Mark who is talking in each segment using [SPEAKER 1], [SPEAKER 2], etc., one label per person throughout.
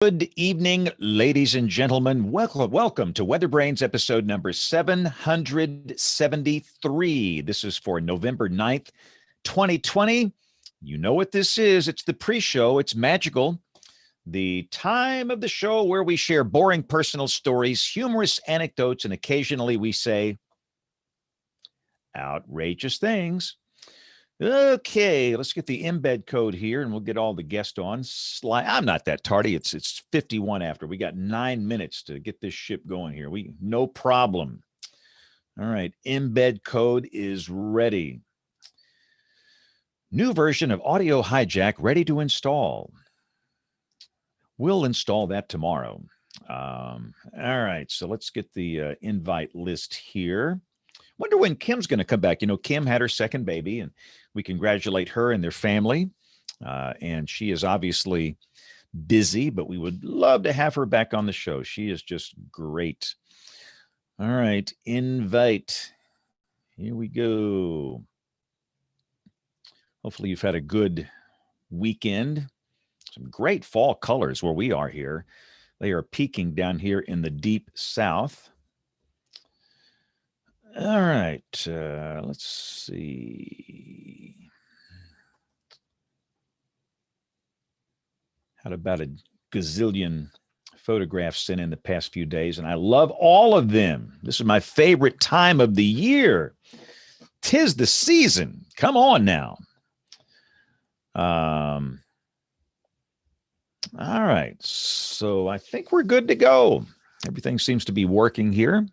[SPEAKER 1] Good evening, ladies and gentlemen. Welcome to WeatherBrains episode number 773. This is for November 9th, 2020. You know what this is. It's the pre-show. It's magical. The time of the show where we share boring personal stories, humorous anecdotes, and occasionally we say outrageous things. Okay, let's get the embed code here and we'll get all the guests on. I'm not that tardy. It's 51 after. We got 9 minutes to get this ship going here. No problem. All right, embed code is ready. New version of Audio Hijack ready to install. We'll install that tomorrow. All right, so let's get the invite list here. Wonder when Kim's going to come back. You know, Kim had her second baby, and we congratulate her and their family. And she is obviously busy, but we would love to have her back on the show. She is just great. All right, invite. Here we go. Hopefully you've had a good weekend. Some great fall colors where we are here. They are peaking down here in the deep south. All right, let's see. Had about a gazillion photographs sent in the past few days, and I love all of them. This is my favorite time of the year. 'Tis the season. Come on now. All right, so I think we're good to go. Everything seems to be working here.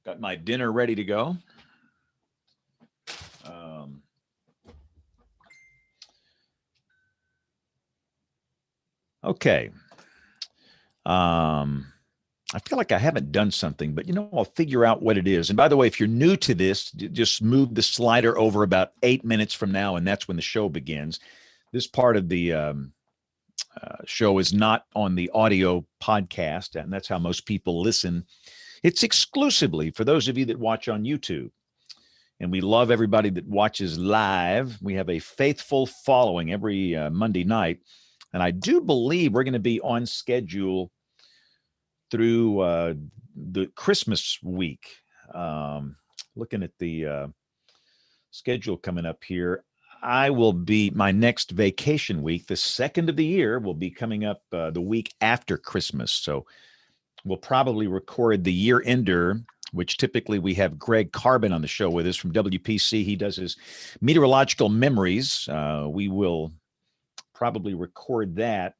[SPEAKER 1] Got my dinner ready to go. Okay. I feel like I haven't done something, but I'll figure out what it is. And by the way, if you're new to this, just move the slider over about 8 minutes from now, and that's when the show begins. This part of the show is not on the audio podcast, and that's how most people listen. It's exclusively for those of you that watch on YouTube. And we love everybody that watches live. We have a faithful following every Monday night. And I do believe we're going to be on schedule through the Christmas week. Looking at the schedule coming up here, I will be, my next vacation week, the second of the year, will be coming up the week after Christmas. So we'll probably record the year ender, which typically we have Greg Carbon on the show with us from WPC. He does his meteorological memories. We will probably record that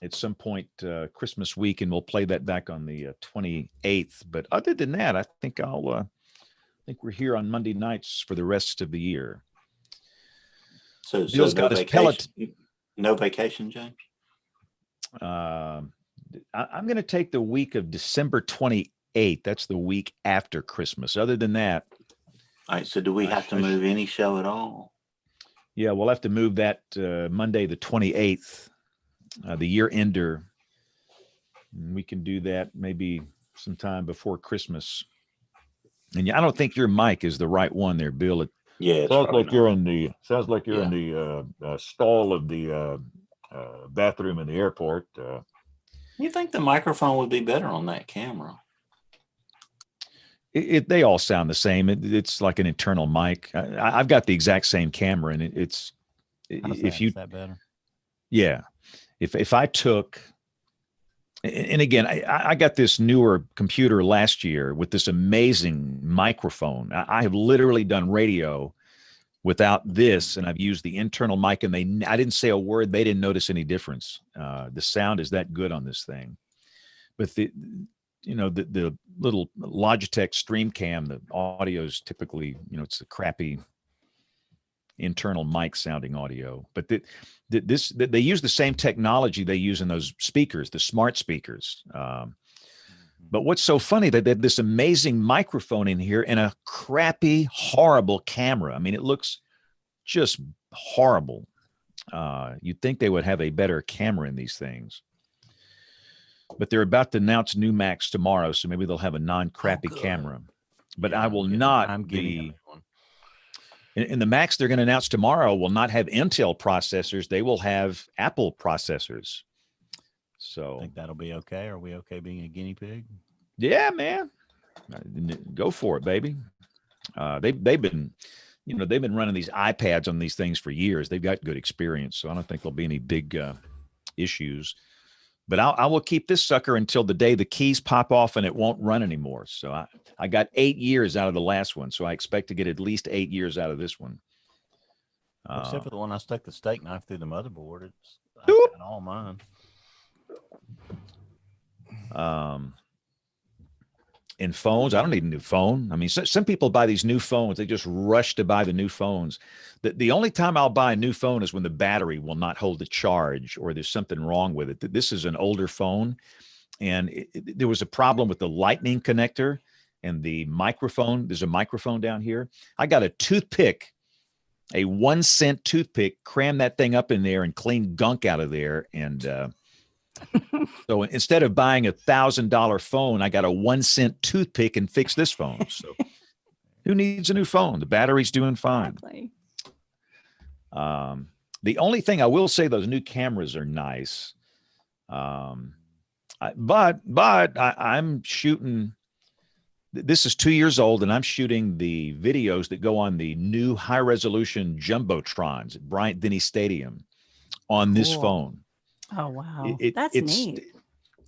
[SPEAKER 1] at some point Christmas week, and we'll play that back on the 28th. But other than that, I think I think we're here on Monday nights for the rest of the year.
[SPEAKER 2] So no vacation, no vacation, James?
[SPEAKER 1] I'm going to take the week of December 28th. That's the week after Christmas. Other than that.
[SPEAKER 2] All right. So do we have to move any show at all?
[SPEAKER 1] Yeah, we'll have to move that Monday, the 28th, the year ender. We can do that maybe sometime before Christmas. And I don't think your mic is the right one there, Bill. Sounds like you're in the stall of the bathroom in the airport.
[SPEAKER 2] You think the microphone would be better on that camera?
[SPEAKER 1] They all sound the same. It's like an internal mic. I've got the exact same camera, and it's if you
[SPEAKER 3] is that better?
[SPEAKER 1] Yeah, if I took, and again, I got this newer computer last year with this amazing microphone. I have literally done radio without this, and I've used the internal mic, and I didn't say a word. They didn't notice any difference. The sound is that good on this thing. But the little Logitech StreamCam, the audio is typically, it's a crappy internal mic sounding audio. But they use the same technology they use in those speakers, the smart speakers. But what's so funny, that they have this amazing microphone in here and a crappy, horrible camera. I mean, it looks just horrible. You'd think they would have a better camera in these things. But they're about to announce new Macs tomorrow, so maybe they'll have a non-crappy camera. But I will not be. And the Macs they're going to announce tomorrow will not have Intel processors. They will have Apple processors. So
[SPEAKER 3] I think that'll be okay. Are we okay being a guinea pig?
[SPEAKER 1] yeah, man, go for it, baby. They've been, they've been running these iPads on these things for years. They've got good experience, so I don't think there'll be any big issues. But I will keep this sucker until the day the keys pop off and it won't run anymore. So I got 8 years out of the last one, so I expect to get at least 8 years out of this one.
[SPEAKER 3] Except for the one I stuck the steak knife through the motherboard. I've got all mine.
[SPEAKER 1] In phones, I don't need a new phone. I mean, some people buy these new phones. They just rush to buy the new phones. The only time I'll buy a new phone is when the battery will not hold the charge or there's something wrong with it. This is an older phone, and there was a problem with the lightning connector and the microphone. There's a microphone down here. I got a toothpick, a 1-cent toothpick, cram that thing up in there and clean gunk out of there. And so instead of buying $1,000 phone, I got a 1-cent toothpick and fixed this phone. So who needs a new phone? The battery's doing fine.
[SPEAKER 4] Exactly.
[SPEAKER 1] The only thing I will say, those new cameras are nice. But I'm shooting. This is 2 years old, and I'm shooting the videos that go on the new high-resolution jumbotrons at Bryant-Denny Stadium on this phone.
[SPEAKER 4] Oh, wow. That's
[SPEAKER 1] it's
[SPEAKER 4] neat.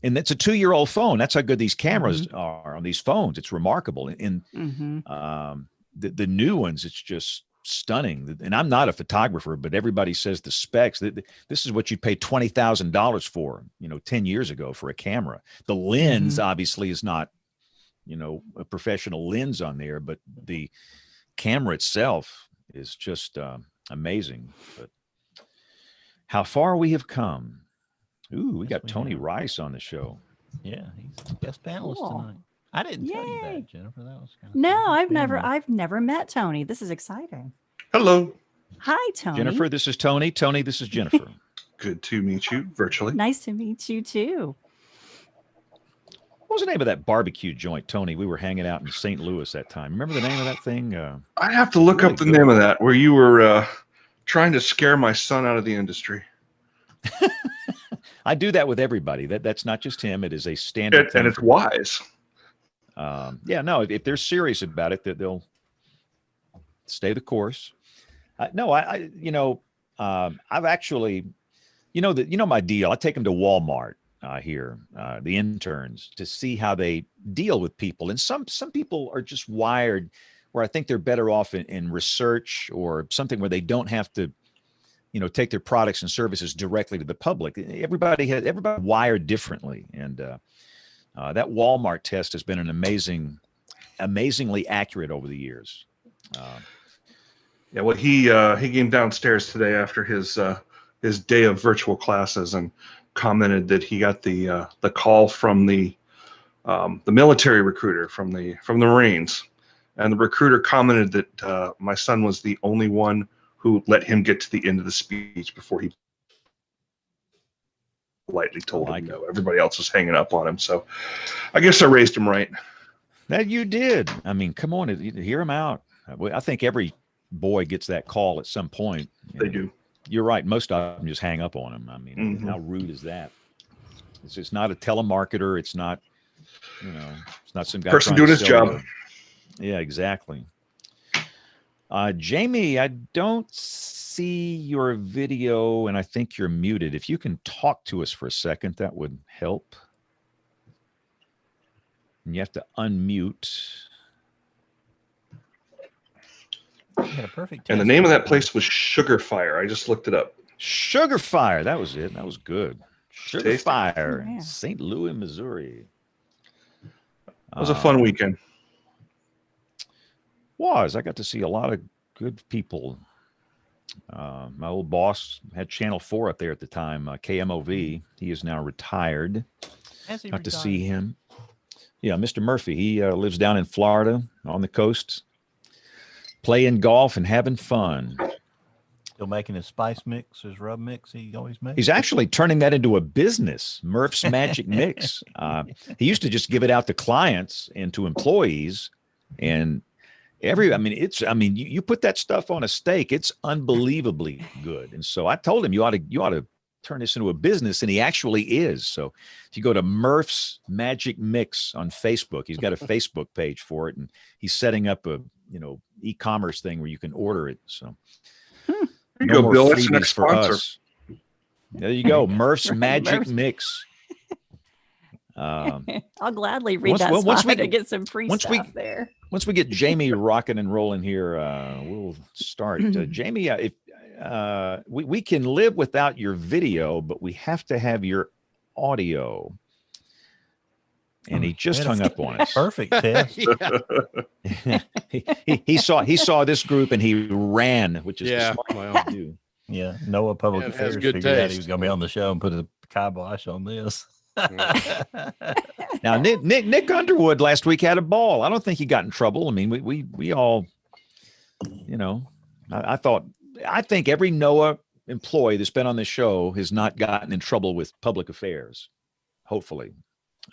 [SPEAKER 1] And it's a 2-year-old phone. That's how good these cameras are on these phones. It's remarkable. And the new ones, it's just stunning. And I'm not a photographer, but everybody says the specs. This is what you'd pay $20,000 for, 10 years ago for a camera. The lens obviously is not, a professional lens on there, but the camera itself is just amazing. But how far we have come. Ooh, we got Tony Rice on the show.
[SPEAKER 3] Yeah, he's the guest panelist tonight. I didn't tell you that, Jennifer. That was kind of
[SPEAKER 4] No, I've never met Tony. This is exciting.
[SPEAKER 5] Hello.
[SPEAKER 4] Hi, Tony.
[SPEAKER 1] Jennifer, this is Tony. Tony, this is Jennifer.
[SPEAKER 5] Good to meet you virtually.
[SPEAKER 4] Nice to meet you too.
[SPEAKER 1] What was the name of that barbecue joint, Tony? We were hanging out in St. Louis that time. Remember the name of that thing?
[SPEAKER 5] I have to look
[SPEAKER 1] really
[SPEAKER 5] up the
[SPEAKER 1] good.
[SPEAKER 5] name of that, where you were trying to scare my son out of the industry.
[SPEAKER 1] I do that with everybody. That's not just him. It is a standard thing.
[SPEAKER 5] And it's wise.
[SPEAKER 1] Yeah, no, if they're serious about it, that they'll stay the course. No, I've actually, my deal. I take them to Walmart here, the interns, to see how they deal with people. And some people are just wired where I think they're better off in research or something where they don't have to, take their products and services directly to the public. Everybody wired differently. And that Walmart test has been an amazingly accurate over the years.
[SPEAKER 5] Yeah, well, he came downstairs today after his day of virtual classes and commented that he got the call from the military recruiter from the Marines, and the recruiter commented that my son was the only one who let him get to the end of the speech before he politely told him no. Everybody else was hanging up on him, so I guess I raised him right.
[SPEAKER 1] That you did. I mean, come on, hear him out. I think every boy gets that call at some point.
[SPEAKER 5] They do.
[SPEAKER 1] You're right. Most of them just hang up on him. I mean, how rude is that? It's just not a telemarketer. It's not, it's not some guy
[SPEAKER 5] Person
[SPEAKER 1] trying
[SPEAKER 5] doing
[SPEAKER 1] to
[SPEAKER 5] his
[SPEAKER 1] sell
[SPEAKER 5] job.
[SPEAKER 1] Yeah, exactly. Jamie, I don't see your video, and I think you're muted. If you can talk to us for a second, that would help. And you have to unmute.
[SPEAKER 3] had a perfect
[SPEAKER 5] And the
[SPEAKER 3] test
[SPEAKER 5] name of
[SPEAKER 3] for
[SPEAKER 5] that
[SPEAKER 3] it.
[SPEAKER 5] place was Sugar Fire. I just looked it up.
[SPEAKER 1] Sugar Fire. That was it. That was good. Sugar
[SPEAKER 5] Tasty.
[SPEAKER 1] Fire,
[SPEAKER 4] Yeah.
[SPEAKER 1] St. Louis, Missouri.
[SPEAKER 5] It was a fun weekend.
[SPEAKER 1] I got to see a lot of good people. My old boss had Channel 4 up there at the time, KMOV. He is now retired.
[SPEAKER 3] Has he
[SPEAKER 1] Got to
[SPEAKER 3] retired?
[SPEAKER 1] see him. Yeah, Mr. Murphy. He lives down in Florida on the coast, playing golf and having fun.
[SPEAKER 3] Still making his spice mix, his rub mix he always makes.
[SPEAKER 1] He's actually turning that into a business, Murph's Magic Mix. He used to just give it out to clients and to employees, and I mean, you put that stuff on a steak, it's unbelievably good. And so I told him you ought to turn this into a business, and he actually is. So if you go to Murph's Magic Mix on Facebook, he's got a Facebook page for it, and he's setting up a e-commerce thing where you can order it. So
[SPEAKER 5] There you
[SPEAKER 1] no
[SPEAKER 5] go,
[SPEAKER 1] more
[SPEAKER 5] Bill. That's the
[SPEAKER 1] freebies
[SPEAKER 5] next
[SPEAKER 1] for
[SPEAKER 5] sponsor.
[SPEAKER 1] us. There you go, Murph's
[SPEAKER 4] Right,
[SPEAKER 1] Magic
[SPEAKER 4] Murph's.
[SPEAKER 1] Mix.
[SPEAKER 4] I'll gladly read
[SPEAKER 1] once-
[SPEAKER 4] that
[SPEAKER 1] well, once
[SPEAKER 4] spot
[SPEAKER 1] we-
[SPEAKER 4] to get some free
[SPEAKER 1] once we-
[SPEAKER 4] stuff there.
[SPEAKER 1] Once we get Jamie rocking and rolling here, we'll start. Jamie, if we can live without your video, but we have to have your audio. And he just hung up on us.
[SPEAKER 3] Perfect test.
[SPEAKER 1] he saw this group and he ran, which is the
[SPEAKER 6] Yeah,
[SPEAKER 1] smart
[SPEAKER 6] well.
[SPEAKER 1] thing to do.
[SPEAKER 3] Yeah, Noah Public
[SPEAKER 6] Yeah, it has
[SPEAKER 3] Affairs
[SPEAKER 6] good
[SPEAKER 3] figured out he
[SPEAKER 6] taste.
[SPEAKER 3] was going to be on the show and put a kibosh on this.
[SPEAKER 1] Now, Nick Underwood last week had a ball. I don't think he got in trouble. I mean, we all, I think every NOAA employee that's been on this show has not gotten in trouble with public affairs. Hopefully.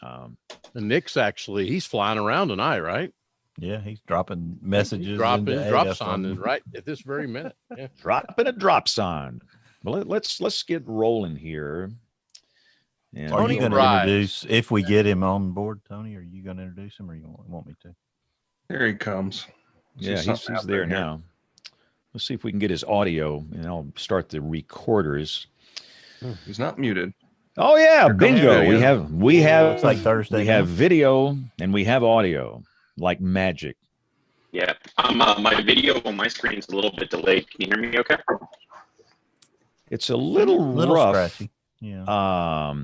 [SPEAKER 6] And Nick's he's flying around tonight, right?
[SPEAKER 3] Yeah, he's dropping messages.
[SPEAKER 6] Dropping
[SPEAKER 3] into
[SPEAKER 6] drop
[SPEAKER 3] Ada
[SPEAKER 6] sign
[SPEAKER 3] from-
[SPEAKER 6] right at this very minute. Yeah.
[SPEAKER 1] Dropping a drop sign. Well, let's get rolling here. And
[SPEAKER 3] Are
[SPEAKER 6] Tony
[SPEAKER 3] you going to
[SPEAKER 6] Rise.
[SPEAKER 3] introduce, if we get him on board, Tony, are you going to introduce him or you want me to?
[SPEAKER 5] There he comes. See
[SPEAKER 1] yeah, he's
[SPEAKER 5] something
[SPEAKER 1] there
[SPEAKER 5] happening here.
[SPEAKER 1] now. Let's see if we can get his audio, and I'll start the recorders.
[SPEAKER 5] He's not muted.
[SPEAKER 1] Oh yeah,
[SPEAKER 5] Here comes
[SPEAKER 1] bingo!
[SPEAKER 5] video.
[SPEAKER 1] We have
[SPEAKER 3] Looks like Thursday.
[SPEAKER 1] we have
[SPEAKER 3] night.
[SPEAKER 1] video and we have audio like magic.
[SPEAKER 7] Yeah, my video on my screen is a little bit delayed. Can you hear me okay?
[SPEAKER 1] It's a little rough.
[SPEAKER 3] scratchy. Yeah.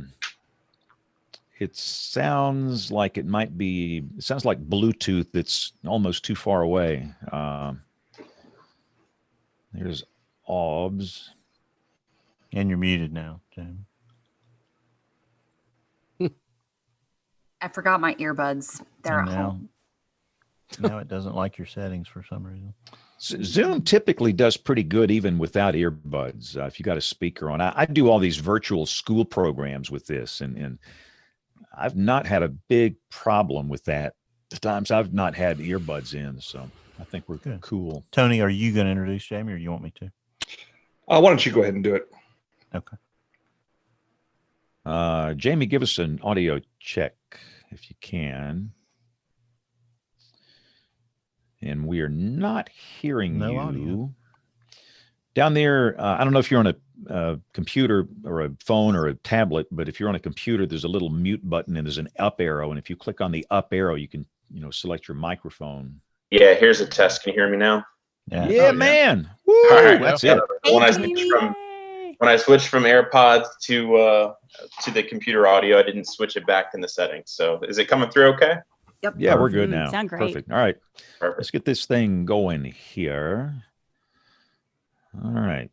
[SPEAKER 1] It sounds like it sounds like Bluetooth that's almost too far away. There's OBS.
[SPEAKER 3] And you're muted now, Jamie.
[SPEAKER 8] I forgot my earbuds. They're
[SPEAKER 3] And
[SPEAKER 8] at home.
[SPEAKER 3] now it doesn't like your settings for some reason.
[SPEAKER 1] Zoom typically does pretty good even without earbuds. If you got a speaker on, I do all these virtual school programs with this, and I've not had a big problem with that. The times I've not had earbuds in, so I think we're
[SPEAKER 3] Good.
[SPEAKER 1] cool.
[SPEAKER 3] Tony, are you going to introduce Jamie or you want me to?
[SPEAKER 5] Why don't you go ahead and do it?
[SPEAKER 3] Okay.
[SPEAKER 1] Jamie, give us an audio check if you can. And we are not hearing
[SPEAKER 3] No
[SPEAKER 1] you.
[SPEAKER 3] audio.
[SPEAKER 1] Down there, I don't know if you're on a computer or a phone or a tablet, but if you're on a computer, there's a little mute button and there's an up arrow. And if you click on the up arrow, you can, select your microphone.
[SPEAKER 7] Yeah, here's a test. Can you hear me now?
[SPEAKER 3] Yeah.
[SPEAKER 1] Yeah, man. Woo,
[SPEAKER 7] All right.
[SPEAKER 1] that's
[SPEAKER 7] Yeah.
[SPEAKER 1] it.
[SPEAKER 7] When I switched from AirPods to the computer audio, I didn't switch it back in the settings. So is it coming through okay?
[SPEAKER 8] Yep.
[SPEAKER 1] Yeah, we're good now.
[SPEAKER 4] Sound great.
[SPEAKER 1] Perfect. All right.
[SPEAKER 7] Perfect.
[SPEAKER 1] Let's get this thing going here. All right.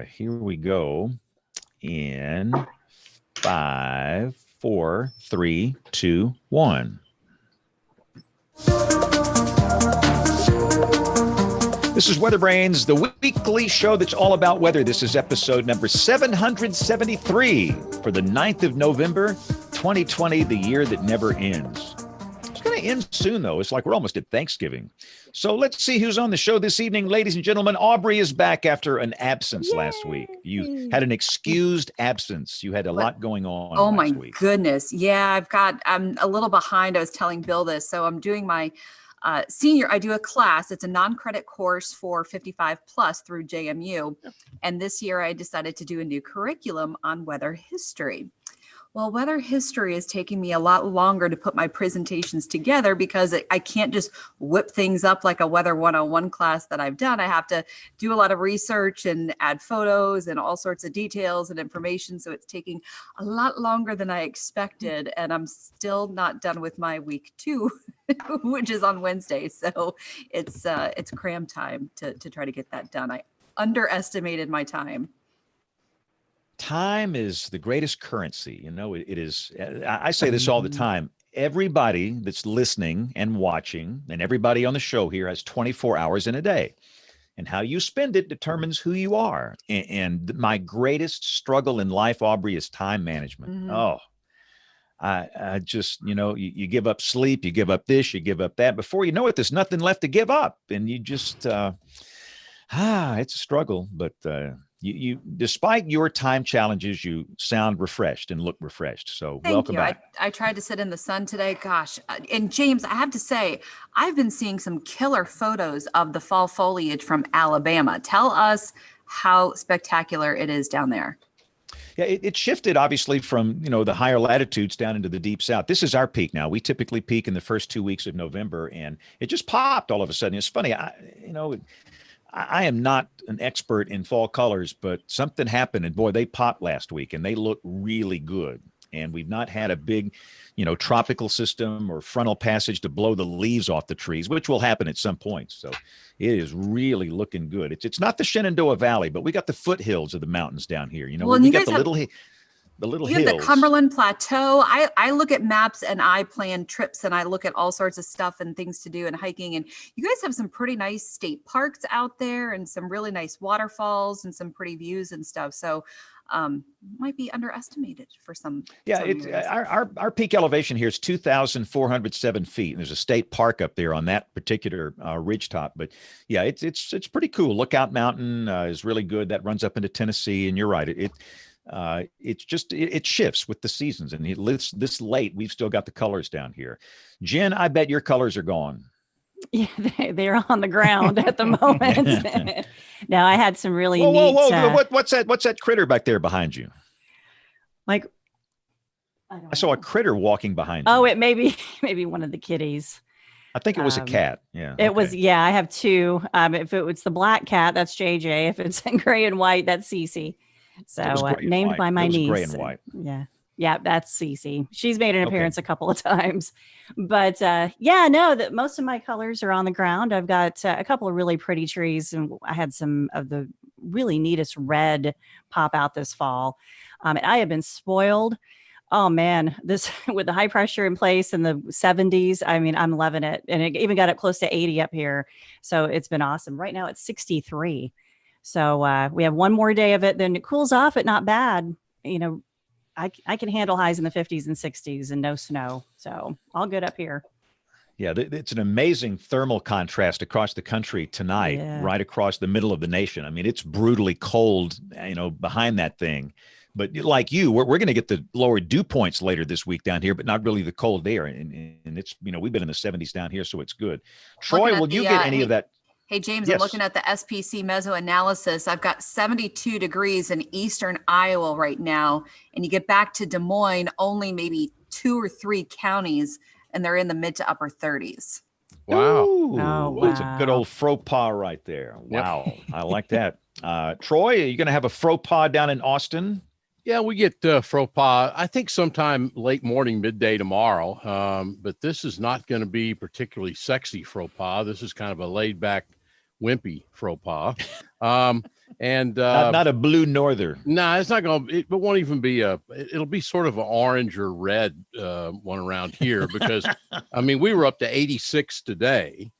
[SPEAKER 1] Here we go. In 5, 4, 3, 2, 1. This is WeatherBrains, the weekly show that's all about weather. This is episode number 773 for the 9th of November, 2020, the year that never ends. It's going to end soon, though. It's like we're almost at Thanksgiving. So let's see who's on the show this evening, ladies and gentlemen. Aubrey is back after an absence last week. You had an excused absence. You had a lot going on
[SPEAKER 8] Oh my
[SPEAKER 1] last week.
[SPEAKER 8] goodness. Yeah, I'm a little behind. I was telling Bill this. So I'm doing my I do a class. It's a non-credit course for 55 plus through JMU. And this year I decided to do a new curriculum on weather history. Well, weather history is taking me a lot longer to put my presentations together because I can't just whip things up like a Weather 101 class that I've done. I have to do a lot of research and add photos and all sorts of details and information. So it's taking a lot longer than I expected. And I'm still not done with my week 2, which is on Wednesday. So it's cram time to try to get that done. I underestimated my time.
[SPEAKER 1] Time is the greatest currency. It is. I say this all the time. Everybody that's listening and watching and everybody on the show here has 24 hours in a day. And how you spend it determines who you are. And my greatest struggle in life, Aubrey, is time management.
[SPEAKER 8] Mhm.
[SPEAKER 1] Oh, I just, you give up sleep, you give up this, you give up that. Before you know it, there's nothing left to give up. And you just, it's a struggle. But you, despite your time challenges, you sound refreshed and look refreshed. So
[SPEAKER 8] Thank
[SPEAKER 1] welcome
[SPEAKER 8] you.
[SPEAKER 1] back.
[SPEAKER 8] I tried to sit in the sun today. Gosh. And James, I have to say, I've been seeing some killer photos of the fall foliage from Alabama. Tell us how spectacular it is down there.
[SPEAKER 1] Yeah, it shifted obviously from, the higher latitudes down into the deep south. This is our peak now. We typically peak in the first 2 weeks of November, and it just popped all of a sudden. It's funny. I am not an expert in fall colors, but something happened, and boy, they popped last week, and they look really good. And we've not had a big, tropical system or frontal passage to blow the leaves off the trees, which will happen at some point. So it is really looking good. It's not the Shenandoah Valley, but we got the foothills of the mountains down here.
[SPEAKER 8] Well,
[SPEAKER 1] we
[SPEAKER 8] you
[SPEAKER 1] got
[SPEAKER 8] guys
[SPEAKER 1] the
[SPEAKER 8] have-
[SPEAKER 1] little
[SPEAKER 8] You
[SPEAKER 1] hills.
[SPEAKER 8] have the Cumberland Plateau. I look at maps and I plan trips and I look at all sorts of stuff and things to do and hiking. And you guys have some pretty nice state parks out there and some really nice waterfalls and some pretty views and stuff. So might be underestimated for some.
[SPEAKER 1] Yeah,
[SPEAKER 8] some areas.
[SPEAKER 1] our peak elevation here is 2,407 feet, and there's a state park up there on that particular ridge top. But yeah, it's pretty cool. Lookout Mountain is really good. That runs up into Tennessee, and you're right. It shifts with the seasons, and this late, we've still got the colors down here. Jen, I bet your colors are gone.
[SPEAKER 4] Yeah, they're on the ground at the moment. Now I had some really
[SPEAKER 1] Whoa,
[SPEAKER 4] neat.
[SPEAKER 1] What's that critter back there behind you?
[SPEAKER 4] Like,
[SPEAKER 1] I saw a critter walking behind you.
[SPEAKER 4] Oh, it may be one of the kitties.
[SPEAKER 1] I think it was a cat. Yeah,
[SPEAKER 4] it was. Yeah, I have two. If it was the black cat, that's JJ. If it's in gray and white, that's Cece. So named by my niece.
[SPEAKER 1] Gray and white.
[SPEAKER 4] Yeah, that's Cece. She's made an appearance a couple of times, but that most of my colors are on the ground. I've got a couple of really pretty trees, and I had some of the really neatest red pop out this fall. And I have been spoiled. Oh man, this with the high pressure in place in the 70s. I mean, I'm loving it, and it even got up close to 80 up here. So it's been awesome. Right now it's 63. So we have one more day of it. Then it cools off. It not bad. I can handle highs in the 50s and 60s and no snow. So all good up here.
[SPEAKER 1] Yeah, it's an amazing thermal contrast across the country tonight, right across the middle of the nation. I mean, it's brutally cold, behind that thing. But like you, we're going to get the lower dew points later this week down here, but not really the cold air. And it's, we've been in the 70s down here, so it's good. Troy, will you get any of that?
[SPEAKER 8] Hey, James,
[SPEAKER 1] Yes.
[SPEAKER 8] I'm looking at the SPC meso analysis. I've got 72 degrees in eastern Iowa right now. And you get back to Des Moines, only maybe 2 or 3 counties, and they're in the mid to upper 30s.
[SPEAKER 6] Wow.
[SPEAKER 1] Ooh,
[SPEAKER 4] Oh,
[SPEAKER 1] that's a
[SPEAKER 4] wow.
[SPEAKER 1] good old faux pas right there. Wow. I like that. Troy, are you going to have a faux pas down in Austin?
[SPEAKER 6] Yeah, we get faux pas, I think sometime late morning, midday tomorrow. But this is not going to be particularly sexy faux pas. This is kind of a laid back, wimpy faux pas.
[SPEAKER 1] Not a blue norther.
[SPEAKER 6] No, it's not going to, it won't even be it'll be sort of an orange or red one around here because, we were up to 86 today,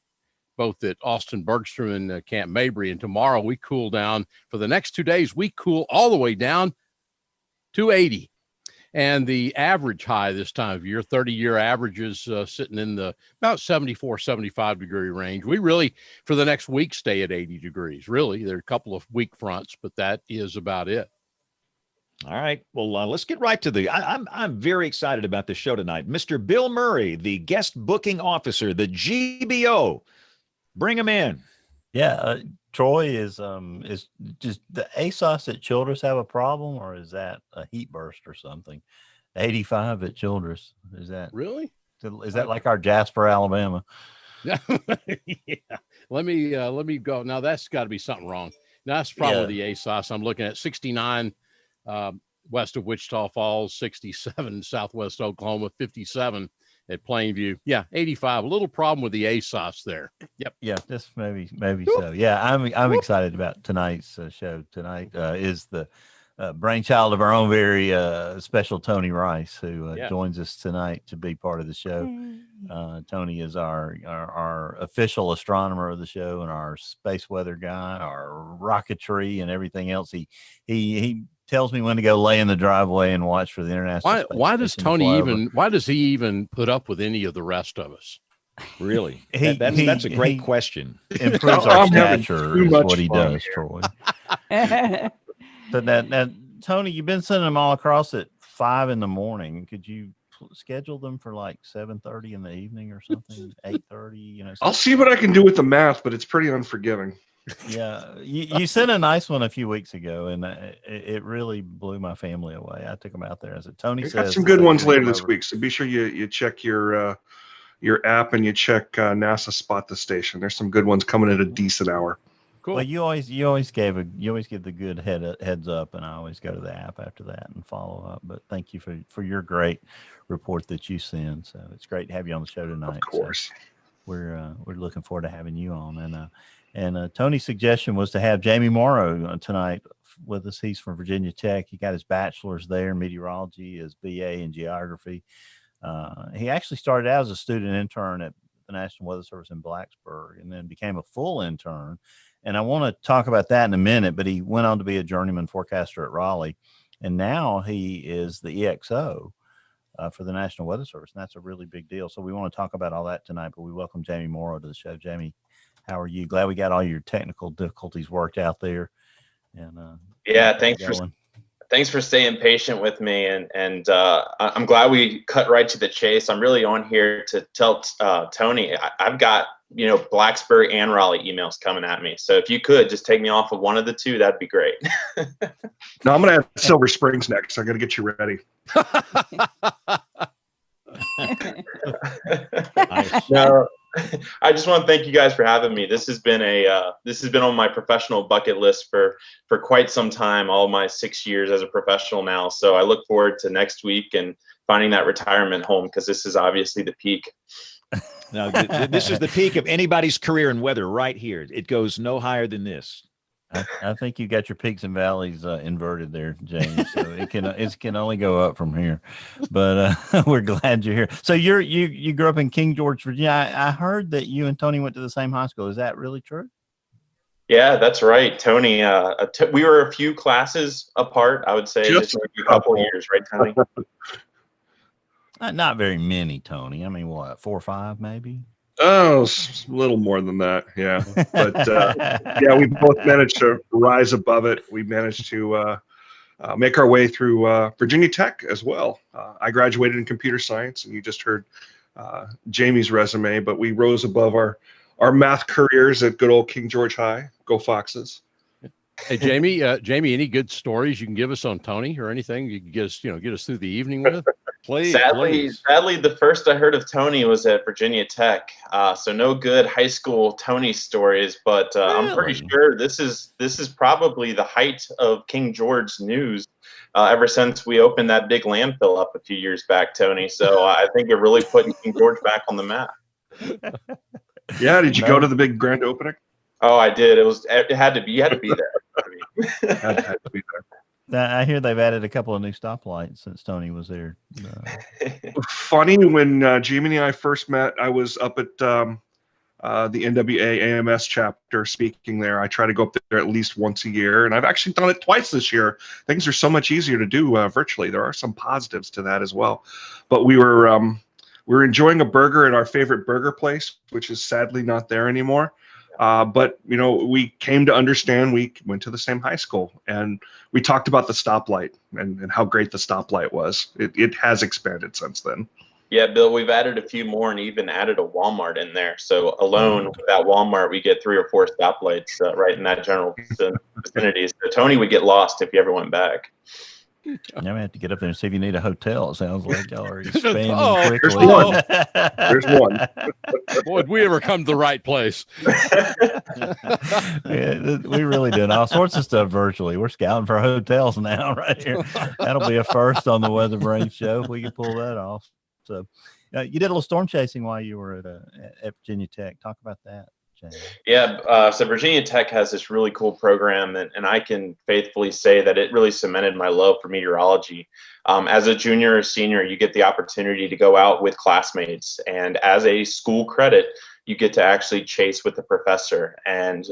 [SPEAKER 6] both at Austin Bergstrom and Camp Mabry. And tomorrow we cool down. For the next 2 days, we cool all the way down to 80. And the average high this time of year, 30-year averages sitting in the about 74, 75 degree range. We really, for the next week, stay at 80 degrees. Really, there are a couple of weak fronts, but that is about it.
[SPEAKER 1] All right. Well, let's get right to I'm very excited about the show tonight. Mr. Bill Murray, the guest booking officer, the GBO. Bring him in.
[SPEAKER 3] Yeah, Troy is just the ASOS at Childress have a problem, or is that a heat burst or something? 85 at Childress, is that
[SPEAKER 6] Really?
[SPEAKER 3] like our Jasper, Alabama?
[SPEAKER 6] Yeah. Let me go. Now that's got to be something wrong. Now that's probably the ASOS. I'm looking at 69 west of Wichita Falls, 67 southwest Oklahoma, 57 at Plainview. Yeah, 85. A little problem with the ASOS there. Yep.
[SPEAKER 3] Yeah, just maybe so. Yeah, I'm excited about tonight's show. Tonight is the brainchild of our own very special Tony Rice, who joins us tonight to be part of the show. Tony is our official astronomer of the show and our space weather guy, our rocketry and everything else. He tells me when to go lay in the driveway and watch for the international.
[SPEAKER 6] Why does Tony why does he even put up with any of the rest of us?
[SPEAKER 1] Really? That's a great question.
[SPEAKER 3] Improves our stature is what he does, Troy. So now, Tony, you've been sending them all across at 5 a.m. Could you schedule them for like 7:30 in the evening or something? 8:30,
[SPEAKER 5] I'll see what I can do with the math, but it's pretty unforgiving.
[SPEAKER 3] Yeah, you sent a nice one a few weeks ago, and it really blew my family away. I took them out there. I said, Tony says
[SPEAKER 5] got some good ones later this week, so be sure you check your app and you check NASA Spot the Station. There's some good ones coming at a decent hour.
[SPEAKER 6] Cool.
[SPEAKER 3] Well, you always give the good heads up, and I always go to the app after that and follow up. But thank you for your great report that you send. So it's great to have you on the show tonight.
[SPEAKER 5] Of course,
[SPEAKER 3] so we're looking forward to having you on. And Tony's suggestion was to have Jamie Morrow tonight with us. He's from Virginia Tech. He got his bachelor's there in meteorology, his BA in geography. He actually started out as a student intern at the National Weather Service in Blacksburg, and then became a full intern. And I want to talk about that in a minute, but he went on to be a journeyman forecaster at Raleigh. And now he is the EXO for the National Weather Service. And that's a really big deal. So we want to talk about all that tonight, but we welcome Jamie Morrow to the show. Jamie, how are you? Glad we got all your technical difficulties worked out there. And
[SPEAKER 7] yeah, thanks for staying patient with me. And I'm glad we cut right to the chase. I'm really on here to tell Tony, I've got, Blacksburg and Raleigh emails coming at me. So if you could just take me off of one of the two, that'd be great.
[SPEAKER 5] No, I'm going to have Silver Springs next. I'm going to get you ready.
[SPEAKER 7] No, I just want to thank you guys for having me. This has been on my professional bucket list for quite some time, all my 6 years as a professional now. So I look forward to next week and finding that retirement home, because this is obviously the peak.
[SPEAKER 1] Now, this is the peak of anybody's career in weather right here. It goes no higher than this.
[SPEAKER 3] I think you got your peaks and valleys inverted there, James. So it can only go up from here. But we're glad you're here. So you grew up in King George, Virginia. I heard that you and Tony went to the same high school. Is that really true?
[SPEAKER 7] Yeah, that's right, Tony. We were a few classes apart, I would say, just a couple of years, right, Tony?
[SPEAKER 3] Not very many, Tony. I mean, what, 4 or 5 maybe?
[SPEAKER 5] Oh, a little more than that, yeah. But yeah, we both managed to rise above it. We managed to make our way through Virginia Tech as well. I graduated in computer science, and you just heard Jamie's resume, but we rose above our math careers at good old King George High. Go Foxes.
[SPEAKER 6] Hey, Jamie, any good stories you can give us on Tony or anything you can get us through the evening with?
[SPEAKER 1] Please.
[SPEAKER 7] Sadly, the first I heard of Tony was at Virginia Tech. So no good high school Tony stories, but really? I'm pretty sure this is probably the height of King George news ever since we opened that big landfill up a few years back, Tony. So I think you're really putting King George back on the map.
[SPEAKER 5] Yeah, did you go to the big grand opening?
[SPEAKER 7] Oh, I did. It had to be. You had to be there.
[SPEAKER 5] Had to be there.
[SPEAKER 3] I hear they've added a couple of new stoplights since Tony was there.
[SPEAKER 5] Funny, when Jamie and I first met, I was up at the NWA AMS chapter speaking there. I try to go up there at least once a year, and I've actually done it twice this year. Things are so much easier to do virtually. There are some positives to that as well. But we were enjoying a burger at our favorite burger place, which is sadly not there anymore. But we came to understand, we went to the same high school, and we talked about the stoplight and how great the stoplight was. It has expanded since then.
[SPEAKER 7] Yeah, Bill, we've added a few more and even added a Walmart in there. So alone with that Walmart, we get 3 or 4 stoplights right in that general vicinity. So Tony would get lost if you ever went back.
[SPEAKER 3] Now we have to get up there and see if you need a hotel. It sounds like y'all are expanding
[SPEAKER 5] There's
[SPEAKER 3] quickly.
[SPEAKER 5] one. There's one.
[SPEAKER 6] Boy, did we ever come to the right place.
[SPEAKER 3] Yeah, we really did all sorts of stuff virtually. We're scouting for hotels now right here. That'll be a first on the WeatherBrains show if we can pull that off. So you did a little storm chasing while you were at Virginia Tech. Talk about that.
[SPEAKER 7] Yeah, so Virginia Tech has this really cool program, and I can faithfully say that it really cemented my love for meteorology. As a junior or senior, you get the opportunity to go out with classmates, and as a school credit, you get to actually chase with the professor. And,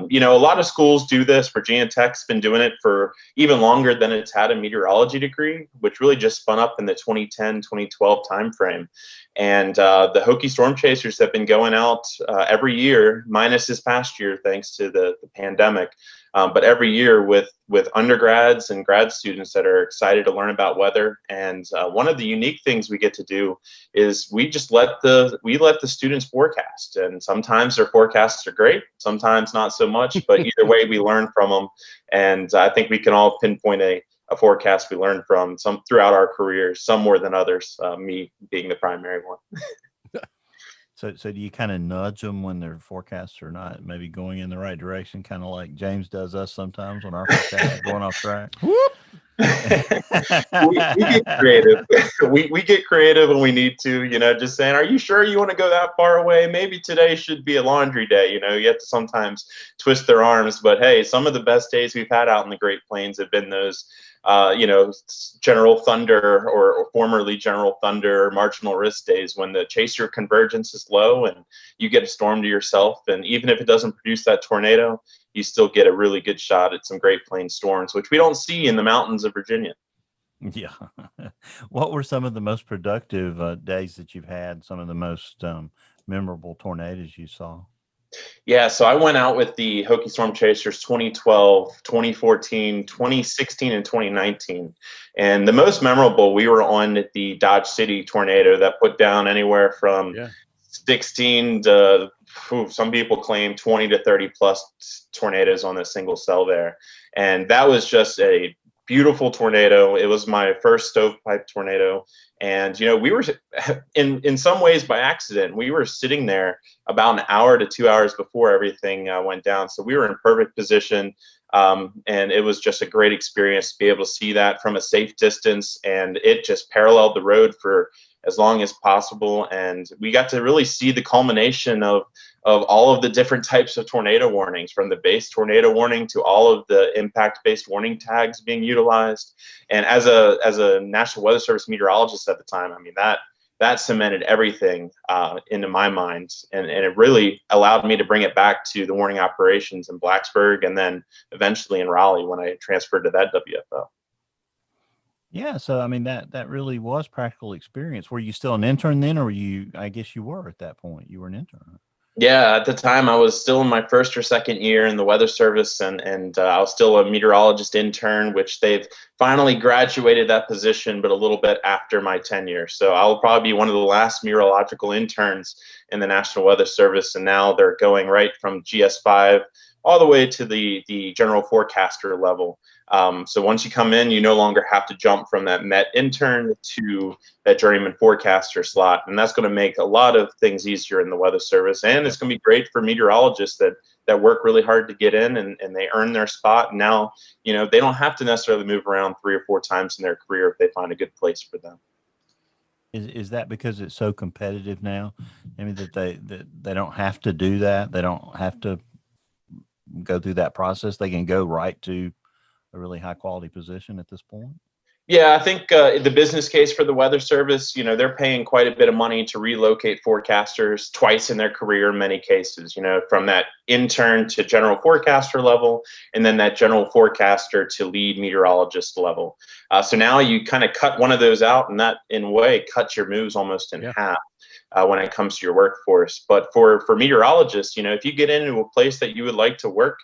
[SPEAKER 7] you know, a lot of schools do this. Virginia Tech's been doing it for even longer than it's had a meteorology degree, which really just spun up in the 2010, 2012 timeframe. And the Hokie Storm Chasers have been going out every year, minus this past year, thanks to the pandemic. But every year with undergrads and grad students that are excited to learn about weather. And one of the unique things we get to do is we just let the students forecast. And sometimes their forecasts are great, sometimes not so much, but either way we learn from them. And I think we can all pinpoint a forecast we learned from some throughout our careers, some more than others, me being the primary one.
[SPEAKER 3] So do you kind of nudge them when their forecasts are not maybe going in the right direction, kind of like James does us sometimes when our forecasts are going off track?
[SPEAKER 7] we get creative. we get creative when we need to, you know, just saying, are you sure you want to go that far away? Maybe today should be a laundry day. You know, you have to sometimes twist their arms. But hey, some of the best days we've had out in the Great Plains have been those you know, General Thunder or formerly General Thunder or marginal risk days when the chaser convergence is low and you get a storm to yourself. And even if it doesn't produce that tornado, you still get a really good shot at some Great Plains storms, which we don't see in the mountains of Virginia.
[SPEAKER 3] Yeah. What were some of the most productive days that you've had? Some of the most memorable tornadoes you saw?
[SPEAKER 7] Yeah, so I went out with the Hokie Storm Chasers 2012, 2014, 2016, and 2019. And the most memorable, we were on the Dodge City tornado that put down anywhere from 16 to, some people claim 20 to 30 plus tornadoes on a single cell there. And that was just a beautiful tornado. It was my first stovepipe tornado. And, you know, we were in some ways by accident, we were sitting there about an hour to 2 hours before everything went down. So we were in perfect position. And it was just a great experience to be able to see that from a safe distance. And it just paralleled the road for as long as possible. And we got to really see the culmination of all of the different types of tornado warnings, from the base tornado warning to all of the impact-based warning tags being utilized. And as a National Weather Service meteorologist at the time, I mean, that cemented everything into my mind. And it really allowed me to bring it back to the warning operations in Blacksburg and then eventually in Raleigh when I transferred to that WFO.
[SPEAKER 3] Yeah, so I mean that really was practical experience. Were you still an intern then, or were you? I guess you were at that point. You were an intern.
[SPEAKER 7] Yeah, at the time I was still in my first or second year in the Weather Service, and I was still a meteorologist intern, which they've finally graduated that position, but a little bit after my tenure. So I'll probably be one of the last meteorological interns in the National Weather Service, and now they're going right from GS5 all the way to the general forecaster level. So once you come in, you no longer have to jump from that Met intern to that journeyman forecaster slot. And that's going to make a lot of things easier in the Weather Service. And it's going to be great for meteorologists that work really hard to get in and they earn their spot. And now, you know, they don't have to necessarily move around 3 or 4 times in their career if they find a good place for them.
[SPEAKER 3] Is that because it's so competitive now? I mean, that they don't have to do that. They don't have to go through that process. They can go right to a really high quality position at this point.
[SPEAKER 7] Yeah, I think the business case for the Weather Service, you know, they're paying quite a bit of money to relocate forecasters twice in their career in many cases, you know, from that intern to general forecaster level, and then that general forecaster to lead meteorologist level. So now you kind of cut one of those out, and that in a way cuts your moves almost in half. When it comes to your workforce. But for meteorologists, you know, if you get into a place that you would like to work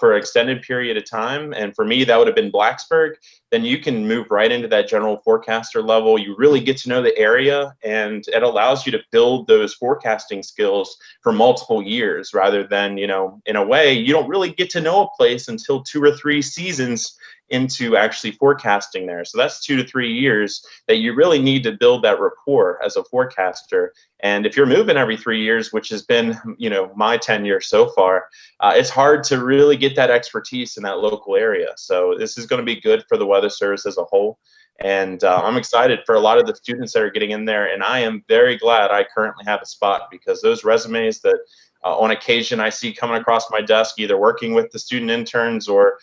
[SPEAKER 7] for an extended period of time, and for me, that would have been Blacksburg, then you can move right into that general forecaster level. You really get to know the area, and it allows you to build those forecasting skills for multiple years rather than, you know, in a way, you don't really get to know a place until 2 or 3 seasons into actually forecasting there. So that's 2 to 3 years that you really need to build that rapport as a forecaster. And if you're moving every 3 years, which has been, you know, my tenure so far, it's hard to really get that expertise in that local area. So this is going to be good for the Weather Service as a whole. And I'm excited for a lot of the students that are getting in there. And I am very glad I currently have a spot, because those resumes that on occasion I see coming across my desk, either working with the student interns or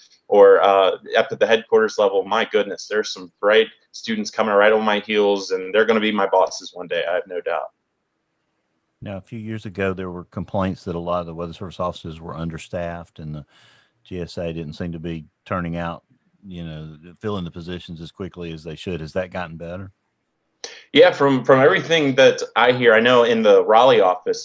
[SPEAKER 7] up at the headquarters level, my goodness, there's some bright students coming right on my heels, and they're going to be my bosses one day. I have no doubt.
[SPEAKER 3] Now, a few years ago, there were complaints that a lot of the Weather Service offices were understaffed, and the GSA didn't seem to be turning out, filling the positions as quickly as they should. Has that gotten better?
[SPEAKER 7] Yeah, from everything that I hear, I know in the Raleigh office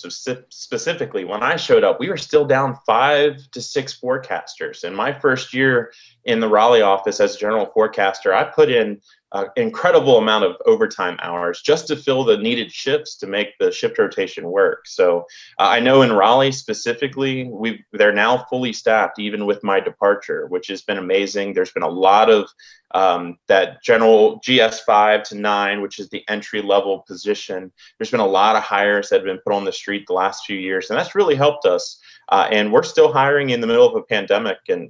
[SPEAKER 7] specifically, when I showed up, we were still down 5 to 6 forecasters. In my first year in the Raleigh office as a general forecaster, I put in an incredible amount of overtime hours just to fill the needed shifts to make the shift rotation work. So I know in Raleigh specifically, they're now fully staffed, even with my departure, which has been amazing. There's been a lot of that general GS5 to 9, which is the entry level position. There's been a lot of hires that have been put on the street the last few years, and that's really helped us. And we're still hiring in the middle of a pandemic, and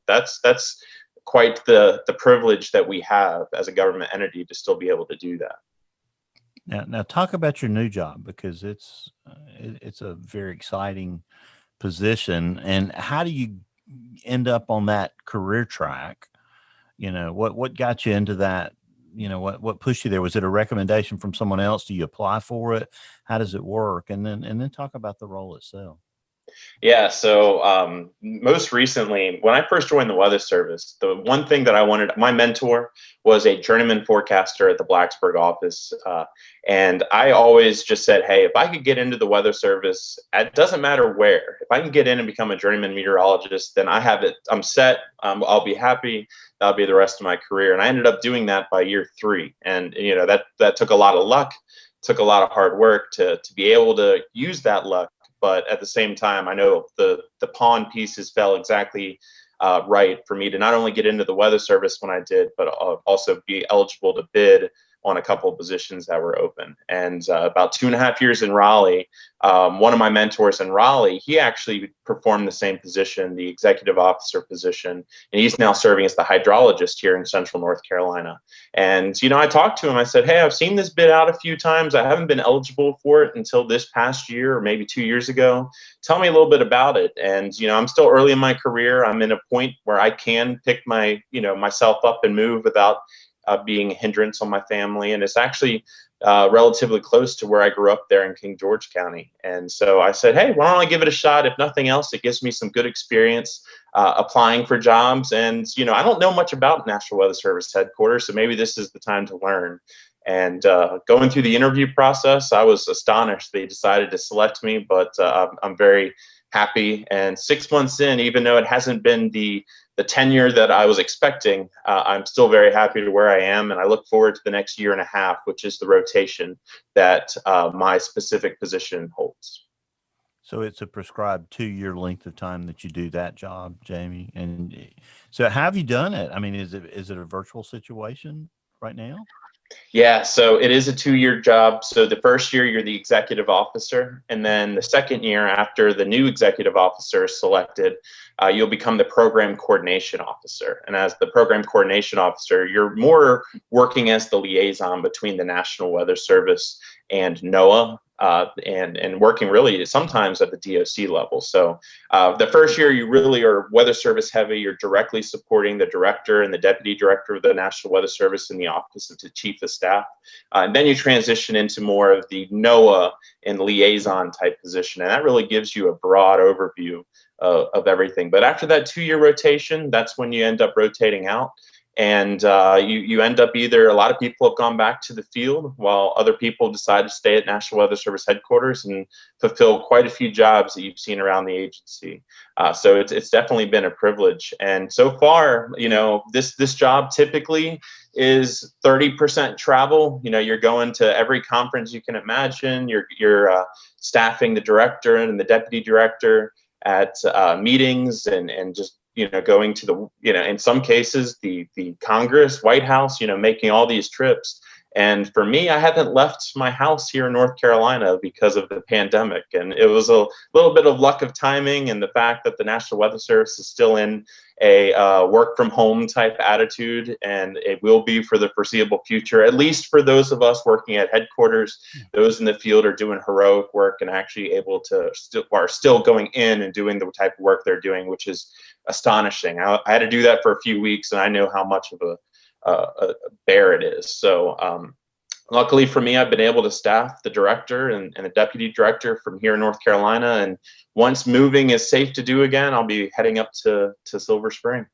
[SPEAKER 7] that's quite the privilege that we have as a government entity to still be able to do that.
[SPEAKER 3] Now talk about your new job, because it's a very exciting position. And how do you end up on that career track? What got you into that? What pushed you there? Was it a recommendation from someone else? Do you apply for it? How does it work? And then talk about the role itself.
[SPEAKER 7] Yeah, so most recently, when I first joined the Weather Service, the one thing that I wanted, my mentor was a journeyman forecaster at the Blacksburg office. And I always just said, hey, if I could get into the Weather Service, it doesn't matter where. If I can get in and become a journeyman meteorologist, then I have it. I'm set. I'll be happy. That'll be the rest of my career. And I ended up doing that by year 3. And, that took a lot of luck, took a lot of hard work to be able to use that luck. But at the same time, I know the pawn pieces fell exactly right for me to not only get into the Weather Service when I did, but also be eligible to bid on a couple of positions that were open. And about 2.5 years in Raleigh, one of my mentors in Raleigh, he actually performed the same position, the executive officer position, and he's now serving as the hydrologist here in Central North Carolina. And, I talked to him, I said, hey, I've seen this bid out a few times. I haven't been eligible for it until this past year or maybe 2 years ago. Tell me a little bit about it. And, I'm still early in my career. I'm in a point where I can pick myself up and move without being a hindrance on my family. And it's actually relatively close to where I grew up there in King George County. And so I said, hey, why don't I give it a shot? If nothing else, it gives me some good experience applying for jobs. And, I don't know much about National Weather Service headquarters, so maybe this is the time to learn. And going through the interview process, I was astonished they decided to select me, but I'm very happy. And 6 months in, even though it hasn't been the tenure that I was expecting, I'm still very happy to where I am, and I look forward to the next 1.5 years, which is the rotation that my specific position holds.
[SPEAKER 3] So it's a prescribed 2-year length of time that you do that job, Jamie. And so how have you done it? I mean, is it a virtual situation right now?
[SPEAKER 7] Yeah, so it is a 2-year job. So the first year you're the executive officer, and then the second year after the new executive officer is selected, you'll become the program coordination officer. And as the program coordination officer, you're more working as the liaison between the National Weather Service and NOAA, and working really sometimes at the DOC level. So the first year you really are Weather Service heavy. You're directly supporting the director and the deputy director of the National Weather Service in the office of the chief of staff. And then you transition into more of the NOAA and liaison type position. And that really gives you a broad overview of everything. But after that 2-year rotation, that's when you end up rotating out. And you end up either, a lot of people have gone back to the field while other people decide to stay at National Weather Service headquarters and fulfill quite a few jobs that you've seen around the agency. So it's definitely been a privilege. And so far, this job typically is 30% travel. You're going to every conference you can imagine. You're staffing the director and the deputy director at meetings and just going to the, in some cases, the Congress, White House, making all these trips. And for me, I haven't left my house here in North Carolina because of the pandemic. And it was a little bit of luck of timing and the fact that the National Weather Service is still in a work from home type attitude, and it will be for the foreseeable future, at least for those of us working at headquarters. Those in the field are doing heroic work and actually able to are still going in and doing the type of work they're doing, which is astonishing. I had to do that for a few weeks, and I know how much of a bear it is. So luckily for me, I've been able to staff the director and the deputy director from here in North Carolina. And once moving is safe to do again, I'll be heading up to Silver Spring.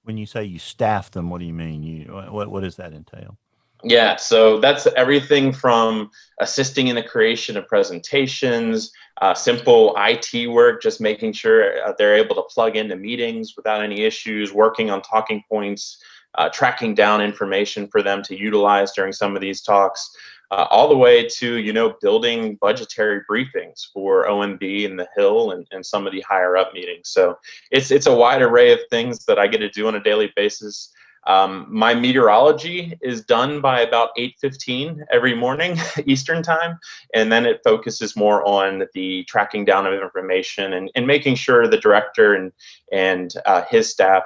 [SPEAKER 3] When you say you staff them, what do you mean? What does that entail?
[SPEAKER 7] Yeah, so that's everything from assisting in the creation of presentations, simple IT work, just making sure they're able to plug into meetings without any issues, working on talking points, tracking down information for them to utilize during some of these talks, all the way to, building budgetary briefings for OMB and the Hill and some of the higher up meetings. So it's a wide array of things that I get to do on a daily basis. My meteorology is done by about 8:15 every morning Eastern time, and then it focuses more on the tracking down of information and making sure the director and his staff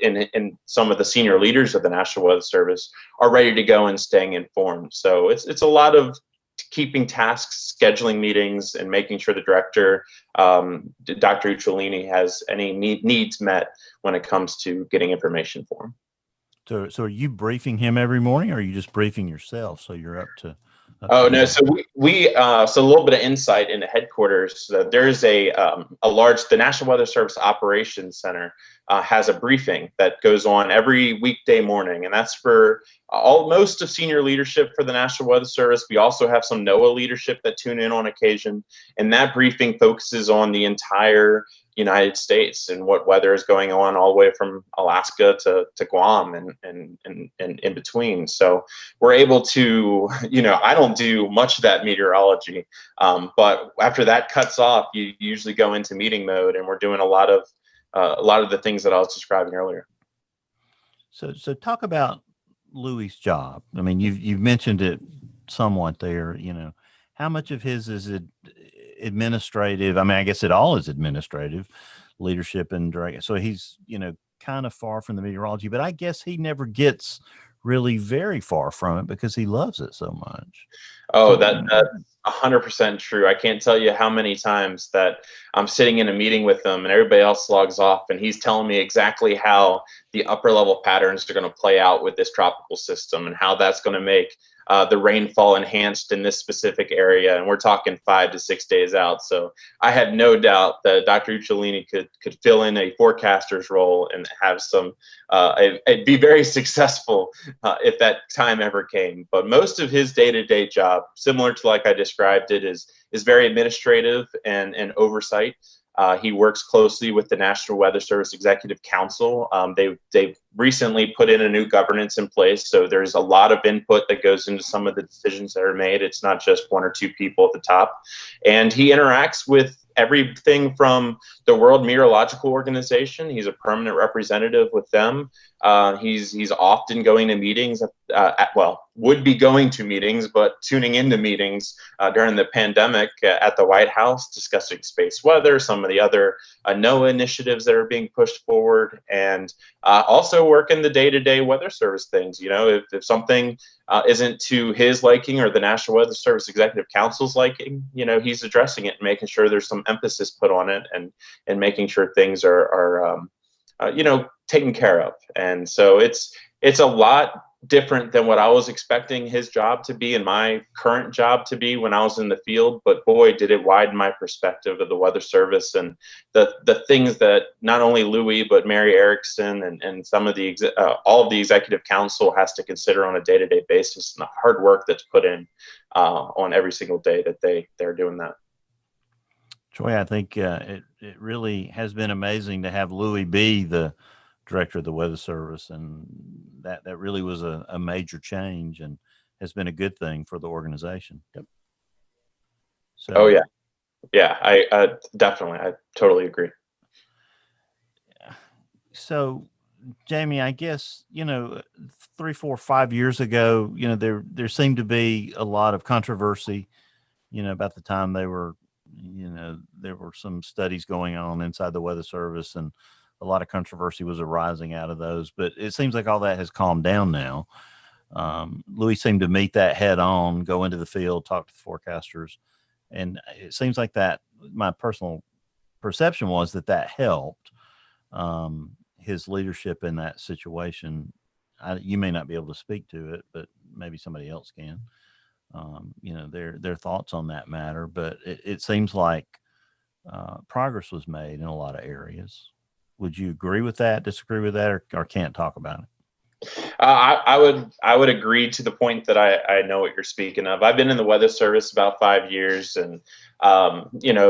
[SPEAKER 7] and some of the senior leaders of the National Weather Service are ready to go and staying informed. So it's a lot of keeping tasks, scheduling meetings, and making sure the director, Dr. Uccellini, has any needs met when it comes to getting information for him.
[SPEAKER 3] So are you briefing him every morning, or are you just briefing yourself? So you're up to.
[SPEAKER 7] Oh no! So so a little bit of insight into headquarters. So there's the National Weather Service Operations Center has a briefing that goes on every weekday morning, and that's for most of senior leadership for the National Weather Service. We also have some NOAA leadership that tune in on occasion, and that briefing focuses on the entire United States and what weather is going on all the way from Alaska to Guam and in between. So we're able to, I don't do much of that meteorology, but after that cuts off, you usually go into meeting mode, and we're doing a lot of the things that I was describing earlier.
[SPEAKER 3] So talk about Louis's job. I mean, you've mentioned it somewhat there. How much of his is it administrative? I mean, I guess it all is administrative, leadership and direct. So he's, kind of far from the meteorology, but I guess he never gets really very far from it because he loves it so much.
[SPEAKER 7] Oh, that's 100% true. I can't tell you how many times that I'm sitting in a meeting with him and everybody else logs off, and he's telling me exactly how the upper level patterns are going to play out with this tropical system and how that's going to make the rainfall enhanced in this specific area. And we're talking 5 to 6 days out. So I had no doubt that Dr. Uccellini could fill in a forecaster's role and have be very successful if that time ever came. But most of his day-to-day job, similar to like I described it, is very administrative and oversight. He works closely with the National Weather Service Executive Council. They've recently put in a new governance in place, so there's a lot of input that goes into some of the decisions that are made. It's not just one or two people at the top. And he interacts with everything from the World Meteorological Organization. He's a permanent representative with them. He's often going to meetings, would be going to meetings, but tuning into meetings during the pandemic at the White House, discussing space weather, some of the other NOAA initiatives that are being pushed forward, and also working the day-to-day weather service things. If something isn't to his liking or the National Weather Service Executive Council's liking, he's addressing it and making sure there's some emphasis put on it and making sure things are taken care of. And so it's a lot different than what I was expecting his job to be and my current job to be when I was in the field. But boy, did it widen my perspective of the Weather Service and the things that not only Louis, but Mary Erickson and some of the all of the executive council has to consider on a day-to-day basis, and the hard work that's put in on every single day that they're doing that.
[SPEAKER 3] Troy, I think it really has been amazing to have Louis be the director of the Weather Service, and that really was a major change and has been a good thing for the organization.
[SPEAKER 6] Yep.
[SPEAKER 3] So,
[SPEAKER 7] oh yeah, I definitely, I totally agree.
[SPEAKER 3] So, Jamie, I guess 3, 4, 5 years ago, there seemed to be a lot of controversy, about the time they were. There were some studies going on inside the Weather Service, and a lot of controversy was arising out of those. But it seems like all that has calmed down now. Louis seemed to meet that head on, go into the field, talk to the forecasters. And it seems like that my personal perception was that helped his leadership in that situation. You may not be able to speak to it, but maybe somebody else can. Their thoughts on that matter. But it seems like progress was made in a lot of areas. Would you agree with that, disagree with that, or can't talk about it?
[SPEAKER 7] I would agree to the point that I know what you're speaking of. I've been in the Weather Service about 5 years, and a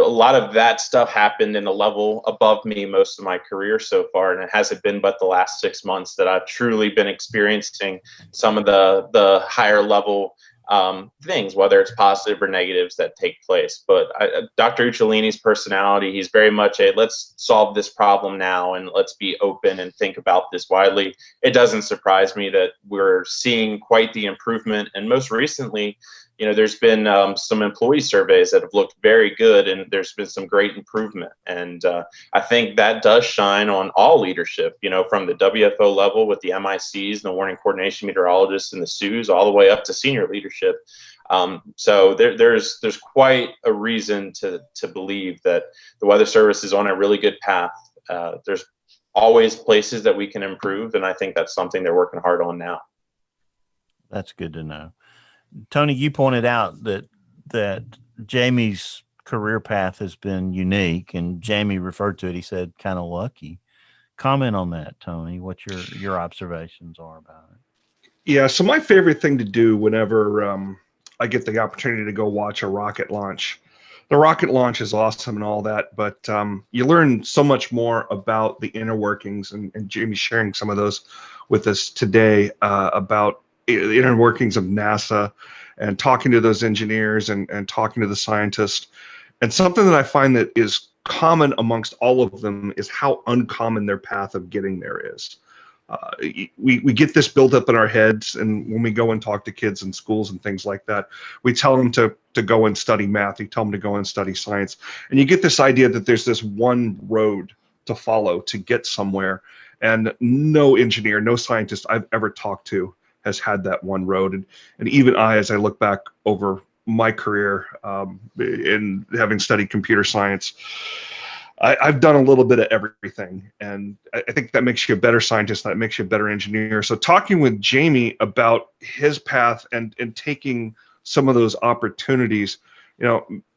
[SPEAKER 7] lot of that stuff happened in a level above me most of my career so far, and it hasn't been but the last 6 months that I've truly been experiencing some of the higher level things, whether it's positive or negatives that take place. But Dr. Uccellini's personality, he's very much a let's solve this problem now and let's be open and think about this widely. It doesn't surprise me that we're seeing quite the improvement. And most recently, there's been some employee surveys that have looked very good, and there's been some great improvement. And I think that does shine on all leadership, from the WFO level with the MICs and the warning coordination meteorologists and the SUs all the way up to senior leadership. So there's quite a reason to believe that the Weather Service is on a really good path. There's always places that we can improve, and I think that's something they're working hard on now.
[SPEAKER 3] That's good to know. Tony, you pointed out that Jamie's career path has been unique, and Jamie referred to it. He said, kind of lucky. Comment on that, Tony, what your observations are about it.
[SPEAKER 5] Yeah. So my favorite thing to do whenever I get the opportunity to go watch a rocket launch, the rocket launch is awesome and all that, but you learn so much more about the inner workings, and Jamie's sharing some of those with us today about the inner workings of NASA, and talking to those engineers and talking to the scientists. And something that I find that is common amongst all of them is how uncommon their path of getting there is. We get this built up in our heads, and when we go and talk to kids in schools and things like that, we tell them to go and study math, we tell them to go and study science, and you get this idea that there's this one road to follow to get somewhere, and no engineer, no scientist I've ever talked to has had that one road. And even as I look back over my career in having studied computer science, I've done a little bit of everything. And I think that makes you a better scientist, that makes you a better engineer. So talking with Jamie about his path and taking some of those opportunities,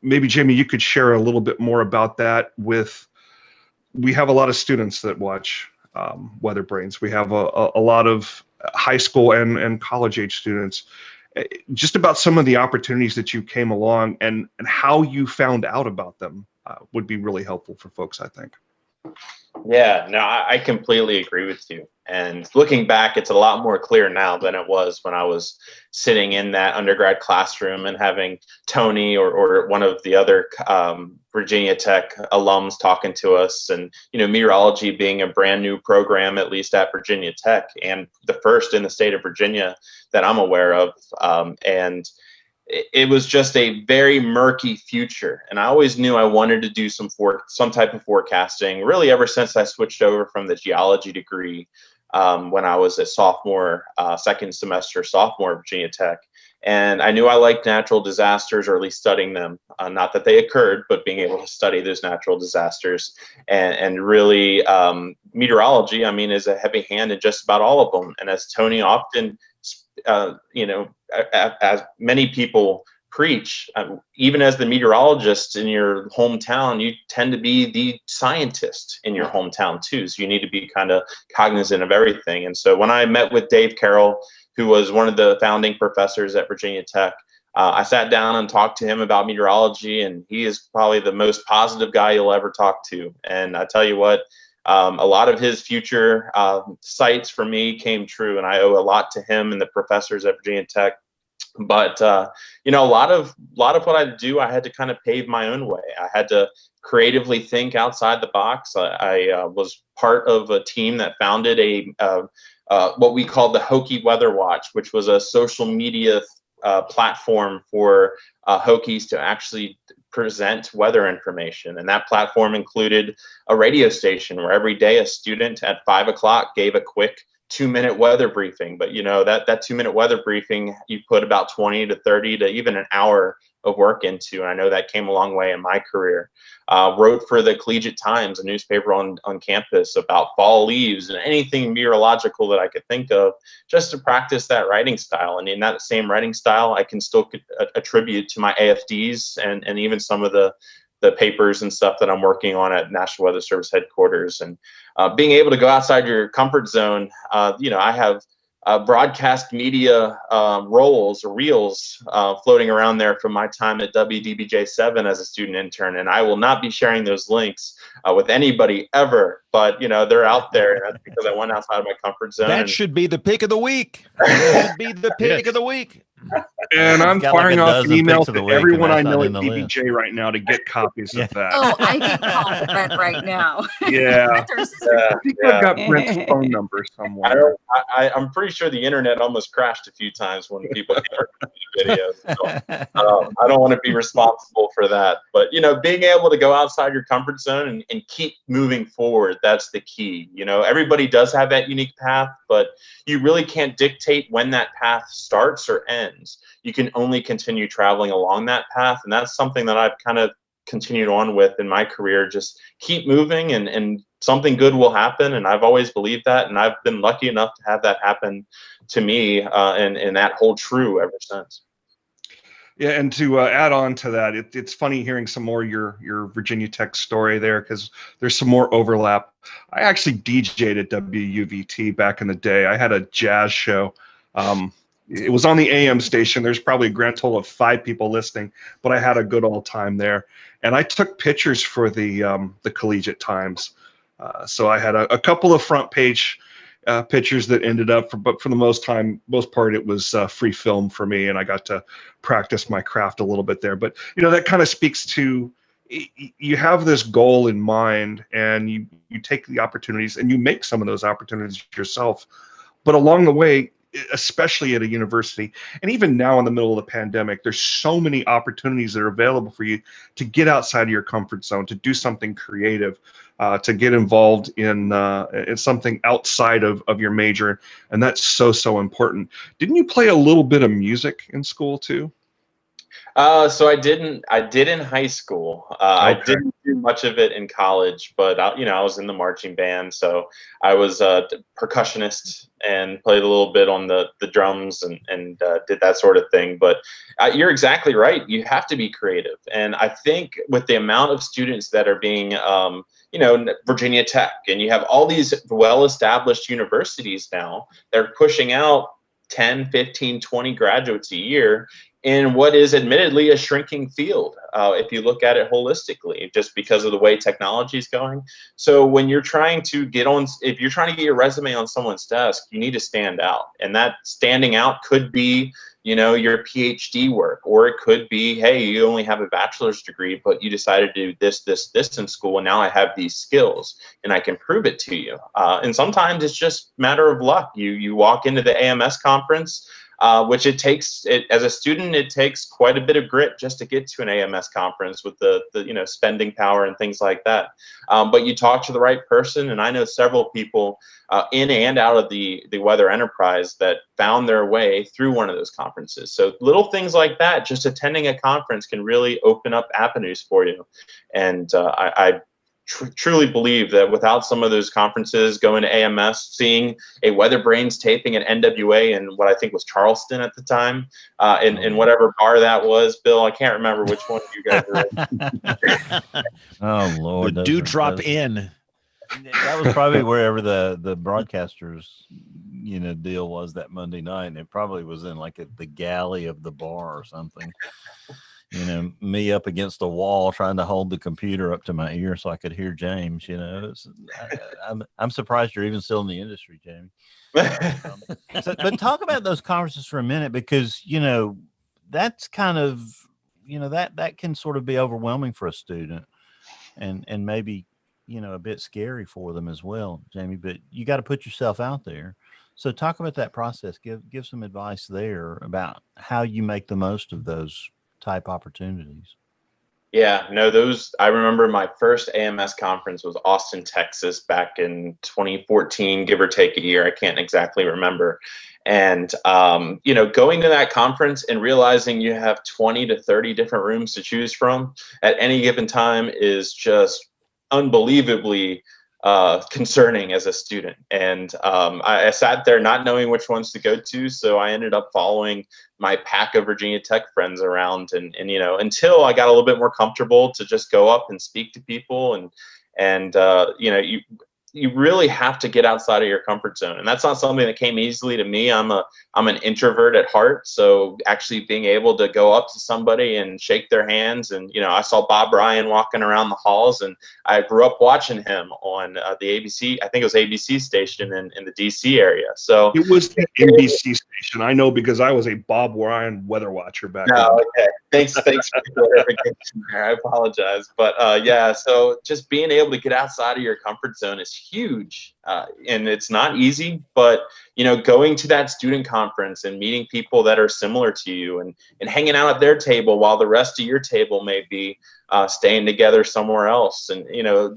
[SPEAKER 5] maybe Jamie, you could share a little bit more about that. We have a lot of students that watch WeatherBrains. We have a lot of high school and college age students. Just about some of the opportunities that you came along and how you found out about them would be really helpful for folks, I think.
[SPEAKER 7] Yeah, no, I completely agree with you. And looking back, it's a lot more clear now than it was when I was sitting in that undergrad classroom and having Tony or one of the other Virginia Tech alums talking to us. And, meteorology being a brand new program, at least at Virginia Tech, and the first in the state of Virginia that I'm aware of. And it was just a very murky future. And I always knew I wanted to do some type of forecasting, really ever since I switched over from the geology degree when I was a second semester sophomore at Virginia Tech. And I knew I liked natural disasters, or at least studying them. Not that they occurred, but being able to study those natural disasters. And really, meteorology, is a heavy hand in just about all of them. And as Tony often as many people preach, even as the meteorologist in your hometown, you tend to be the scientist in your hometown too. So you need to be kind of cognizant of everything. And so when I met with Dave Carroll, who was one of the founding professors at Virginia Tech, I sat down and talked to him about meteorology, and he is probably the most positive guy you'll ever talk to. And I tell you what, a lot of his future sights for me came true, and I owe a lot to him and the professors at Virginia Tech. But a lot of what I do, I had to kind of pave my own way. I had to creatively think outside the box. I was part of a team that founded what we called the Hokie Weather Watch, which was a social media platform for Hokies to actually present weather information. And that platform included a radio station where every day a student at 5 o'clock gave a quick 2-minute weather briefing. But that 2-minute weather briefing, you put about 20 to 30 to even an hour of work into. And I know that came a long way in my career. Wrote for the Collegiate Times, a newspaper on campus, about fall leaves and anything meteorological that I could think of, just to practice that writing style. And in that same writing style, I can still attribute to my AFDs and even some of the papers and stuff that I'm working on at National Weather Service headquarters. And being able to go outside your comfort zone, I have broadcast media roles or reels floating around there from my time at WDBJ7 as a student intern, and I will not be sharing those links with anybody ever. But they're out there, and that's because I went outside of my comfort zone.
[SPEAKER 1] That should be the pick of the week. That should be the pick of the week.
[SPEAKER 5] And I'm firing off an email to everyone I know at DBJ right now to get copies of that.
[SPEAKER 8] Oh, I can call Brent right now.
[SPEAKER 5] Yeah. I think I've got Brent's phone number somewhere.
[SPEAKER 7] I'm pretty sure the internet almost crashed a few times when people heard the videos. So, I don't want to be responsible for that. But, being able to go outside your comfort zone and keep moving forward, that's the key. Everybody does have that unique path, but you really can't dictate when that path starts or ends. You can only continue traveling along that path. And that's something that I've kind of continued on with in my career. Just keep moving and something good will happen. And I've always believed that. And I've been lucky enough to have that happen to me and that hold true ever since.
[SPEAKER 5] Yeah, and to add on to that, it's funny hearing some more your Virginia Tech story there, because there's some more overlap. I actually DJ'd at WUVT back in the day. I had a jazz show. It was on the AM station. There's probably a grand total of 5 people listening, but I had a good old time there. And I took pictures for the Collegiate Times. So I had a couple of front page pictures that ended up, but for the most part, it was free film for me, and I got to practice my craft a little bit there. But that kind of speaks to, you have this goal in mind, and you take the opportunities, and you make some of those opportunities yourself. But along the way, especially at a university, and even now in the middle of the pandemic, there's so many opportunities that are available for you to get outside of your comfort zone, to do something creative, to get involved in something outside of your major. And that's so important. Didn't you play a little bit of music in school too?
[SPEAKER 7] So I did in high school. Okay. I didn't do much of it in college, but I was in the marching band, so I was a percussionist and played a little bit on the drums and did that sort of thing. But you're exactly right. You have to be creative, and I think with the amount of students that are being Virginia Tech, and you have all these well-established universities now, they're pushing out 10, 15, 20 graduates a year in what is admittedly a shrinking field, if you look at it holistically, just because of the way technology is going. So when you're trying to if you're trying to get your resume on someone's desk, you need to stand out. And that standing out could be, your PhD work, or it could be, hey, you only have a bachelor's degree, but you decided to do this in school, and now I have these skills and I can prove it to you. And sometimes it's just a matter of luck. You walk into the AMS conference, which as a student, it takes quite a bit of grit just to get to an AMS conference with the spending power and things like that. But you talk to the right person, and I know several people in and out of the weather enterprise that found their way through one of those conferences. So little things like that, just attending a conference can really open up avenues for you. And I truly believe that without some of those conferences, going to AMS, seeing a WeatherBrains taping at NWA in what I think was Charleston at the time, in whatever bar that was, Bill, I can't remember which one you guys were in.
[SPEAKER 3] Oh Lord,
[SPEAKER 1] the Dewdrop Inn.
[SPEAKER 3] That was probably wherever the broadcasters deal was that Monday night, and it probably was in like the galley of the bar or something. Me up against the wall trying to hold the computer up to my ear so I could hear James. I'm surprised you're even still in the industry, Jamie. But talk about those conferences for a minute, because that's kind of that can sort of be overwhelming for a student, and maybe a bit scary for them as well, Jamie. But you got to put yourself out there. So talk about that process. Give some advice there about how you make the most of those type opportunities.
[SPEAKER 7] Yeah, no, I remember my first AMS conference was Austin, Texas back in 2014, give or take a year. I can't exactly remember. And, going to that conference and realizing you have 20 to 30 different rooms to choose from at any given time is just unbelievably concerning as a student. And I sat there not knowing which ones to go to. So I ended up following my pack of Virginia Tech friends around, and until I got a little bit more comfortable to just go up and speak to people, and you really have to get outside of your comfort zone, and that's not something that came easily to me. I'm an introvert at heart, so actually being able to go up to somebody and shake their hands, and I saw Bob Ryan walking around the halls, and I grew up watching him on the ABC, I think it was ABC station in the DC area. So
[SPEAKER 5] it was the NBC station. I know because I was a Bob Ryan weather watcher back then.
[SPEAKER 7] Okay. Thanks for the clarification there. I apologize. But yeah, so just being able to get outside of your comfort zone is huge. And it's not easy, but going to that student conference and meeting people that are similar to you, and hanging out at their table while the rest of your table may be staying together somewhere else. And,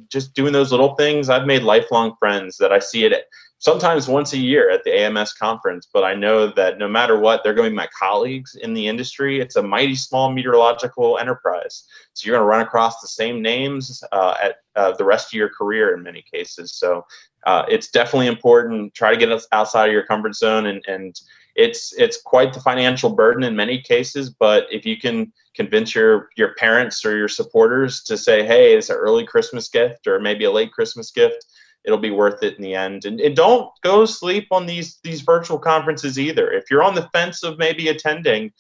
[SPEAKER 7] just doing those little things. I've made lifelong friends that I see it sometimes once a year at the AMS conference, but I know that no matter what, they're going to be my colleagues in the industry. It's a mighty small meteorological enterprise. So you're going to run across the same names at the rest of your career in many cases. So it's definitely important. Try to get us outside of your comfort zone, and it's quite the financial burden in many cases, but if you can convince your parents or your supporters to say, hey, it's an early Christmas gift or maybe a late Christmas gift, it'll be worth it in the end. And don't go sleep on these virtual conferences either. If you're on the fence of maybe attending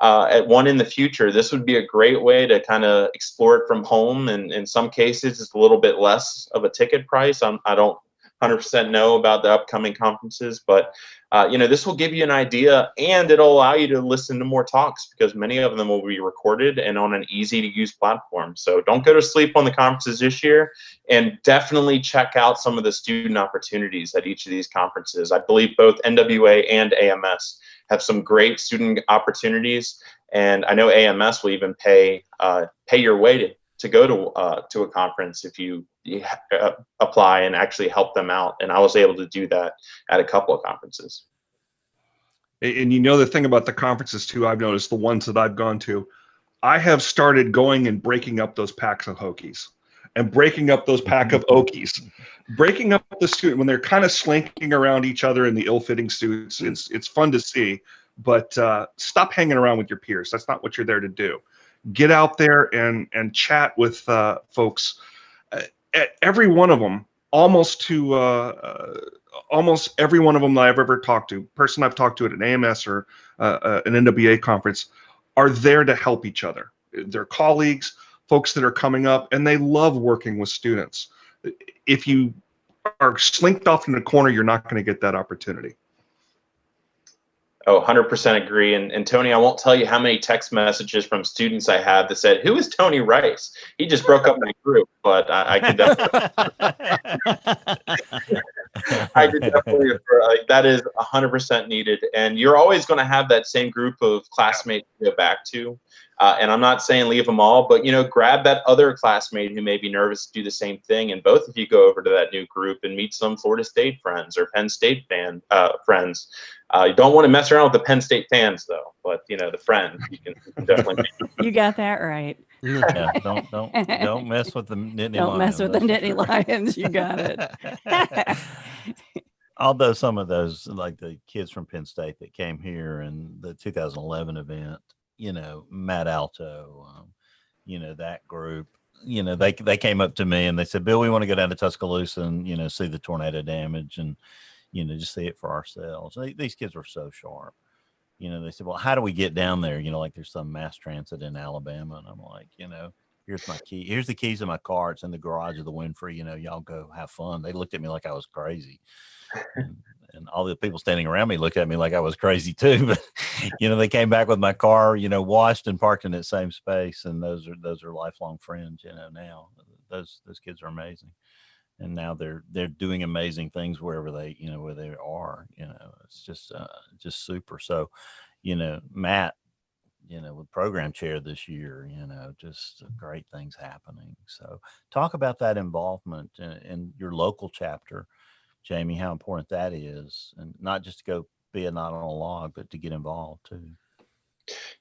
[SPEAKER 7] at one in the future, this would be a great way to kind of explore it from home. And in some cases, it's a little bit less of a ticket price. I don't 100% know about the upcoming conferences, but this will give you an idea, and it'll allow you to listen to more talks because many of them will be recorded and on an easy to use platform. So don't go to sleep on the conferences this year, and definitely check out some of the student opportunities at each of these conferences. I believe both NWA and AMS have some great student opportunities, and I know AMS will even pay your way to go to a conference if you apply and actually help them out. And I was able to do that at a couple of conferences.
[SPEAKER 5] And the thing about the conferences too, I've noticed the ones that I've gone to, I have started going and breaking up those packs of Hokies and breaking up those pack of Okies, breaking up the student when they're kind of slinking around each other in the ill-fitting suits. It's fun to see, but stop hanging around with your peers. That's not what you're there to do. Get out there and chat with folks. Every one of them, almost every one of them that I've ever talked to, person I've talked to at an AMS or an NWA conference, are there to help each other. They're colleagues, folks that are coming up, and they love working with students. If you are slinked off in the corner, you're not going to get that opportunity.
[SPEAKER 7] Oh, 100% agree. And Tony, I won't tell you how many text messages from students I have that said, "Who is Tony Rice? He just broke up my group." But I could definitely, that is 100% needed. And you're always going to have that same group of classmates to go back to. And I'm not saying leave them all, but grab that other classmate who may be nervous to do the same thing, and both of you go over to that new group and meet some Florida State friends or Penn State friends. You don't want to mess around with the Penn State fans, though. But the friends, you can definitely.
[SPEAKER 4] You got that right.
[SPEAKER 3] Yeah, don't mess with the Nittany
[SPEAKER 4] Don't
[SPEAKER 3] Lions.
[SPEAKER 4] mess with the Nittany Lions. You got it.
[SPEAKER 3] Although some of those, like the kids from Penn State that came here in the 2011 event, Matt Alto, that group, they came up to me and they said, "Bill, we want to go down to Tuscaloosa and, see the tornado damage and, just see it for ourselves." These kids were so sharp. They said, "Well, how do we get down there? Like there's some mass transit in Alabama." And I'm like, here's my key. Here's the keys to my car. It's in the garage of the Winfrey. Y'all go have fun. They looked at me like I was crazy. And all the people standing around me looked at me like I was crazy too. But, they came back with my car, washed and parked in that same space. And those are lifelong friends, now. Those kids are amazing. And now they're doing amazing things wherever they are. It's just super. So, Matt, with program chair this year, just great things happening. So talk about that involvement in your local chapter, Jamie, how important that is, and not just to go be a knot on a log, but to get involved too.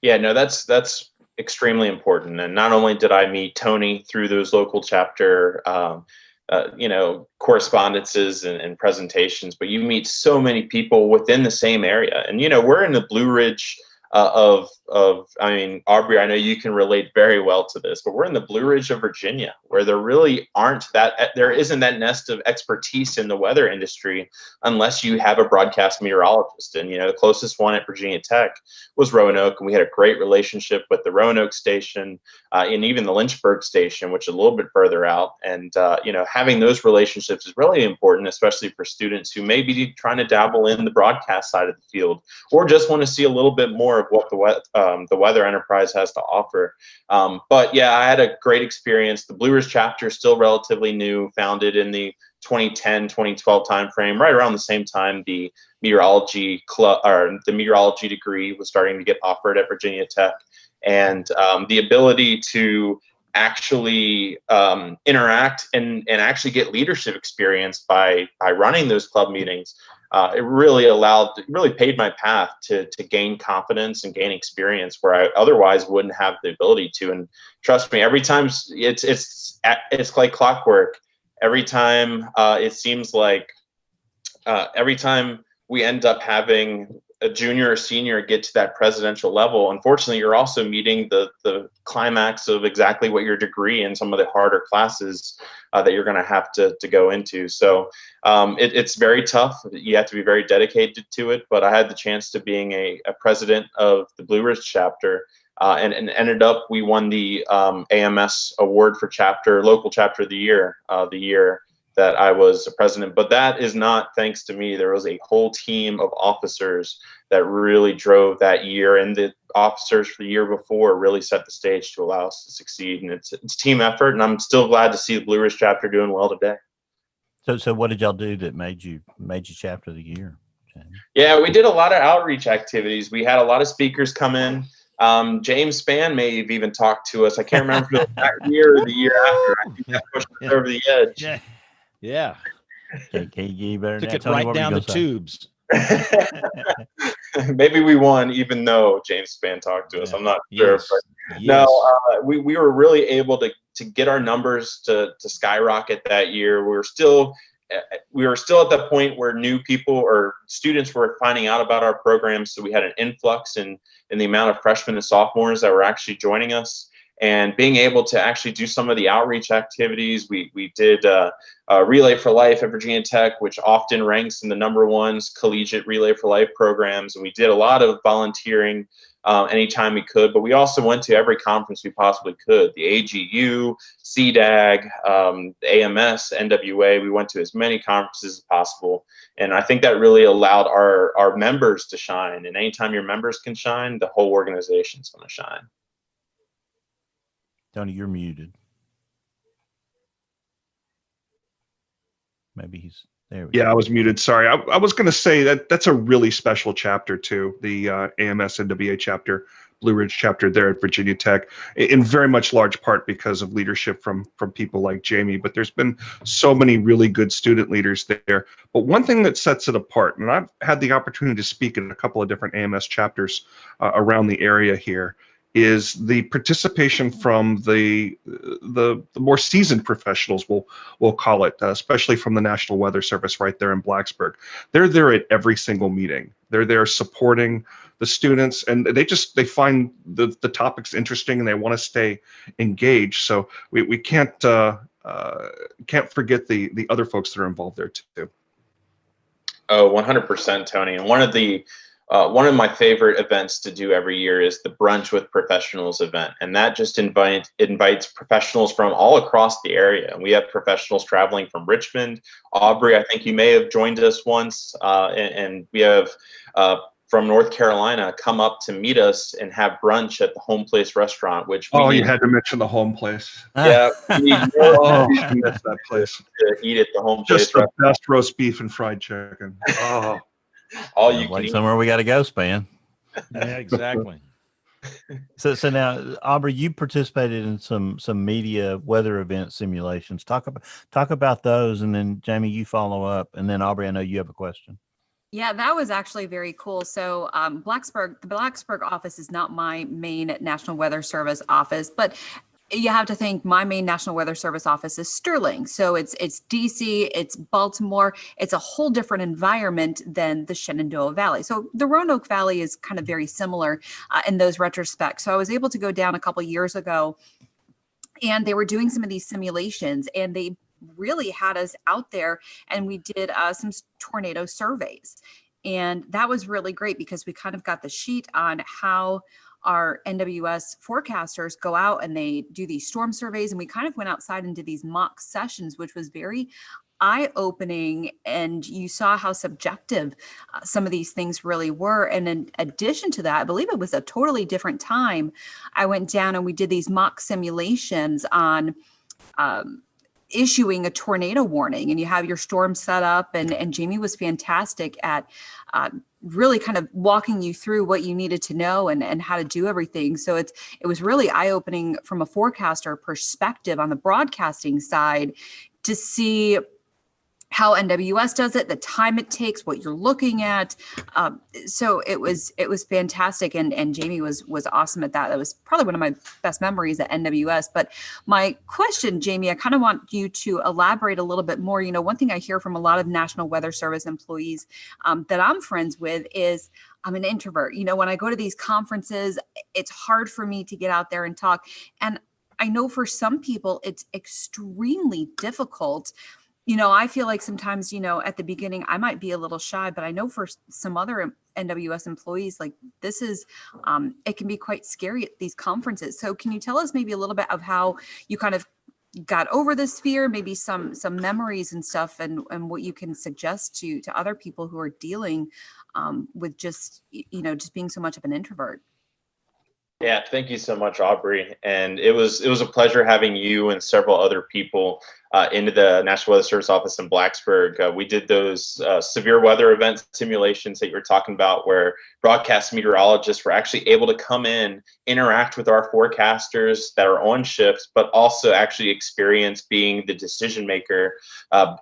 [SPEAKER 7] Yeah, no, that's extremely important. And not only did I meet Tony through those local chapter, correspondences and presentations, but you meet so many people within the same area. And we're in the Blue Ridge I mean, Aubrey, I know you can relate very well to this, but we're in the Blue Ridge of Virginia, where there isn't that nest of expertise in the weather industry unless you have a broadcast meteorologist. And the closest one at Virginia Tech was Roanoke, and we had a great relationship with the Roanoke station and even the Lynchburg station, which is a little bit further out. And having those relationships is really important, especially for students who may be trying to dabble in the broadcast side of the field, or just want to see a little bit more of what the weather enterprise has to offer. But yeah, I had a great experience. The Blue Ridge chapter is still relatively new, founded in the 2010, 2012 timeframe, right around the same time the meteorology club or the meteorology degree was starting to get offered at Virginia Tech. And the ability to actually interact and actually get leadership experience by running those club meetings, it really paved my path to gain confidence and gain experience where I otherwise wouldn't have the ability to. And trust me, every time it's like clockwork. Every time it seems like every time we end up having a junior or senior get to that presidential level, unfortunately, you're also meeting the climax of exactly what your degree and some of the harder classes that you're going to have to go into. So it's very tough. You have to be very dedicated to it. But I had the chance to being a president of the Blue Ridge chapter, and ended up, we won the AMS award for local chapter of the year that I was a president. But that is not thanks to me. There was a whole team of officers that really drove that year, and the officers for the year before really set the stage to allow us to succeed. And it's team effort, and I'm still glad to see the Blue Ridge chapter doing well today.
[SPEAKER 3] So what did y'all do that made you chapter of the year, Jamie?
[SPEAKER 7] Yeah, we did a lot of outreach activities. We had a lot of speakers come in. James Spann may have even talked to us. I can't remember if it was that year or the year after. I think that pushed us over the edge.
[SPEAKER 1] Yeah.
[SPEAKER 3] You better
[SPEAKER 1] Took it
[SPEAKER 3] Tony,
[SPEAKER 1] right down the tubes.
[SPEAKER 7] Maybe we won, even though James Spann talked to us. I'm not sure.
[SPEAKER 1] Yes.
[SPEAKER 7] But no, we were really able to get our numbers to skyrocket that year. We were still at the point where new people or students were finding out about our program. So we had an influx in the amount of freshmen and sophomores that were actually joining us. And being able to actually do some of the outreach activities, we did Relay for Life at Virginia Tech, which often ranks in the #1 collegiate Relay for Life programs. And we did a lot of volunteering anytime we could, but we also went to every conference we possibly could. The AGU, CDAG, AMS, NWA, we went to as many conferences as possible. And I think that really allowed our members to shine. And anytime your members can shine, the whole organization's going to shine.
[SPEAKER 3] Tony, you're muted. Maybe he's there.
[SPEAKER 5] Yeah, I was muted. Sorry. I was going to say that's a really special chapter too. The AMS NWA chapter, Blue Ridge chapter there at Virginia Tech, in very much large part because of leadership from people like Jamie. But there's been so many really good student leaders there. But one thing that sets it apart, and I've had the opportunity to speak in a couple of different AMS chapters around the area here, is the participation from the more seasoned professionals, we'll call it, especially from the National Weather Service right there in Blacksburg. They're there at every single meeting. They're there supporting the students, and they find the topics interesting, and they want to stay engaged. So we can't forget the other folks that are involved there too.
[SPEAKER 7] Oh, 100%, Tony. And one of my favorite events to do every year is the Brunch with Professionals event. And that just invites professionals from all across the area. And we have professionals traveling from Richmond. Aubrey, I think you may have joined us once. And we have from North Carolina come up to meet us and have brunch at the Home Place restaurant, which
[SPEAKER 5] you had to mention the Home Place.
[SPEAKER 7] Yeah.
[SPEAKER 5] I miss that place.
[SPEAKER 7] To eat at the Home Place
[SPEAKER 5] Just the best roast beef and fried chicken. Oh.
[SPEAKER 7] All you
[SPEAKER 3] like
[SPEAKER 7] can
[SPEAKER 3] somewhere we got to go, Span.
[SPEAKER 1] Yeah, exactly.
[SPEAKER 3] So now, Aubrey, you participated in some media weather event simulations. Talk about those, and then Jamie, you follow up, and then Aubrey, I know you have a question.
[SPEAKER 8] Yeah, that was actually very cool. So the Blacksburg office is not my main National Weather Service office, but you have to think my main National Weather Service office is Sterling. So it's DC, it's Baltimore. It's a whole different environment than the Shenandoah Valley. So the Roanoke Valley is kind of very similar in those retrospects. So I was able to go down a couple years ago, and they were doing some of these simulations, and they really had us out there, and we did some tornado surveys. And that was really great because we kind of got the sheet on how our NWS forecasters go out and they do these storm surveys. And we kind of went outside and did these mock sessions, which was very eye-opening. And you saw how subjective some of these things really were. And in addition to that, I believe it was a totally different time. I went down and we did these mock simulations on issuing a tornado warning, and you have your storm set up, and Jamie was fantastic at really kind of walking you through what you needed to know and how to do everything. So it was really eye-opening from a forecaster perspective on the broadcasting side to see how NWS does it, the time it takes, what you're looking at. So it was fantastic. And Jamie was awesome at that. That was probably one of my best memories at NWS. But my question, Jamie, I kind of want you to elaborate a little bit more. You know, one thing I hear from a lot of National Weather Service employees that I'm friends with is I'm an introvert. You know, when I go to these conferences, it's hard for me to get out there and talk. And I know for some people, it's extremely difficult. You know, I feel like sometimes, you know, at the beginning, I might be a little shy, but I know for some other NWS employees, like this is, it can be quite scary at these conferences. So can you tell us maybe a little bit of how you kind of got over this fear, maybe some memories and stuff, and what you can suggest to other people who are dealing with just, you know, just being so much of an introvert?
[SPEAKER 7] Yeah, thank you so much, Aubrey. And it was a pleasure having you and several other people into the National Weather Service office in Blacksburg. We did those severe weather event simulations that you were talking about, where broadcast meteorologists were actually able to come in, interact with our forecasters that are on shifts, but also actually experience being the decision maker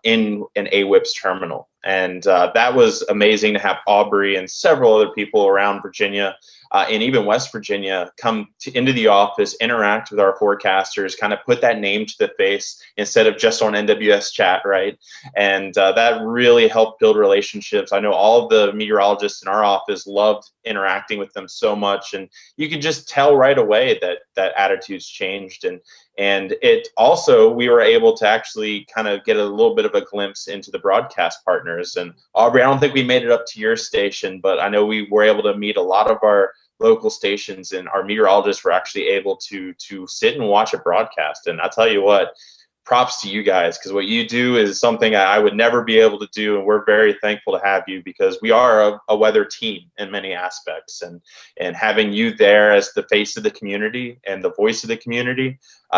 [SPEAKER 7] in an AWIPS terminal. And that was amazing to have Aubrey and several other people around Virginia and even West Virginia come into the office, interact with our forecasters, kind of put that name to the face instead of just on NWS chat, right? And that really helped build relationships. I know all of the meteorologists in our office loved interacting with them so much, and you could just tell right away that attitudes changed. And it also, we were able to actually kind of get a little bit of a glimpse into the broadcast partners. And Aubrey, I don't think we made it up to your station, but I know we were able to meet a lot of our local stations, and our meteorologists were actually able to sit and watch a broadcast. And I'll tell you what, props to you guys, because what you do is something I would never be able to do, and we're very thankful to have you, because we are a weather team in many aspects, and having you there as the face of the community and the voice of the community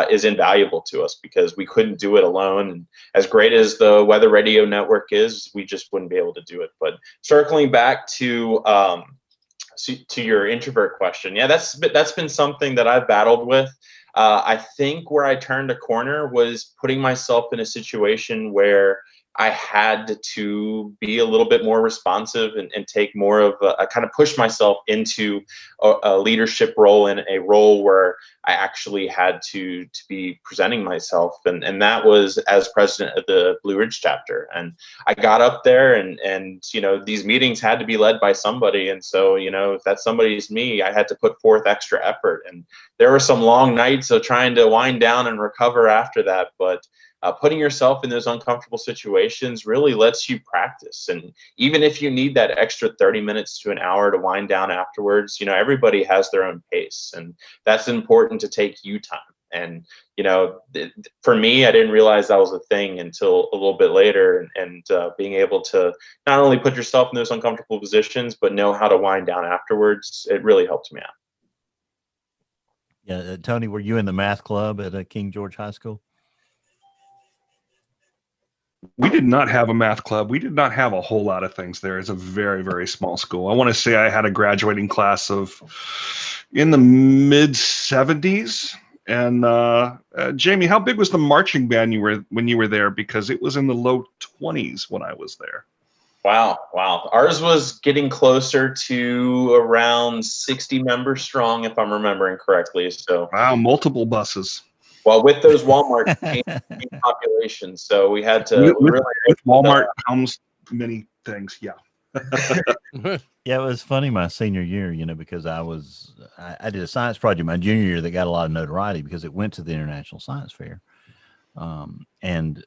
[SPEAKER 7] is invaluable to us, because we couldn't do it alone. And as great as the Weather Radio Network is, we just wouldn't be able to do it. But circling back to your introvert question, yeah, that's been something that I've battled with. I think where I turned a corner was putting myself in a situation where I had to be a little bit more responsive and take more of a kind of push myself into a leadership role, and a role where I actually had to be presenting myself. And that was as president of the Blue Ridge chapter. And I got up there, and you know, these meetings had to be led by somebody. And so, you know, if that somebody's me, I had to put forth extra effort. And there were some long nights of trying to wind down and recover after that. But putting yourself in those uncomfortable situations really lets you practice. And even if you need that extra 30 minutes to an hour to wind down afterwards, you know, everybody has their own pace, and that's important to take you time. And, you know, for me, I didn't realize that was a thing until a little bit later, and being able to not only put yourself in those uncomfortable positions, but know how to wind down afterwards, it really helped me out.
[SPEAKER 3] Yeah. Tony, were you in the math club at King George High School?
[SPEAKER 5] We did not have a math club. We did not have a whole lot of things there. It's a very, very small school. I want to say I had a graduating class of in the mid 70s. And Jamie, how big was the marching band when you were there? Because it was in the low 20s when I was there.
[SPEAKER 7] Wow. Ours was getting closer to around 60 members strong, if I'm remembering correctly. So
[SPEAKER 5] wow, multiple buses.
[SPEAKER 7] Well, with those Walmart came populations, so we had to
[SPEAKER 5] with Walmart comes many things. Yeah.
[SPEAKER 3] Yeah, it was funny my senior year, because I did a science project my junior year that got a lot of notoriety because it went to the International Science Fair. And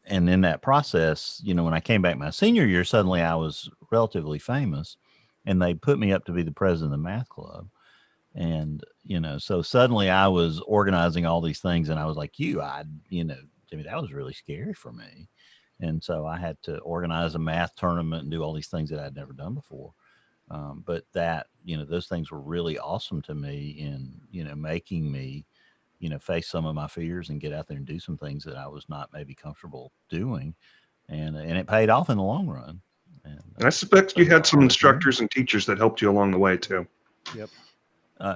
[SPEAKER 3] in that process, when I came back my senior year, suddenly I was relatively famous, and they put me up to be the president of the math club. And, so suddenly I was organizing all these things, and I was like, Jimmy, that was really scary for me. And so I had to organize a math tournament and do all these things that I'd never done before. But that, those things were really awesome to me in, making me, face some of my fears and get out there and do some things that I was not maybe comfortable doing. And it paid off in the long run. And
[SPEAKER 5] I suspect you had some instructors and teachers that helped you along the way too.
[SPEAKER 6] Yep.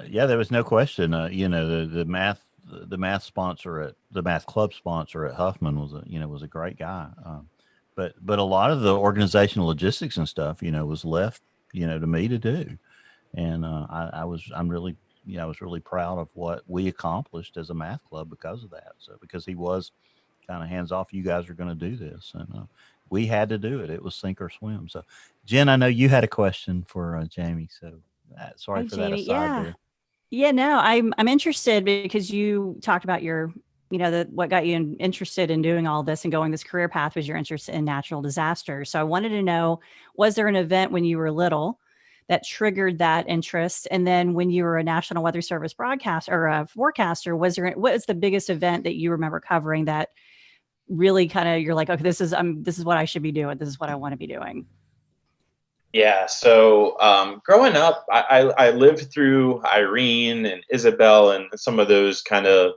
[SPEAKER 3] Yeah, there was no question. The math sponsor at the math club sponsor at Huffman was a great guy. But a lot of the organizational logistics and stuff, was left, to me to do. And I was really proud of what we accomplished as a math club because of that. So because he was kind of hands off, you guys are going to do this, and we had to do it. It was sink or swim. So Jen, I know you had a question for Jamie. So sorry for
[SPEAKER 4] Jamie.
[SPEAKER 3] that aside there.
[SPEAKER 4] Yeah, no, I'm interested because you talked about your, what got you interested in doing all this and going this career path was your interest in natural disasters. So I wanted to know, was there an event when you were little that triggered that interest? And then when you were a National Weather Service broadcaster or a forecaster, what was the biggest event that you remember covering that really kind of, you're like, okay, this is what I should be doing. This is what I want to be doing.
[SPEAKER 7] Yeah. So growing up, I lived through Irene and Isabel and some of those kind of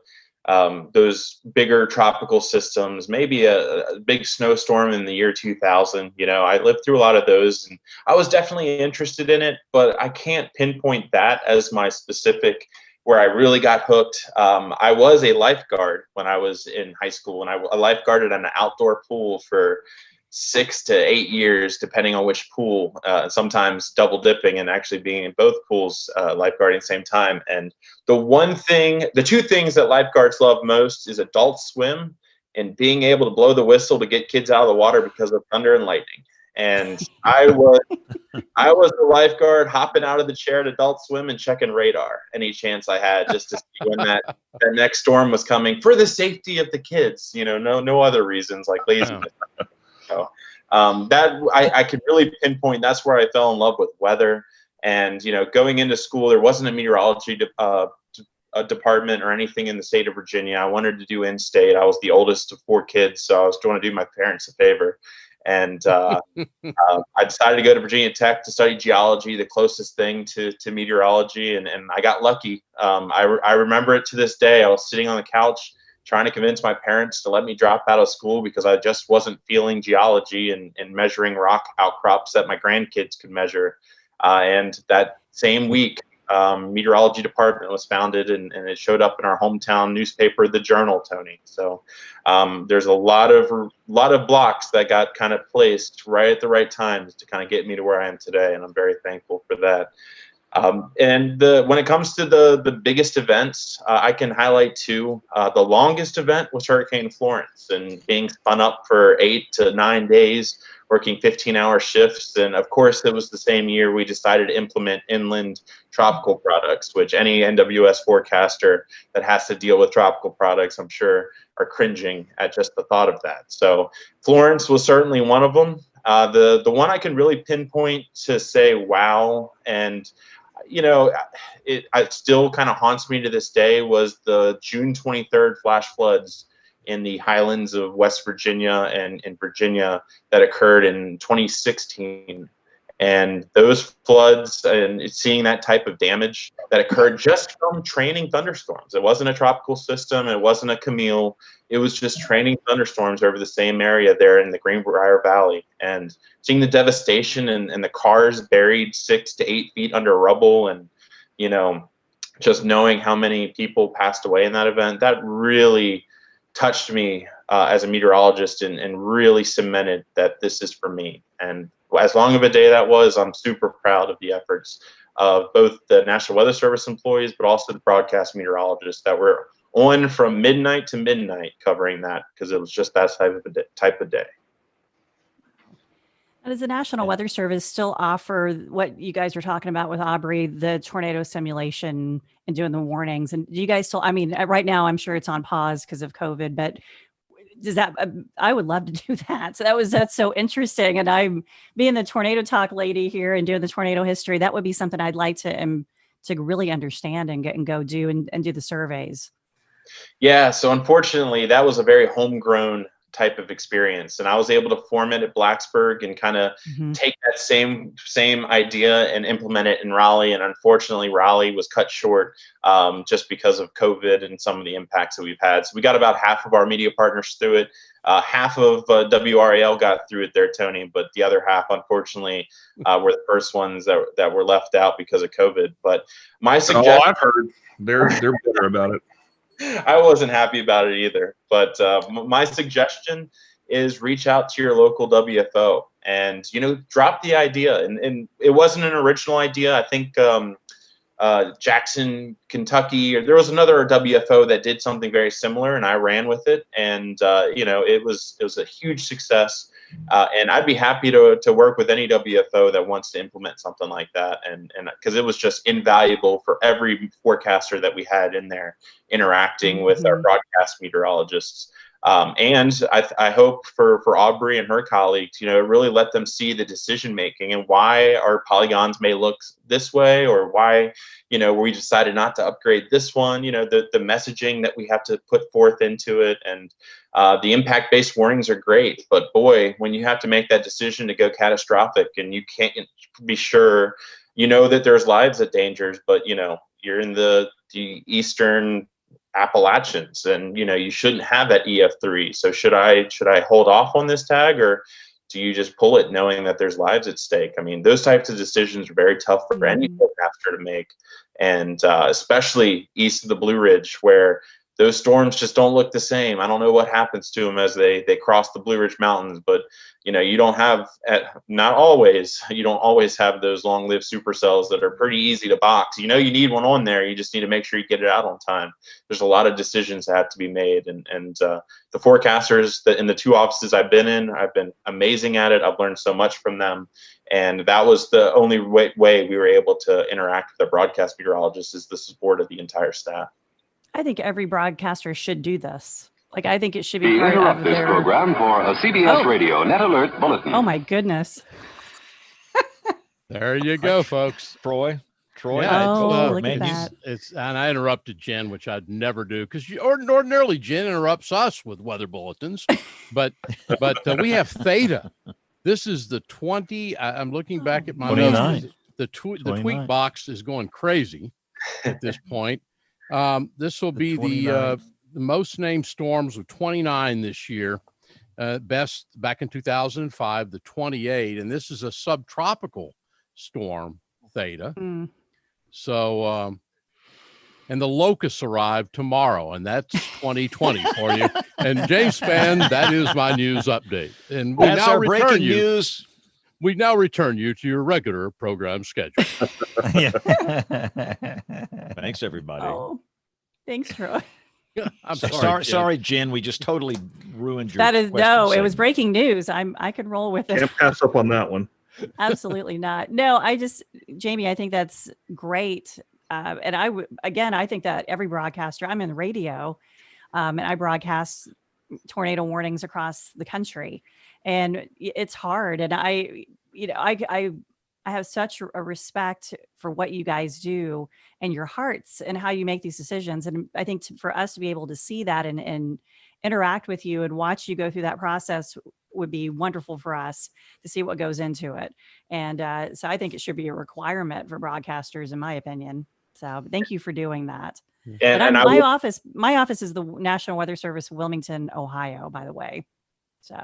[SPEAKER 7] those bigger tropical systems, maybe a big snowstorm in the year 2000. I lived through a lot of those, and I was definitely interested in it, but I can't pinpoint that as my specific where I really got hooked. I was a lifeguard when I was in high school, and I lifeguarded on an outdoor pool for 6 to 8 years, depending on which pool, sometimes double dipping and actually being in both pools, lifeguarding at the same time. And the two things that lifeguards love most is adult swim and being able to blow the whistle to get kids out of the water because of thunder and lightning. And I was the lifeguard hopping out of the chair at adult swim and checking radar any chance I had just to see when that next storm was coming for the safety of the kids, no other reasons like laziness. So that I could really pinpoint. That's where I fell in love with weather. And going into school, there wasn't a meteorology department or anything in the state of Virginia. I wanted to do in-state. I was the oldest of 4 kids, so I was trying to do my parents a favor. And I decided to go to Virginia Tech to study geology, the closest thing to meteorology, and I got lucky. I remember it to this day. I was sitting on the couch trying to convince my parents to let me drop out of school because I just wasn't feeling geology and measuring rock outcrops that my grandkids could measure. And that same week, meteorology department was founded, and it showed up in our hometown newspaper, The Journal, Tony. So there's a lot of blocks that got kind of placed right at the right times to kind of get me to where I am today, and I'm very thankful for that. And when it comes to the biggest events, I can highlight 2. The longest event was Hurricane Florence, and being spun up for 8 to 9 days, working 15-hour shifts. And of course, it was the same year we decided to implement inland tropical products, which any NWS forecaster that has to deal with tropical products, I'm sure, are cringing at just the thought of that. So Florence was certainly one of them. The one I can really pinpoint to say, wow, and it still kind of haunts me to this day was the June 23rd flash floods in the highlands of West Virginia and in Virginia that occurred in 2016. And those floods and seeing that type of damage that occurred just from training thunderstorms. It wasn't a tropical system. It wasn't a Camille. It was just training thunderstorms over the same area there in the Greenbrier Valley. And seeing the devastation and the cars buried 6 to 8 feet under rubble. And, just knowing how many people passed away in that event, that really touched me as a meteorologist, and really cemented that this is for me. And as long of a day that was, I'm super proud of the efforts of both the National Weather Service employees, but also the broadcast meteorologists that were on from midnight to midnight covering that, because it was just that type of day.
[SPEAKER 4] Does the National Weather Service still offer what you guys were talking about with Aubrey, the tornado simulation and doing the warnings? And do you guys still, I mean, right now I'm sure it's on pause because of COVID, but does that, I would love to do that. So that's so interesting. And I'm being the tornado talk lady here and doing the tornado history. That would be something I'd like to really understand and go do and do the surveys. Yeah.
[SPEAKER 7] So unfortunately, that was a very homegrown type of experience, and I was able to form it at Blacksburg and kind of take that same idea and implement it in Raleigh. And unfortunately, Raleigh was cut short just because of COVID and some of the impacts that we've had. So we got about half of our media partners through it. Half of WRAL got through it there, Tony, but the other half, unfortunately, were the first ones that were left out because of COVID. But my suggestion,
[SPEAKER 5] I've heard they're better about it.
[SPEAKER 7] I wasn't happy about it either, but my suggestion is reach out to your local WFO and, drop the idea. And it wasn't an original idea. I think Jackson, Kentucky, or there was another WFO that did something very similar, and I ran with it. And, it was a huge success. And I'd be happy to work with any WFO that wants to implement something like that. And because it was just invaluable for every forecaster that we had in there interacting with our broadcast meteorologists. And I hope for Aubrey and her colleagues, it really let them see the decision making and why our polygons may look this way, or why, we decided not to upgrade this one, the messaging that we have to put forth into it. And the impact-based warnings are great, but boy, when you have to make that decision to go catastrophic and you can't be sure, that there's lives at dangers, but you're in the eastern Appalachians, and you shouldn't have that EF3. So should I hold off on this tag, or do you just pull it knowing that there's lives at stake? I mean, those types of decisions are very tough for any forecaster to make, and especially east of the Blue Ridge, where those storms just don't look the same. I don't know what happens to them as they cross the Blue Ridge Mountains, but you don't have, you don't always have those long-lived supercells that are pretty easy to box. You need one on there. You just need to make sure you get it out on time. There's a lot of decisions that have to be made, and the forecasters that in the two offices I've been in, I've been amazing at it. I've learned so much from them, and that was the only way we were able to interact with the broadcast meteorologists, is the support of the entire staff.
[SPEAKER 4] I think every broadcaster should do this. Like, I think it should be
[SPEAKER 9] We
[SPEAKER 4] part
[SPEAKER 9] interrupt
[SPEAKER 4] of
[SPEAKER 9] this
[SPEAKER 4] their
[SPEAKER 9] program for a CBS Radio Net Alert Bulletin.
[SPEAKER 4] Oh my goodness.
[SPEAKER 6] There you go, folks.
[SPEAKER 1] Troy.
[SPEAKER 6] Yeah,
[SPEAKER 4] look at that.
[SPEAKER 6] And I interrupted Jen, which I'd never do, because ordinarily Jen interrupts us with weather bulletins, but we have Theta. This is the 20. I'm looking back at my notes. The tweet box is going crazy at this point. This will be the most named storms of 29 this year. Best back in 2005, the 28, and this is a subtropical storm, Theta. So, and the locusts arrive tomorrow, and that's 2020 for you. And James Spann, that is my news update. And we
[SPEAKER 1] that's
[SPEAKER 6] now
[SPEAKER 1] our
[SPEAKER 6] return
[SPEAKER 1] breaking
[SPEAKER 6] you.
[SPEAKER 1] News.
[SPEAKER 6] We now return you to your regular program schedule.
[SPEAKER 1] Thanks, everybody.
[SPEAKER 4] Oh, thanks, Troy.
[SPEAKER 6] I'm
[SPEAKER 1] sorry, Jen. We just totally ruined your.
[SPEAKER 4] That is
[SPEAKER 1] question
[SPEAKER 4] no. It
[SPEAKER 1] segment.
[SPEAKER 4] was breaking news. I could roll with it.
[SPEAKER 5] Can't pass up on that one.
[SPEAKER 4] Absolutely not. No, Jamie, I think that's great. And I think that every broadcaster, I'm in the radio, and I broadcast tornado warnings across the country, and it's hard. And I have such a respect for what you guys do and your hearts and how you make these decisions. And I think for us to be able to see that and interact with you and watch you go through that process would be wonderful for us to see what goes into it. And so I think it should be a requirement for broadcasters, in my opinion. So thank you for doing that. And my office is the National Weather Service, Wilmington, Ohio, by the way. So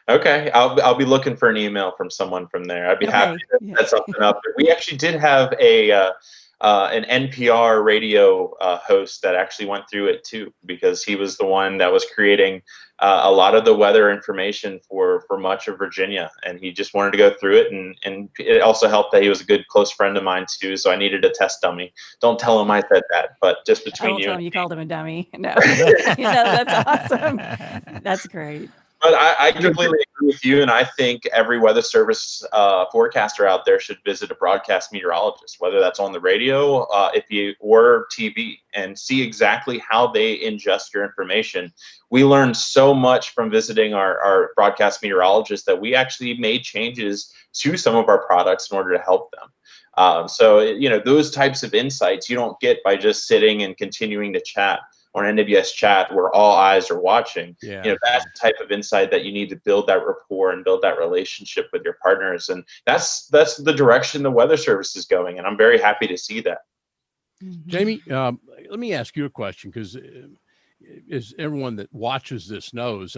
[SPEAKER 7] okay. I'll be looking for an email from someone from there. I'd be happy to set something up. We actually did have a an NPR radio host that actually went through it too, because he was the one that was creating a lot of the weather information for much of Virginia, and he just wanted to go through it. And it also helped that he was a good close friend of mine too, so I needed a test dummy. Don't tell him I said that, but just
[SPEAKER 4] I
[SPEAKER 7] between
[SPEAKER 4] won't
[SPEAKER 7] you
[SPEAKER 4] tell
[SPEAKER 7] and
[SPEAKER 4] him you
[SPEAKER 7] me.
[SPEAKER 4] called him a dummy. No, that's awesome. That's great.
[SPEAKER 7] But I completely agree with you, and I think every weather service forecaster out there should visit a broadcast meteorologist, whether that's on the radio, or TV, and see exactly how they ingest your information. We learned so much from visiting our broadcast meteorologists that we actually made changes to some of our products in order to help them. So those types of insights you don't get by just sitting and continuing to chat on NWS chat where all eyes are watching.
[SPEAKER 6] Yeah.
[SPEAKER 7] That's the type of insight that you need to build that rapport and build that relationship with your partners. And that's the direction the Weather Service is going. And I'm very happy to see that.
[SPEAKER 6] Jamie, let me ask you a question, because as everyone that watches this knows,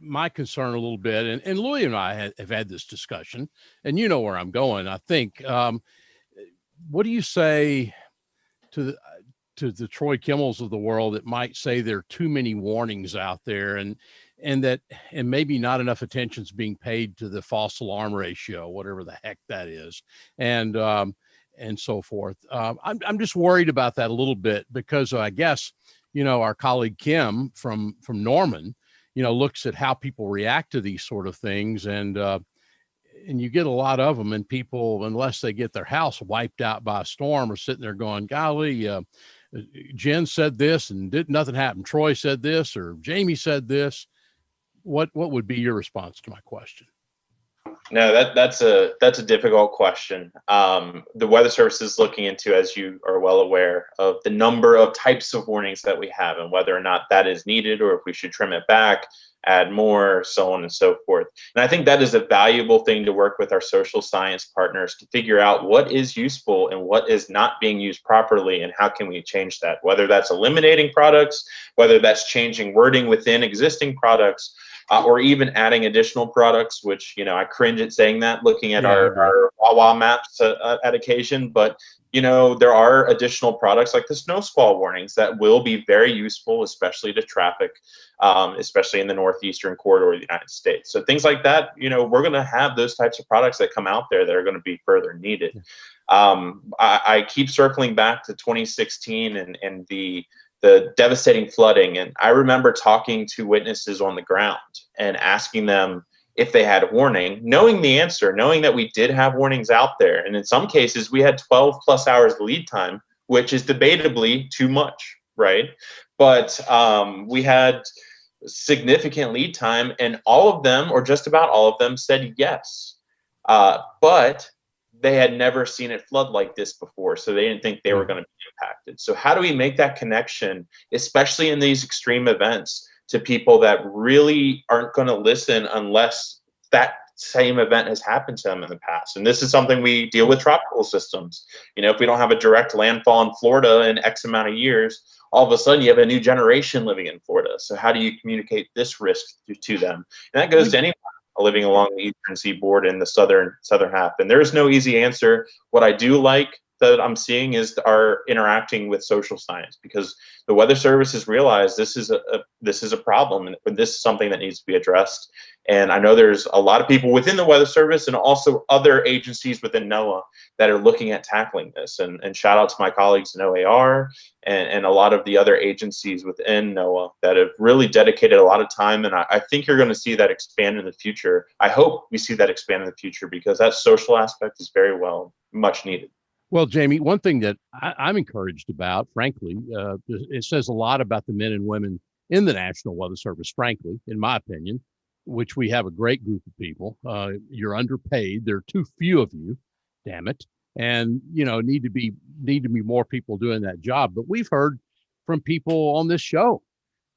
[SPEAKER 6] my concern a little bit, and Louis and I have had this discussion, and you know where I'm going, I think. What do you say to the Troy Kimmels of the world that might say there are too many warnings out there, and maybe not enough attention is being paid to the false alarm ratio, whatever the heck that is, and so forth. I'm just worried about that a little bit, because I guess, our colleague Kim from Norman, looks at how people react to these sort of things, and you get a lot of them, and people, unless they get their house wiped out by a storm, are sitting there going, golly, Jen said this and nothing happened. Troy said this, or Jamie said this. What would be your response to my question?
[SPEAKER 7] No, that's a difficult question. The Weather Service is looking into, as you are well aware, of the number of types of warnings that we have and whether or not that is needed, or if we should trim it back, add more, so on and so forth. And I think that is a valuable thing to work with our social science partners to figure out what is useful and what is not being used properly, and how can we change that, whether that's eliminating products, whether that's changing wording within existing products, or even adding additional products, which, I cringe at saying that, looking at our Wawa maps at occasion. But, there are additional products like the snow squall warnings that will be very useful, especially to traffic, especially in the northeastern corridor of the United States. So things like that, we're going to have those types of products that come out there that are going to be further needed. I keep circling back to 2016 and the devastating flooding. And I remember talking to witnesses on the ground and asking them if they had a warning, knowing the answer, knowing that we did have warnings out there. And in some cases, we had 12 plus hours lead time, which is debatably too much, right? But we had significant lead time, and all of them, or just about all of them, said yes. But they had never seen it flood like this before, so they didn't think they were going to be impacted. So how do we make that connection, especially in these extreme events, to people that really aren't going to listen unless that same event has happened to them in the past? And this is something we deal with tropical systems. If we don't have a direct landfall in Florida in X amount of years, all of a sudden you have a new generation living in Florida. So how do you communicate this risk to them? And that goes to anyone living along the eastern seaboard in the southern half. And there is no easy answer. What I do like that I'm seeing is our interacting with social science, because the Weather Service has realized this is a problem, and this is something that needs to be addressed. And I know there's a lot of people within the Weather Service and also other agencies within NOAA that are looking at tackling this. And shout out to my colleagues in OAR and a lot of the other agencies within NOAA that have really dedicated a lot of time. And I think you're going to see that expand in the future. I hope we see that expand in the future, because that social aspect is very much needed.
[SPEAKER 6] Well, Jamie, one thing that I'm encouraged about, frankly, it says a lot about the men and women in the National Weather Service, frankly, in my opinion, which we have a great group of people. You're underpaid. There are too few of you, damn it. And, need to be more people doing that job. But we've heard from people on this show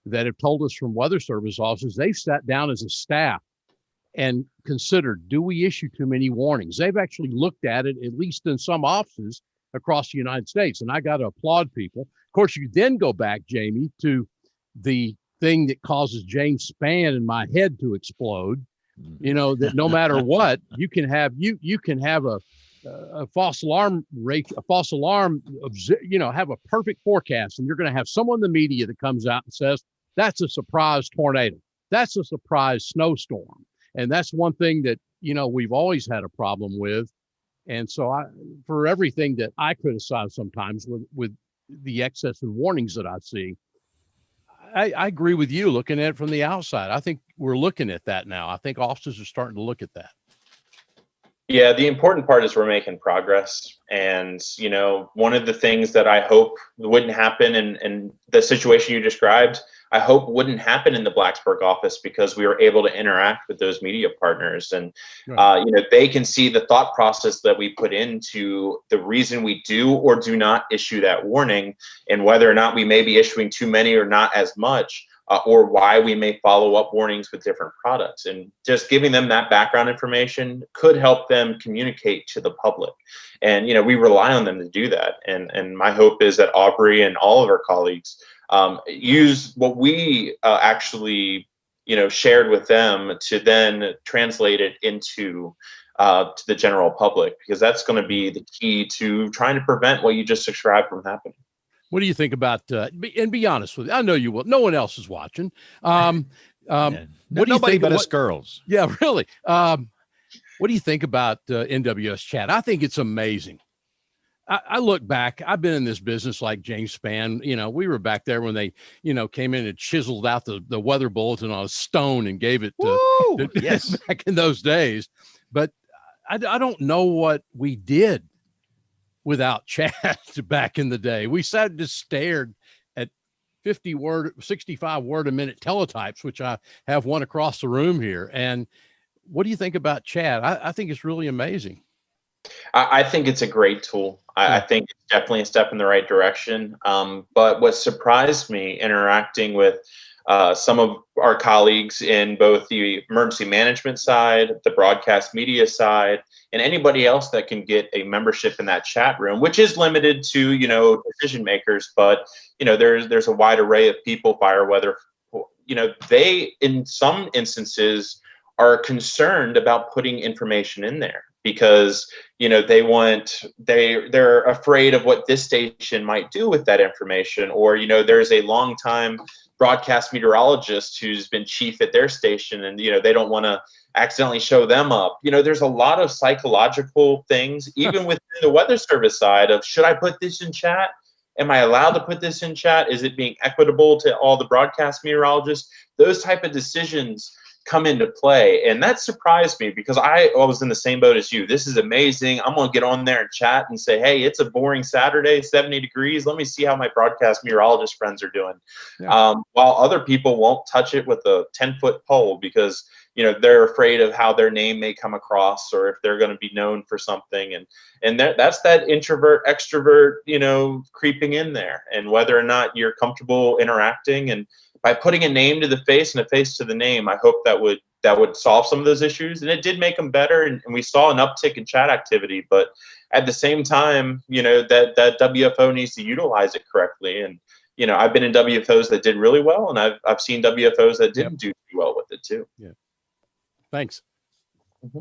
[SPEAKER 6] that have told us from Weather Service officers, they've sat down as a staff and considered, do we issue too many warnings? They've actually looked at it, at least in some offices across the United States. And I got to applaud people. Of course, you then go back, Jamie, to the thing that causes James Spann in my head to explode, that no matter what, you can have a false alarm rate, a false alarm of, have a perfect forecast, and you're going to have someone in the media that comes out and says, that's a surprise tornado. That's a surprise snowstorm. And that's one thing that, we've always had a problem with. And so for everything that I criticize sometimes with the excess in warnings that I see, I agree with you looking at it from the outside. I think we're looking at that now. I think officers are starting to look at that.
[SPEAKER 7] Yeah, the important part is we're making progress. And, one of the things that I hope wouldn't happen in the situation you described, I hope wouldn't happen in the Blacksburg office, because we were able to interact with those media partners. And, they can see the thought process that we put into the reason we do or do not issue that warning, and whether or not we may be issuing too many or not as much. Or why we may follow up warnings with different products. And just giving them that background information could help them communicate to the public. And, we rely on them to do that. And my hope is that Aubrey and all of our colleagues use what we actually, shared with them to then translate it into to the general public, because that's going to be the key to trying to prevent what you just described from happening.
[SPEAKER 6] What do you think about, and be honest with you, I know you will, no one else is watching. What do you
[SPEAKER 1] Nobody
[SPEAKER 6] think
[SPEAKER 1] but us girls.
[SPEAKER 6] Yeah, really. What do you think about NWS chat? I think it's amazing. I look back, I've been in this business like James Spann. We were back there when they, came in and chiseled out the weather bulletin on a stone and gave it to
[SPEAKER 1] yes.
[SPEAKER 6] back in those days. But I don't know what we did without chat back in the day. We sat and just stared at 65 word a minute teletypes, which I have one across the room here. And what do you think about chat? I think it's really amazing.
[SPEAKER 7] I think it's a great tool. I think it's definitely a step in the right direction. But what surprised me interacting with some of our colleagues in both the emergency management side, the broadcast media side, and anybody else that can get a membership in that chat room, which is limited to, decision makers, but, there's a wide array of people, fire, weather, they, in some instances, are concerned about putting information in there because, they're afraid of what this station might do with that information. Or, there's a long time broadcast meteorologist who's been chief at their station and, they don't want to accidentally show them up. There's a lot of psychological things, even within the weather service side of, should I put this in chat? Am I allowed to put this in chat? Is it being equitable to all the broadcast meteorologists? Those type of decisions come into play. And that surprised me because I was in the same boat as you. This is amazing. I'm going to get on there and chat and say, hey, it's a boring Saturday, 70 degrees. Let me see how my broadcast meteorologist friends are doing. Yeah. While other people won't touch it with a 10-foot pole because, they're afraid of how their name may come across or if they're going to be known for something. And that's that introvert, extrovert, creeping in there, and whether or not you're comfortable interacting. And by putting a name to the face and a face to the name, I hope that would solve some of those issues. And it did make them better. And we saw an uptick in chat activity. But at the same time, that WFO needs to utilize it correctly. And, I've been in WFOs that did really well. And I've seen WFOs that didn't do too well with it too.
[SPEAKER 6] Yeah. Thanks.
[SPEAKER 3] Mm-hmm.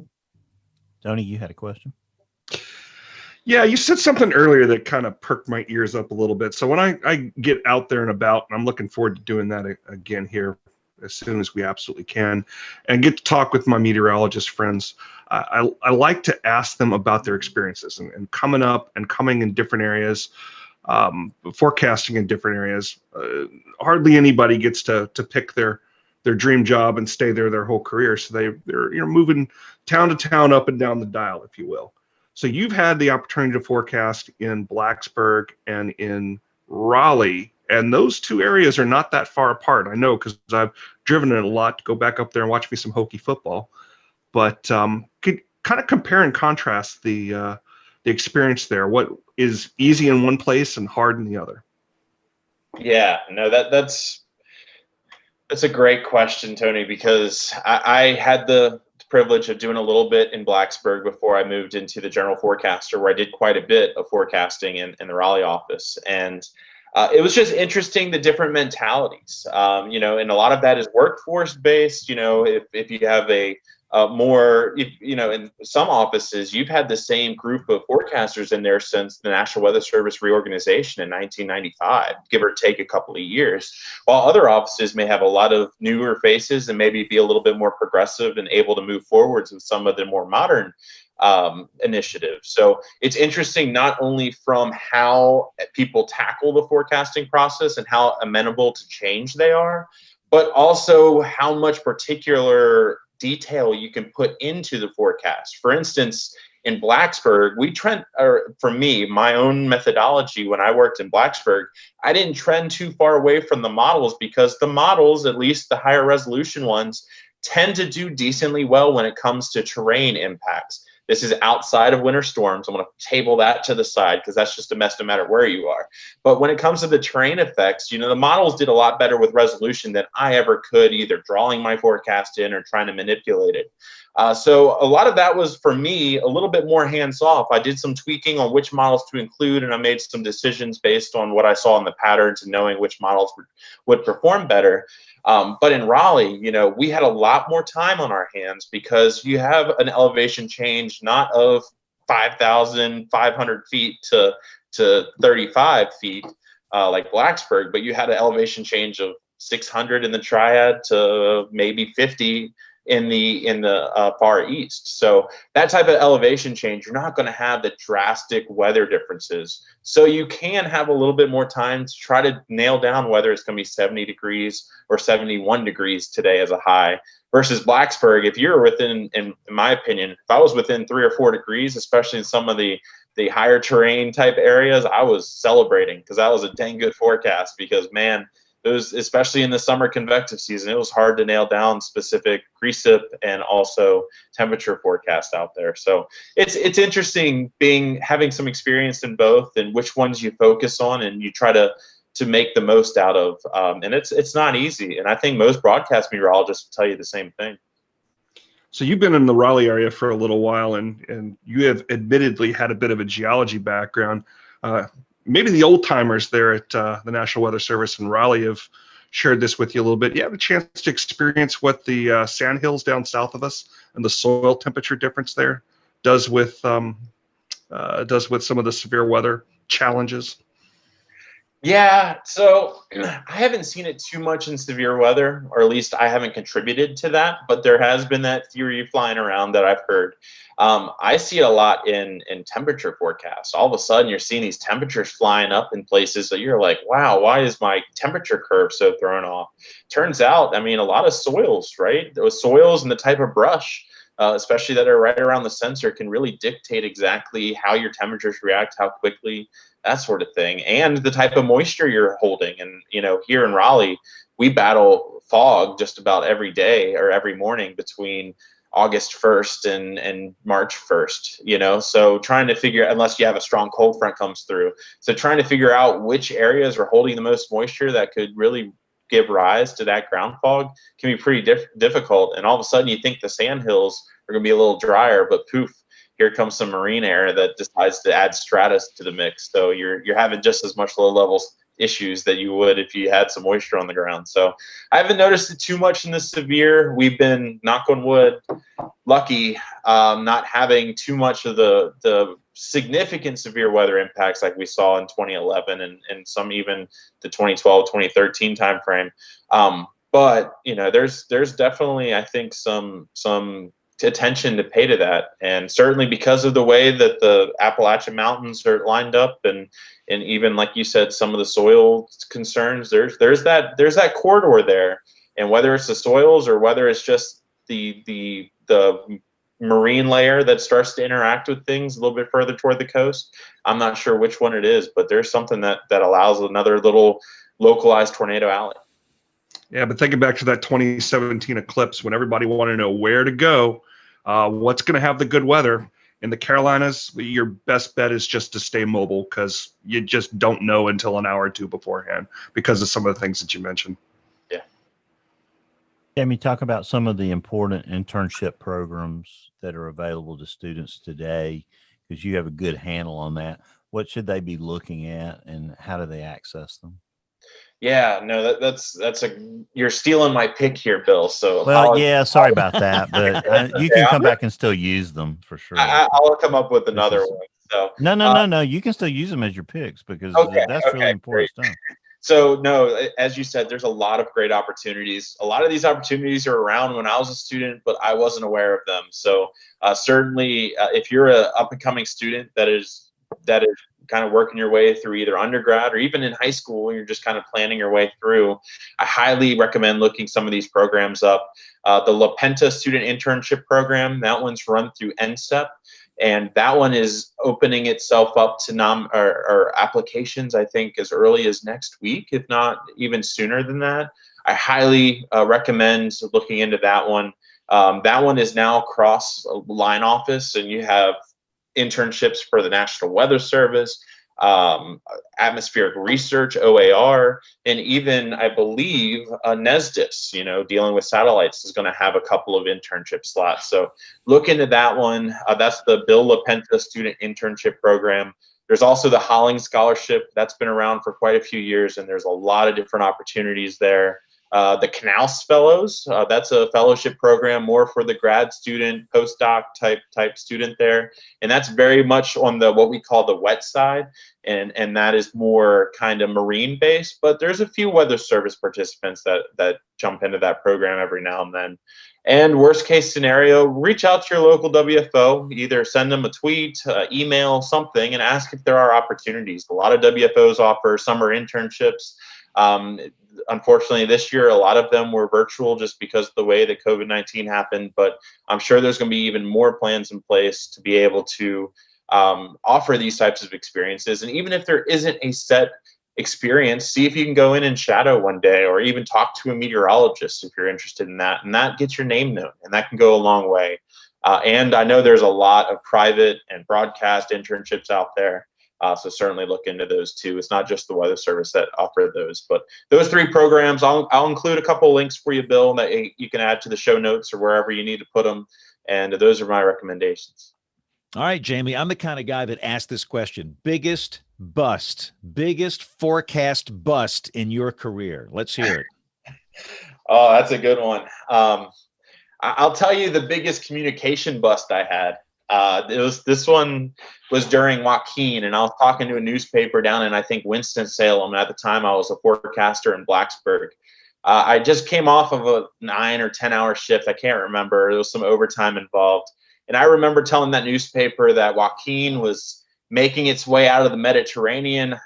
[SPEAKER 3] Tony, you had a question?
[SPEAKER 5] Yeah, you said something earlier that kind of perked my ears up a little bit. So when I get out there and about, and I'm looking forward to doing that again here as soon as we absolutely can, and get to talk with my meteorologist friends, I like to ask them about their experiences and coming up and coming in different areas, forecasting in different areas. Hardly anybody gets to pick their dream job and stay there their whole career. So they're moving town to town, up and down the dial, if you will. So you've had the opportunity to forecast in Blacksburg and in Raleigh, and those two areas are not that far apart. I know because I've driven it a lot to go back up there and watch me some Hokie football. But could kind of compare and contrast the experience there. What is easy in one place and hard in the other?
[SPEAKER 7] Yeah, no, that's a great question, Tony, because I had the privilege of doing a little bit in Blacksburg before I moved into the general forecaster, where I did quite a bit of forecasting in the Raleigh office. And it was just interesting, the different mentalities, and a lot of that is workforce based. If you have a more, in some offices, you've had the same group of forecasters in there since the National Weather Service reorganization in 1995, give or take a couple of years, while other offices may have a lot of newer faces and maybe be a little bit more progressive and able to move forwards with some of the more modern initiatives. So it's interesting not only from how people tackle the forecasting process and how amenable to change they are, but also how much particular detail you can put into the forecast. For instance, in Blacksburg, for me, my own methodology when I worked in Blacksburg, I didn't trend too far away from the models because the models, at least the higher resolution ones, tend to do decently well when it comes to terrain impacts. This is outside of winter storms. I'm going to table that to the side because that's just a mess no matter where you are. But when it comes to the terrain effects, the models did a lot better with resolution than I ever could, either drawing my forecast in or trying to manipulate it. So a lot of that was, for me, a little bit more hands-off. I did some tweaking on which models to include, and I made some decisions based on what I saw in the patterns and knowing which models would perform better. But in Raleigh, we had a lot more time on our hands because you have an elevation change not of 5,500 feet to 35 feet like Blacksburg, but you had an elevation change of 600 in the Triad to maybe 50 in the far east. So that type of elevation change, you're not going to have the drastic weather differences. So you can have a little bit more time to try to nail down whether it's going to be 70 degrees or 71 degrees today as a high versus Blacksburg. If you're within, in my opinion, if I was within 3 or 4 degrees, especially in some of the higher terrain type areas, I was celebrating because that was a dang good forecast because, man, it was, especially in the summer convective season, it was hard to nail down specific precip and also temperature forecast out there. So it's interesting having some experience in both and which ones you focus on and you try to make the most out of. And it's not easy. And I think most broadcast meteorologists will tell you the same thing.
[SPEAKER 5] So you've been in the Raleigh area for a little while, and you have admittedly had a bit of a geology background. Maybe the old timers there at the National Weather Service in Raleigh have shared this with you a little bit. You have a chance to experience what the sandhills down south of us and the soil temperature difference there does with some of the severe weather challenges.
[SPEAKER 7] Yeah, so I haven't seen it too much in severe weather, or at least I haven't contributed to that, but there has been that theory flying around that I've heard. I see it a lot in temperature forecasts. All of a sudden, you're seeing these temperatures flying up in places that you're like, wow, why is my temperature curve so thrown off? Turns out, a lot of soils, right? Those soils and the type of brush, especially that are right around the sensor, can really dictate exactly how your temperatures react, how quickly, that sort of thing, and the type of moisture you're holding. And, here in Raleigh, we battle fog just about every day or every morning between August 1st and March 1st, so trying to figure, unless you have a strong cold front comes through, so trying to figure out which areas are holding the most moisture that could really give rise to that ground fog can be pretty difficult. And all of a sudden you think the sandhills are going to be a little drier, but poof, here comes some marine air that decides to add stratus to the mix. So you're having just as much low levels issues that you would if you had some moisture on the ground. So I haven't noticed it too much in the severe. We've been, knock on wood, lucky not having too much of the significant severe weather impacts like we saw in 2011 and some even the 2012, 2013 timeframe. But there's definitely, I think, some attention to pay to that, and certainly because of the way that the Appalachian Mountains are lined up, and even like you said, some of the soil concerns. There's that corridor there, and whether it's the soils or whether it's just the marine layer that starts to interact with things a little bit further toward the coast, I'm not sure which one it is, but there's something that allows another little localized tornado alley.
[SPEAKER 5] Yeah, but thinking back to that 2017 eclipse when everybody wanted to know where to go, what's going to have the good weather in the Carolinas, your best bet is just to stay mobile because you just don't know until an hour or two beforehand because of some of the things that you mentioned.
[SPEAKER 7] Yeah.
[SPEAKER 3] Tammy, talk about some of the important internship programs that are available to students today, because you have a good handle on that. What should they be looking at and how do they access them?
[SPEAKER 7] Yeah, no, that's you're stealing my pick here, Bill. So
[SPEAKER 3] Well, yeah, sorry about that, but you can come back and still use them for sure.
[SPEAKER 7] I'll come up with another one. So
[SPEAKER 3] no, you can still use them as your picks because that's really important stuff.
[SPEAKER 7] So no, as you said, there's a lot of great opportunities. A lot of these opportunities are around when I was a student, but I wasn't aware of them. So certainly, if you're an up and coming student that is kind of working your way through either undergrad or even in high school, and you're just kind of planning your way through, I highly recommend looking some of these programs up. The La Penta Student Internship Program, that one's run through NSEP. And that one is opening itself up to or applications, I think, as early as next week, if not even sooner than that. I highly recommend looking into that one. That one is now cross line office, and you have internships for the National Weather Service, atmospheric research, OAR, and even, I believe, NESDIS, dealing with satellites, is going to have a couple of internship slots. So look into that one. That's the Bill LaPenta Student Internship Program. There's also the Holling Scholarship. That's been around for quite a few years, and there's a lot of different opportunities there. The Knaus Fellows, that's a fellowship program more for the grad student, postdoc type student there. And that's very much on the what we call the wet side. And that is more kind of marine based, but there's a few weather service participants that jump into that program every now and then. And worst case scenario, reach out to your local WFO, either send them a tweet, email, something, and ask if there are opportunities. A lot of WFOs offer summer internships. Unfortunately, this year, a lot of them were virtual just because of the way that COVID-19 happened, but I'm sure there's going to be even more plans in place to be able to offer these types of experiences. And even if there isn't a set experience, see if you can go in and shadow one day, or even talk to a meteorologist if you're interested in that, and that gets your name known, and that can go a long way. And I know there's a lot of private and broadcast internships out there. So certainly look into those too. It's not just the Weather Service that offer those, but those three programs, I'll include a couple of links for you, Bill, that you can add to the show notes or wherever you need to put them. And those are my recommendations.
[SPEAKER 1] All right, Jamie, I'm the kind of guy that asked this question. Biggest forecast bust in your career. Let's hear it.
[SPEAKER 7] Oh, that's a good one. I'll tell you the biggest communication bust I had. This one was during Joaquin, and I was talking to a newspaper down in, I think, Winston-Salem. At the time, I was a forecaster in Blacksburg. I just came off of a 9 or 10 hour shift. I can't remember. There was some overtime involved. And I remember telling that newspaper that Joaquin was making its way out of the Mediterranean,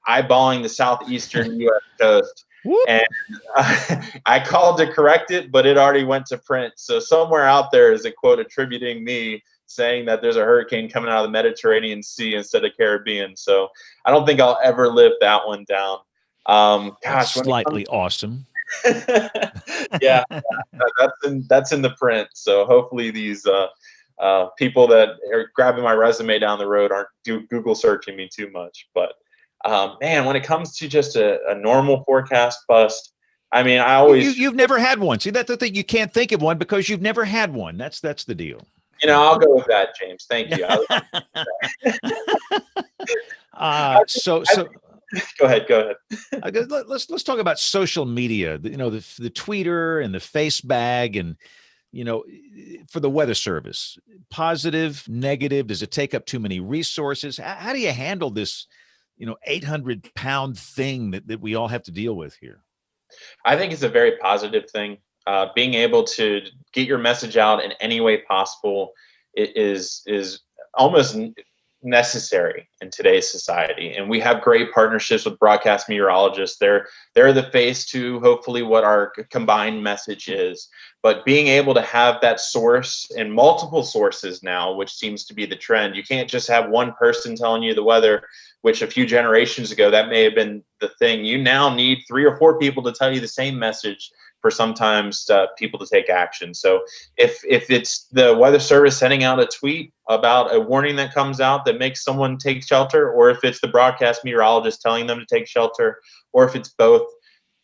[SPEAKER 7] eyeballing the southeastern U.S. coast. And I called to correct it, but it already went to print. So somewhere out there is a quote attributing me saying that there's a hurricane coming out of the Mediterranean Sea instead of Caribbean. So I don't think I'll ever live that one down.
[SPEAKER 1] That's slightly awesome.
[SPEAKER 7] Yeah, that's in the print. So hopefully these people that are grabbing my resume down the road aren't Google searching me too much. But man, when it comes to just a normal forecast bust, I mean, I always
[SPEAKER 1] you've never had one. See, that's the thing. You can't think of one because you've never had one. That's the deal.
[SPEAKER 7] I'll go with that, James. Thank you.
[SPEAKER 1] So
[SPEAKER 7] go ahead.
[SPEAKER 1] Let's talk about social media. The tweeter and the face bag, and for the Weather Service, positive, negative. Does it take up too many resources? How do you handle this 800-pound thing that we all have to deal with here?
[SPEAKER 7] I think it's a very positive thing. Being able to get your message out in any way possible is almost necessary in today's society. And we have great partnerships with broadcast meteorologists. They're the face to hopefully what our combined message is. But being able to have that source and multiple sources now, which seems to be the trend, you can't just have one person telling you the weather, which a few generations ago, that may have been the thing. You now need 3 or 4 people to tell you the same message for sometimes people to take action. So if it's the Weather Service sending out a tweet about a warning that comes out that makes someone take shelter, or if it's the broadcast meteorologist telling them to take shelter, or if it's both,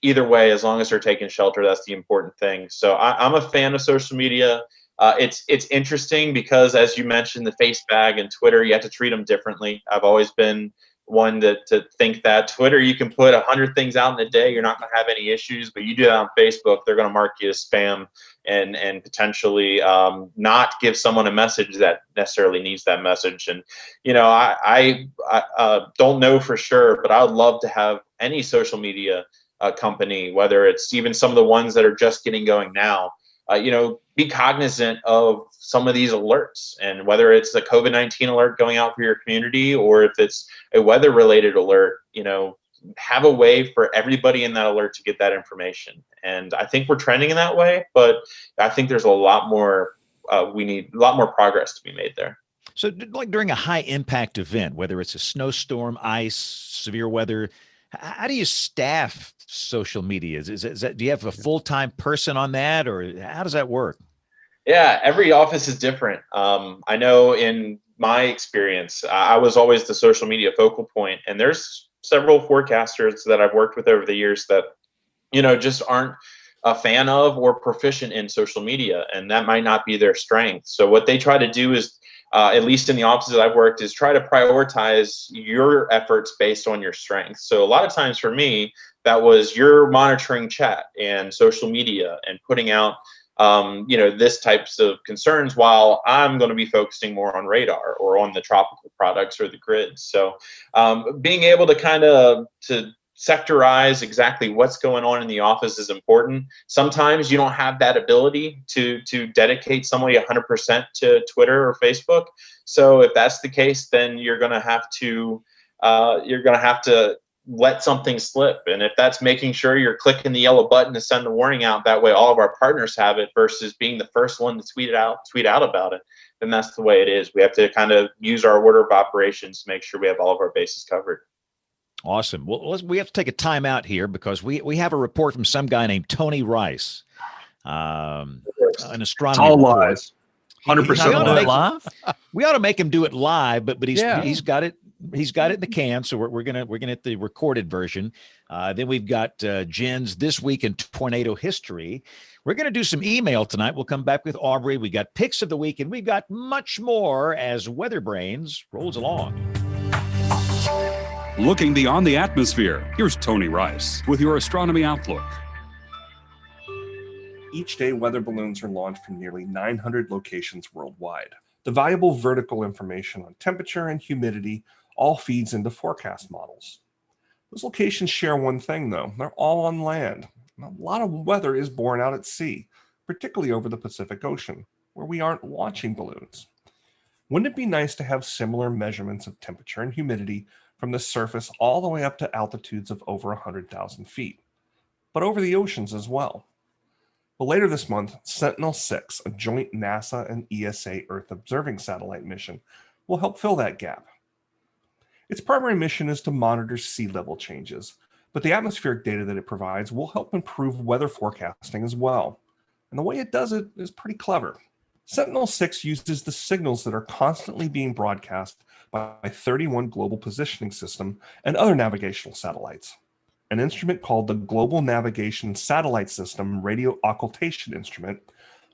[SPEAKER 7] either way, as long as they're taking shelter, that's the important thing. So I'm a fan of social media. It's interesting because, as you mentioned, the face bag and Twitter, you have to treat them differently. I've always been one to think that. Twitter, you can put 100 things out in a day, you're not going to have any issues. But you do that on Facebook, they're going to mark you as spam and potentially not give someone a message that necessarily needs that message. And I don't know for sure, but I would love to have any social media company, whether it's even some of the ones that are just getting going now, be cognizant of some of these alerts, and whether it's a COVID-19 alert going out for your community, or if it's a weather related alert, have a way for everybody in that alert to get that information. And I think we're trending in that way, but I think there's a lot more, we need a lot more progress to be made there.
[SPEAKER 1] So like during a high impact event, whether it's a snowstorm, ice, severe weather, how do you staff social media? Is that, do you have a full-time person on that, or how does that work?
[SPEAKER 7] Yeah, every office is different. I know in my experience, I was always the social media focal point, and there's several forecasters that I've worked with over the years that, just aren't a fan of or proficient in social media, and that might not be their strength. So what they try to do is, at least in the offices I've worked, is try to prioritize your efforts based on your strengths. So a lot of times for me, that was you're monitoring chat and social media and putting out this types of concerns, while I'm going to be focusing more on radar or on the tropical products or the grids. So being able to kind of to sectorize exactly what's going on in the office is important. Sometimes you don't have that ability to dedicate somebody 100% to Twitter or Facebook. So if that's the case, then you're going to have to let something slip. And if that's making sure you're clicking the yellow button to send the warning out, that way all of our partners have it, versus being the first one to tweet out about it, then that's the way it is. We have to kind of use our order of operations to make sure we have all of our bases covered.
[SPEAKER 1] Awesome. Well, we have to take a time out here because we have a report from some guy named Tony Rice, an astronomy.
[SPEAKER 5] It's all
[SPEAKER 1] report.
[SPEAKER 5] lies. 100%
[SPEAKER 3] live.
[SPEAKER 1] We ought to make him do it live, but he's got it. He's got it in the can, so we're gonna hit the recorded version. Then we've got Jen's This Week in Tornado History. We're gonna do some email tonight. We'll come back with Aubrey. We got picks of the week, and we've got much more as WeatherBrains rolls along.
[SPEAKER 10] Looking beyond the atmosphere, here's Tony Rice with your astronomy outlook.
[SPEAKER 5] Each day, weather balloons are launched from nearly 900 locations worldwide. The valuable vertical information on temperature and humidity all feeds into forecast models. Those locations share one thing, though. They're all on land. A lot of weather is born out at sea, particularly over the Pacific Ocean, where we aren't launching balloons. Wouldn't it be nice to have similar measurements of temperature and humidity from the surface all the way up to altitudes of over 100,000 feet, but over the oceans as well? But later this month, Sentinel-6, a joint NASA and ESA Earth observing satellite mission, will help fill that gap. Its primary mission is to monitor sea level changes, but the atmospheric data that it provides will help improve weather forecasting as well. And the way it does it is pretty clever. Sentinel-6 uses the signals that are constantly being broadcast by 31 Global Positioning System and other navigational satellites. An instrument called the Global Navigation Satellite System Radio Occultation Instrument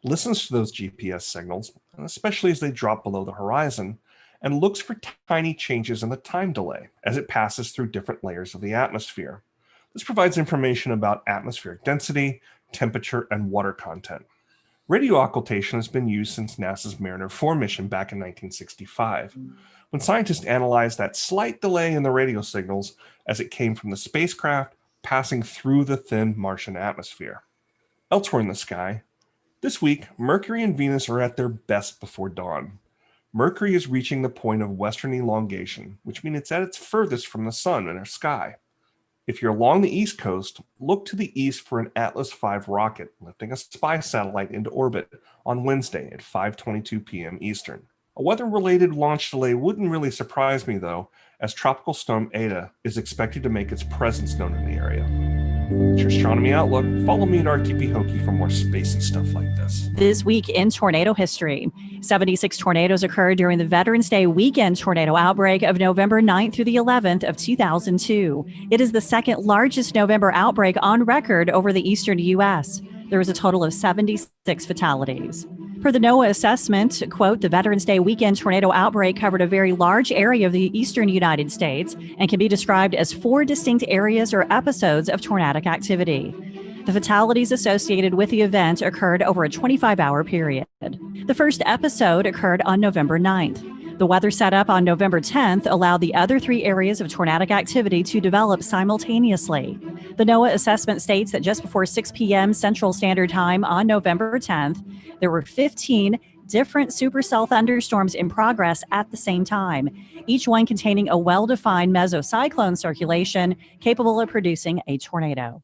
[SPEAKER 5] listens to those GPS signals, especially as they drop below the horizon, and looks for tiny changes in the time delay as it passes through different layers of the atmosphere. This provides information about atmospheric density, temperature, and water content. Radio occultation has been used since NASA's Mariner 4 mission back in 1965, when scientists analyzed that slight delay in the radio signals as it came from the spacecraft passing through the thin Martian atmosphere. Elsewhere in the sky, this week, Mercury and Venus are at their best before dawn. Mercury is reaching the point of western elongation, which means it's at its furthest from the sun in our sky. If you're along the East Coast, look to the east for an Atlas V rocket lifting a spy satellite into orbit on Wednesday at 5:22 p.m. Eastern. A weather-related launch delay wouldn't really surprise me, though, as Tropical Storm Eta is expected to make its presence known in the area. It's your Astronomy Outlook. Follow me at RTP Hokie for more spacey stuff like this.
[SPEAKER 4] This week in tornado history, 76 tornadoes occurred during the Veterans Day weekend tornado outbreak of November 9th through the 11th of 2002. It is the second largest November outbreak on record over the eastern U.S. There was a total of 76 fatalities. Per the NOAA assessment, quote, the Veterans Day weekend tornado outbreak covered a very large area of the eastern United States and can be described as 4 distinct areas or episodes of tornadic activity. The fatalities associated with the event occurred over a 25-hour period. The first episode occurred on November 9th. The weather setup on November 10th allowed the other 3 areas of tornadic activity to develop simultaneously. The NOAA assessment states that just before 6 p.m. Central Standard Time on November 10th, there were 15 different supercell thunderstorms in progress at the same time, each one containing a well-defined mesocyclone circulation capable of producing a tornado.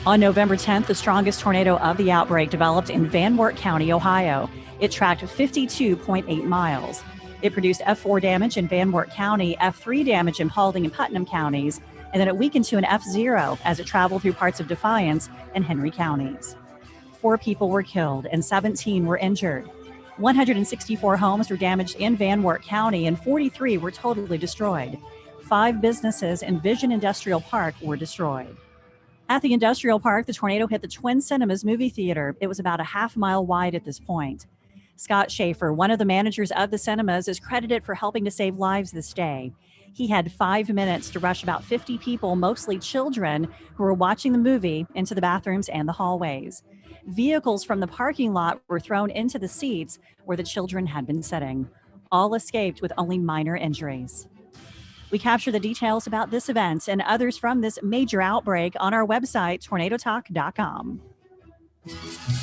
[SPEAKER 4] On November 10th, the strongest tornado of the outbreak developed in Van Wert County, Ohio. It tracked 52.8 miles. It produced F4 damage in Van Wert County, F3 damage in Paulding and Putnam counties, and then it weakened to an F0 as it traveled through parts of Defiance and Henry counties. 4 people were killed and 17 were injured. 164 homes were damaged in Van Wert County and 43 were totally destroyed. 5 businesses in Vision Industrial Park were destroyed. At the industrial park, the tornado hit the Twin Cinemas movie theater. It was about a half-mile wide at this point. Scott Schaefer, one of the managers of the cinemas, is credited for helping to save lives this day. He had 5 minutes to rush about 50 people, mostly children, who were watching the movie into the bathrooms and the hallways. Vehicles from the parking lot were thrown into the seats where the children had been sitting. All escaped with only minor injuries. We capture the details about this event and others from this major outbreak on our website, tornadotalk.com.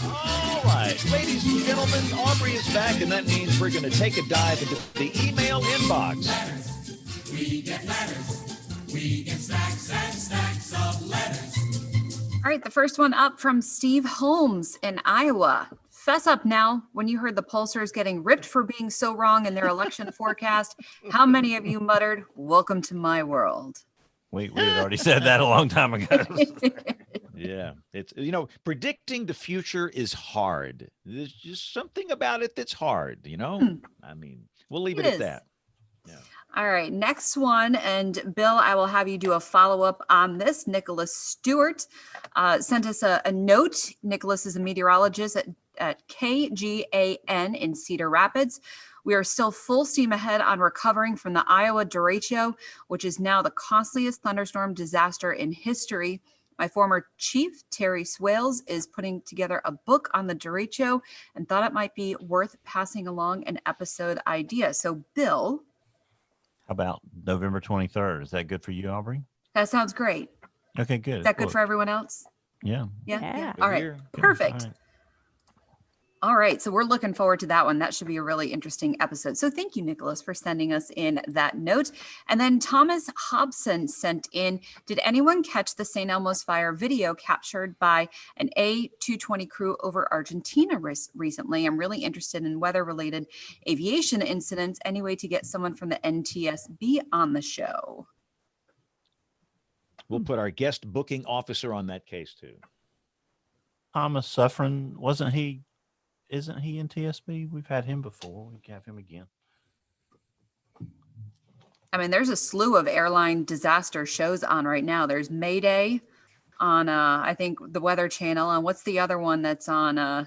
[SPEAKER 1] All right, ladies and gentlemen, Aubrey is back, and that means we're going to take a dive into the email inbox.
[SPEAKER 11] Letters. We get letters. We get stacks and stacks of letters.
[SPEAKER 8] All right, the first one up from Steve Holmes in Iowa. Fess up now, when you heard the pollsters getting ripped for being so wrong in their election forecast, how many of you muttered, "Welcome to my world"?
[SPEAKER 3] We had already said that a long time ago.
[SPEAKER 1] Yeah, it's, predicting the future is hard. There's just something about it that's hard, I mean, we'll leave it at that. Yeah.
[SPEAKER 8] All right, next one. And Bill, I will have you do a follow-up on this. Nicholas Stewart sent us a note. Nicholas is a meteorologist at KGAN in Cedar Rapids. We are still full steam ahead on recovering from the Iowa derecho, which is now the costliest thunderstorm disaster in history. My former chief, Terry Swales, is putting together a book on the derecho and thought it might be worth passing along an episode idea. So, Bill.
[SPEAKER 3] How about November 23rd? Is that good for you, Aubrey?
[SPEAKER 8] That sounds great.
[SPEAKER 3] Okay, good.
[SPEAKER 8] Is that good for everyone else?
[SPEAKER 3] Yeah.
[SPEAKER 8] Yeah. All right. Perfect. All right. So we're looking forward to that one. That should be a really interesting episode. So thank you, Nicholas, for sending us in that note. And then Thomas Hobson sent in, did anyone catch the St. Elmo's fire video captured by an A220 crew over Argentina recently? I'm really interested in weather-related aviation incidents. Any way to get someone from the NTSB on the show?
[SPEAKER 1] We'll put our guest booking officer on that case too.
[SPEAKER 3] Thomas Suffren, isn't he in TSB? We've had him before. We can have him again.
[SPEAKER 8] I mean, there's a slew of airline disaster shows on right now. There's Mayday on, I think, the Weather Channel. And what's the other one that's on? I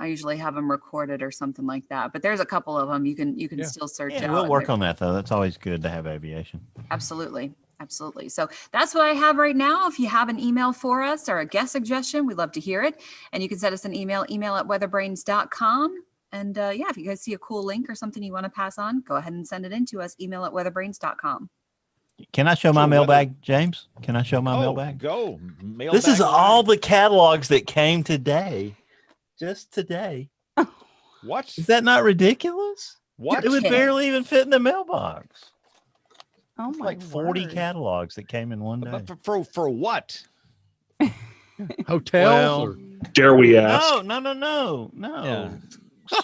[SPEAKER 8] usually have them recorded or something like that. But there's a couple of them you can still search out.
[SPEAKER 3] We'll work on that, though. That's always good to have aviation.
[SPEAKER 8] Absolutely. Absolutely. So that's what I have right now. If you have an email for us or a guest suggestion, we'd love to hear it. And you can send us an email at weatherbrains.com. And if you guys see a cool link or something you want to pass on, go ahead and send it in to us, email at weatherbrains.com.
[SPEAKER 3] Can I show my mailbag, James? Can I show my mailbag?
[SPEAKER 1] Go.
[SPEAKER 3] This is all the catalogs that came today. Just today.
[SPEAKER 1] What?
[SPEAKER 3] Is that not ridiculous?
[SPEAKER 1] What?
[SPEAKER 3] It would barely even fit in the mailbox.
[SPEAKER 4] Oh
[SPEAKER 3] it's
[SPEAKER 4] my
[SPEAKER 3] like 40
[SPEAKER 4] word.
[SPEAKER 3] catalogs that came in one day.
[SPEAKER 1] For what?
[SPEAKER 6] Hotels?
[SPEAKER 5] Dare we ask?
[SPEAKER 3] No.
[SPEAKER 1] Yeah.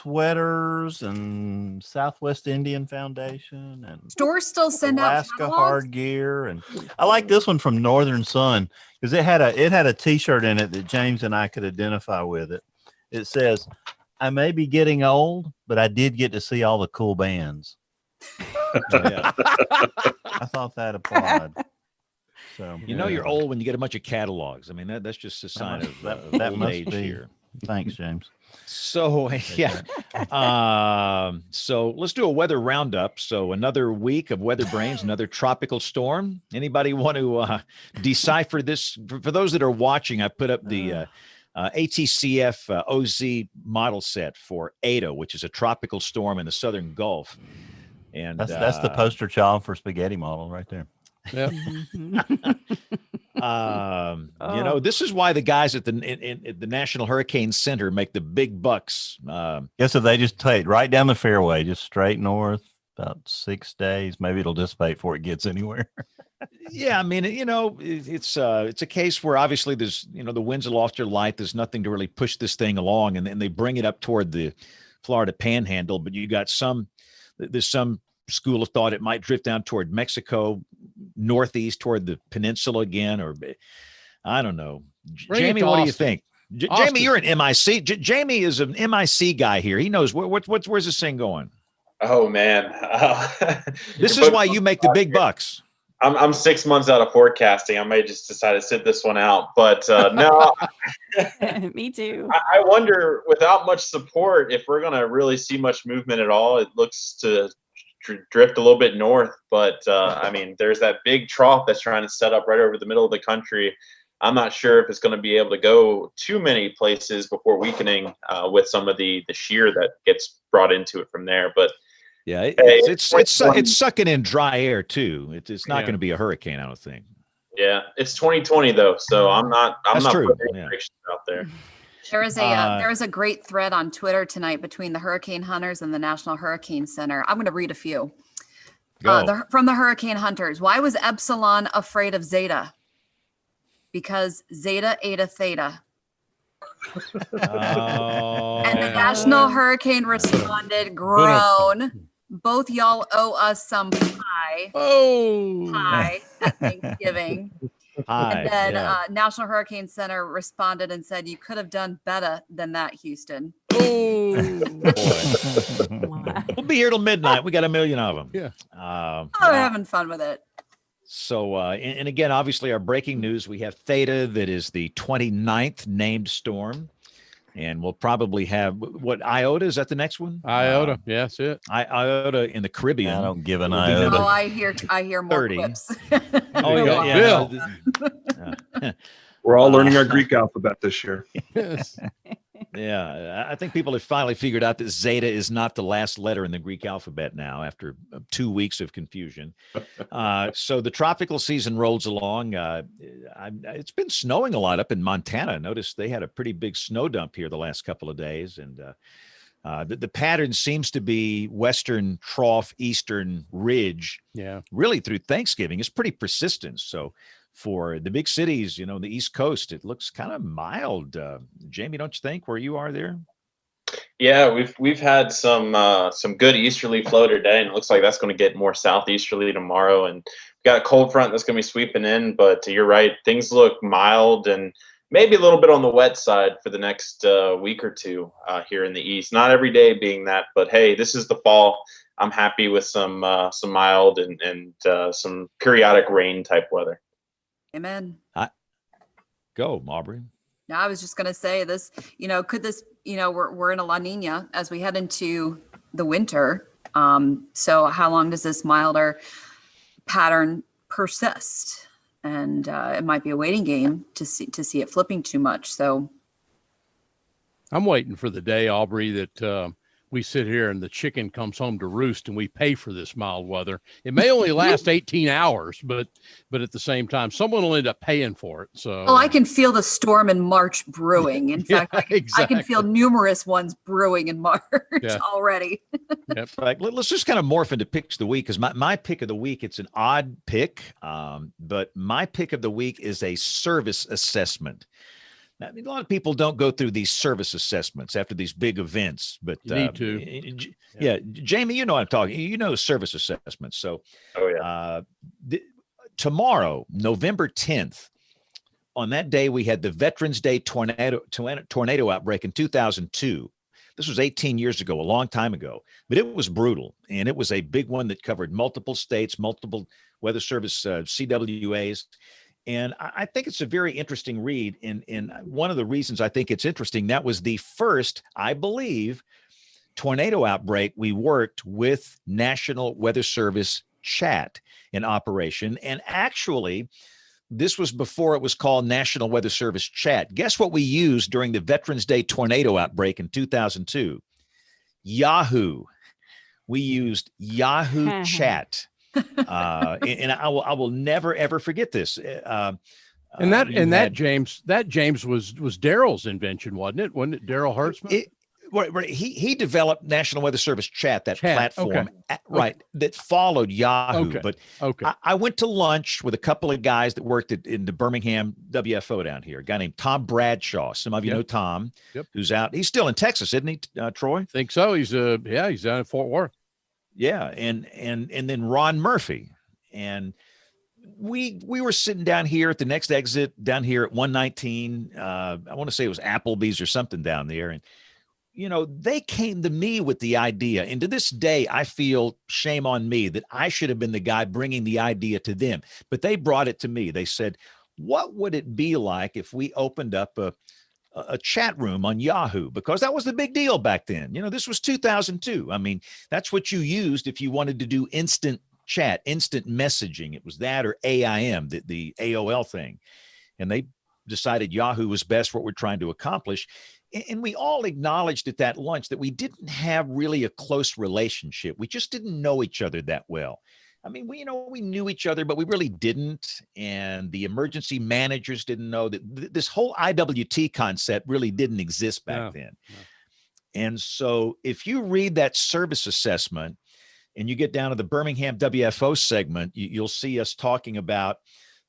[SPEAKER 3] Sweaters and Southwest Indian Foundation and
[SPEAKER 8] Stores still send
[SPEAKER 3] Alaska
[SPEAKER 8] out catalogs?
[SPEAKER 3] Hard Gear, and I like this one from Northern Sun because it had a T-shirt in it that James and I could identify with it. It says, "I may be getting old, but I did get to see all the cool bands." Yeah. I thought that applied. So
[SPEAKER 1] you're old when you get a bunch of catalogs. I mean, that's just a sign of
[SPEAKER 3] that
[SPEAKER 1] old
[SPEAKER 3] must
[SPEAKER 1] age
[SPEAKER 3] be
[SPEAKER 1] here.
[SPEAKER 3] Thanks, James.
[SPEAKER 1] So yeah, so let's do a weather roundup. So another week of Weather Brains, another tropical storm. Anybody want to decipher this? For those that are watching, I put up the ATCF OZ model set for Ada, which is a tropical storm in the southern Gulf. And
[SPEAKER 3] That's the poster child for spaghetti model right there.
[SPEAKER 6] Yeah.
[SPEAKER 1] This is why the guys at the National Hurricane Center make the big bucks.
[SPEAKER 3] So they just take right down the fairway, just straight north, about 6 days. Maybe it'll dissipate before it gets anywhere.
[SPEAKER 1] Yeah, I mean, it's a case where obviously there's, the winds have lost their light. There's nothing to really push this thing along, and then they bring it up toward the Florida Panhandle. But you got there's some school of thought it might drift down toward Mexico, northeast toward the peninsula again, or I don't know. Jamie, what do you think? Jamie, you're an MIC. Jamie is an MIC guy here. He knows where's this thing going.
[SPEAKER 7] Oh man,
[SPEAKER 1] this is why you make the big bucks.
[SPEAKER 7] I'm 6 months out of forecasting. I may just decide to sit this one out, but no.
[SPEAKER 4] Me too.
[SPEAKER 7] I wonder, without much support, if we're going to really see much movement at all. It looks to drift a little bit north, but I mean, there's that big trough that's trying to set up right over the middle of the country. I'm not sure if it's going to be able to go too many places before weakening with some of the shear that gets brought into it from there. But
[SPEAKER 1] yeah, it's sucking in dry air too. It's not going to be a hurricane, I don't think.
[SPEAKER 7] Yeah, it's 2020 though, so I'm not
[SPEAKER 1] true.
[SPEAKER 7] putting any predictions out there.
[SPEAKER 8] There is a great thread on Twitter tonight between the hurricane hunters and the National Hurricane Center. I'm going to read a few. From the hurricane hunters. Why was Epsilon afraid of Zeta? Because Zeta ate a theta. And the National Hurricane responded, groan. Both y'all owe us some pie. Pie at Thanksgiving. And then National Hurricane Center responded and said, you could have done better than that, Houston.
[SPEAKER 1] We'll be here till midnight. We got a million of them.
[SPEAKER 6] Yeah.
[SPEAKER 8] We're having fun with it.
[SPEAKER 1] So, and again, obviously our breaking news, we have Theta, that is the 29th named storm. And we'll probably have what, Iota? Is that the next one?
[SPEAKER 6] Iota. Yeah, that's it.
[SPEAKER 1] Iota in the Caribbean.
[SPEAKER 3] I don't give an iota.
[SPEAKER 8] No, I hear more quips.
[SPEAKER 1] Oh, yeah.
[SPEAKER 5] We're all learning our Greek alphabet this year.
[SPEAKER 6] Yes.
[SPEAKER 1] Yeah, I think people have finally figured out that Zeta is not the last letter in the Greek alphabet now after 2 weeks of confusion. So the tropical season rolls along. It's been snowing a lot up in Montana. Notice they had a pretty big snow dump here the last couple of days. And the pattern seems to be western trough, eastern ridge.
[SPEAKER 6] Yeah,
[SPEAKER 1] really through Thanksgiving. It's pretty persistent. So for the big cities, the East Coast, it looks kind of mild. Jamie, don't you think, where you are there?
[SPEAKER 7] Yeah, we've had some good easterly flow today, and it looks like that's going to get more southeasterly tomorrow. And we've got a cold front that's going to be sweeping in, but you're right, things look mild and maybe a little bit on the wet side for the next week or two here in the east. Not every day being that, but hey, this is the fall. I'm happy with some mild and some periodic rain type weather.
[SPEAKER 8] Amen.
[SPEAKER 1] Go, Aubrey.
[SPEAKER 8] No, I was just going to say this, could this, we're in a La Nina as we head into the winter. So how long does this milder pattern persist? And it might be a waiting game to see it flipping too much. So
[SPEAKER 6] I'm waiting for the day, Aubrey, that we sit here and the chicken comes home to roost and we pay for this mild weather. It may only last 18 hours, but at the same time, someone will end up paying for it. So,
[SPEAKER 8] I can feel the storm in March brewing. In fact,
[SPEAKER 6] exactly.
[SPEAKER 8] I can feel numerous ones brewing in March already.
[SPEAKER 6] Yep.
[SPEAKER 1] Right. Let's just kind of morph into picks of the week, because my pick of the week, it's an odd pick, but my pick of the week is a service assessment. Now, a lot of people don't go through these service assessments after these big events, but
[SPEAKER 6] you need to.
[SPEAKER 1] Yeah, Jamie, you know what I'm talking. Service assessments. So, tomorrow, November 10th, on that day we had the Veterans Day tornado outbreak in 2002. This was 18 years ago, a long time ago, but it was brutal, and it was a big one that covered multiple states, multiple Weather Service CWAs. And I think it's a very interesting read. And one of the reasons I think it's interesting, that was the first, I believe, tornado outbreak we worked with National Weather Service chat in operation. And actually, this was before it was called National Weather Service chat. Guess what we used during the Veterans Day tornado outbreak in 2002? Yahoo. We used Yahoo chat. And I will never ever forget this.
[SPEAKER 6] That James was Daryl's invention, wasn't it? Wasn't it Daryl Hertzman?
[SPEAKER 1] Right. He developed National Weather Service chat, that platform, that followed Yahoo. But I went to lunch with a couple of guys that worked in the Birmingham WFO down here. A guy named Tom Bradshaw. Some of you know Tom, who's out. He's still in Texas, isn't he, Troy?
[SPEAKER 6] I think so. He's down in Fort Worth.
[SPEAKER 1] Yeah, and then Ron Murphy, and we were sitting down here at the next exit down here at 119. I want to say it was Applebee's or something down there, and they came to me with the idea. And to this day, I feel shame on me that I should have been the guy bringing the idea to them, but they brought it to me. They said, "What would it be like if we opened up a chat room on Yahoo?" Because that was the big deal back then. This was 2002. I mean, that's what you used if you wanted to do instant chat, instant messaging. It was that or AIM, the AOL thing. And they decided Yahoo was best for what we're trying to accomplish. And we all acknowledged at that lunch that we didn't have really a close relationship. We just didn't know each other that well. I mean, we knew each other, but we really didn't. And the emergency managers didn't know that this whole IWT concept really didn't exist back then. No. And so if you read that service assessment and you get down to the Birmingham WFO segment, you'll see us talking about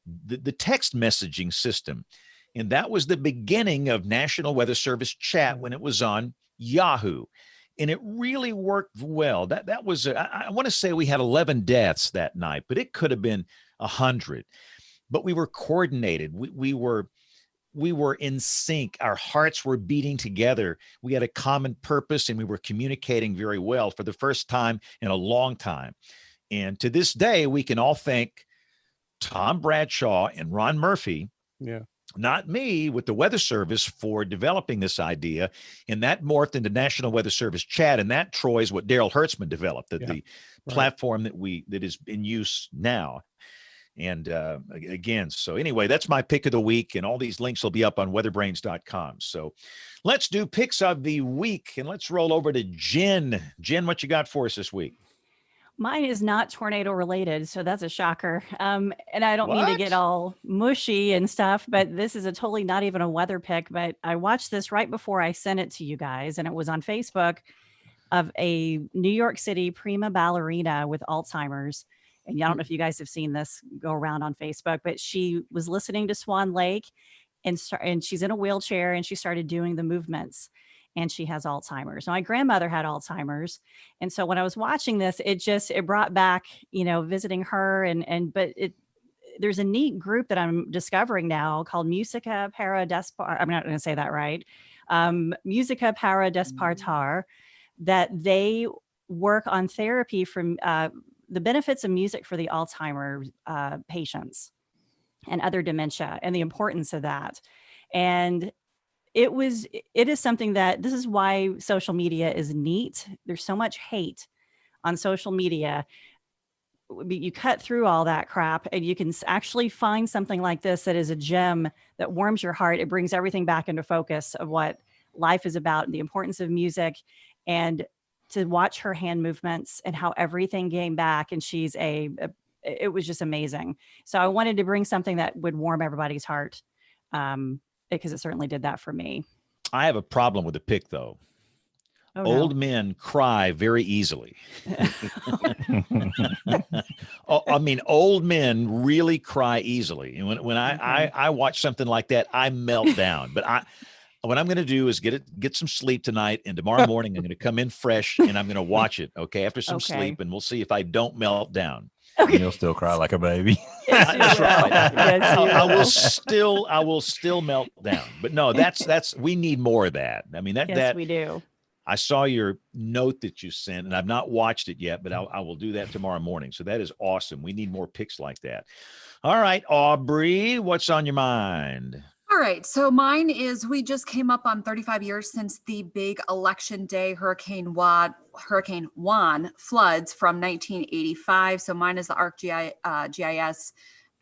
[SPEAKER 1] the text messaging system. And that was the beginning of National Weather Service chat when it was on Yahoo. And it really worked well. That was, I want to say we had 11 deaths that night, but it could have been 100. But we were coordinated. We were in sync. Our hearts were beating together. We had a common purpose, and we were communicating very well for the first time in a long time. And to this day, we can all thank Tom Bradshaw and Ron Murphy.
[SPEAKER 6] Yeah.
[SPEAKER 1] Not me, with the Weather Service, for developing this idea. And that morphed into National Weather Service chat. And that, Troy, is what Daryl Hertzman developed, the platform that is in use now. And again, so anyway, that's my pick of the week. And all these links will be up on weatherbrains.com. So let's do picks of the week. And let's roll over to Jen. Jen, what you got for us this week?
[SPEAKER 4] Mine is not tornado related, so that's a shocker. And I don't mean to get all mushy and stuff, but this is a totally not even a weather pick. But I watched this right before I sent it to you guys, and it was on Facebook of a New York City prima ballerina with Alzheimer's. And I don't know if you guys have seen this go around on Facebook, but she was listening to Swan Lake, and she's in a wheelchair, and she started doing the movements. And she has Alzheimer's. My grandmother had Alzheimer's. And so when I was watching this, it brought back, visiting her but there's a neat group that I'm discovering now called Musica para Despertar. I'm not going to say that right. Musica para Despertar, that they work on therapy from the benefits of music for the Alzheimer's patients and other dementia and the importance of that. And it is something that, this is why social media is neat. There's so much hate on social media. You cut through all that crap and you can actually find something like this that is a gem that warms your heart. It brings everything back into focus of what life is about and the importance of music, and to watch her hand movements and how everything came back. And it was just amazing. So I wanted to bring something that would warm everybody's heart. Because it certainly did that for me.
[SPEAKER 1] I have a problem with the pick, though. Oh, old men cry very easily. I mean, old men really cry easily. And when I watch something like that, I melt down. But what I'm going to do is get some sleep tonight, and tomorrow morning I'm going to come in fresh and I'm going to watch it. Okay, after some sleep, and we'll see if I don't melt down.
[SPEAKER 3] Okay. And you'll still cry like a baby.
[SPEAKER 4] Yes,
[SPEAKER 1] that's right. Yes, I will still melt down. But no, that's we need more of that. I mean,
[SPEAKER 4] yes, we do.
[SPEAKER 1] I saw your note that you sent, and I've not watched it yet, but I will do that tomorrow morning. So that is awesome. We need more pics like that. All right, Aubrey, what's on your mind?
[SPEAKER 8] All right. So mine is we just came up on 35 years since the big election day Hurricane Juan floods from 1985. So mine is the ArcGIS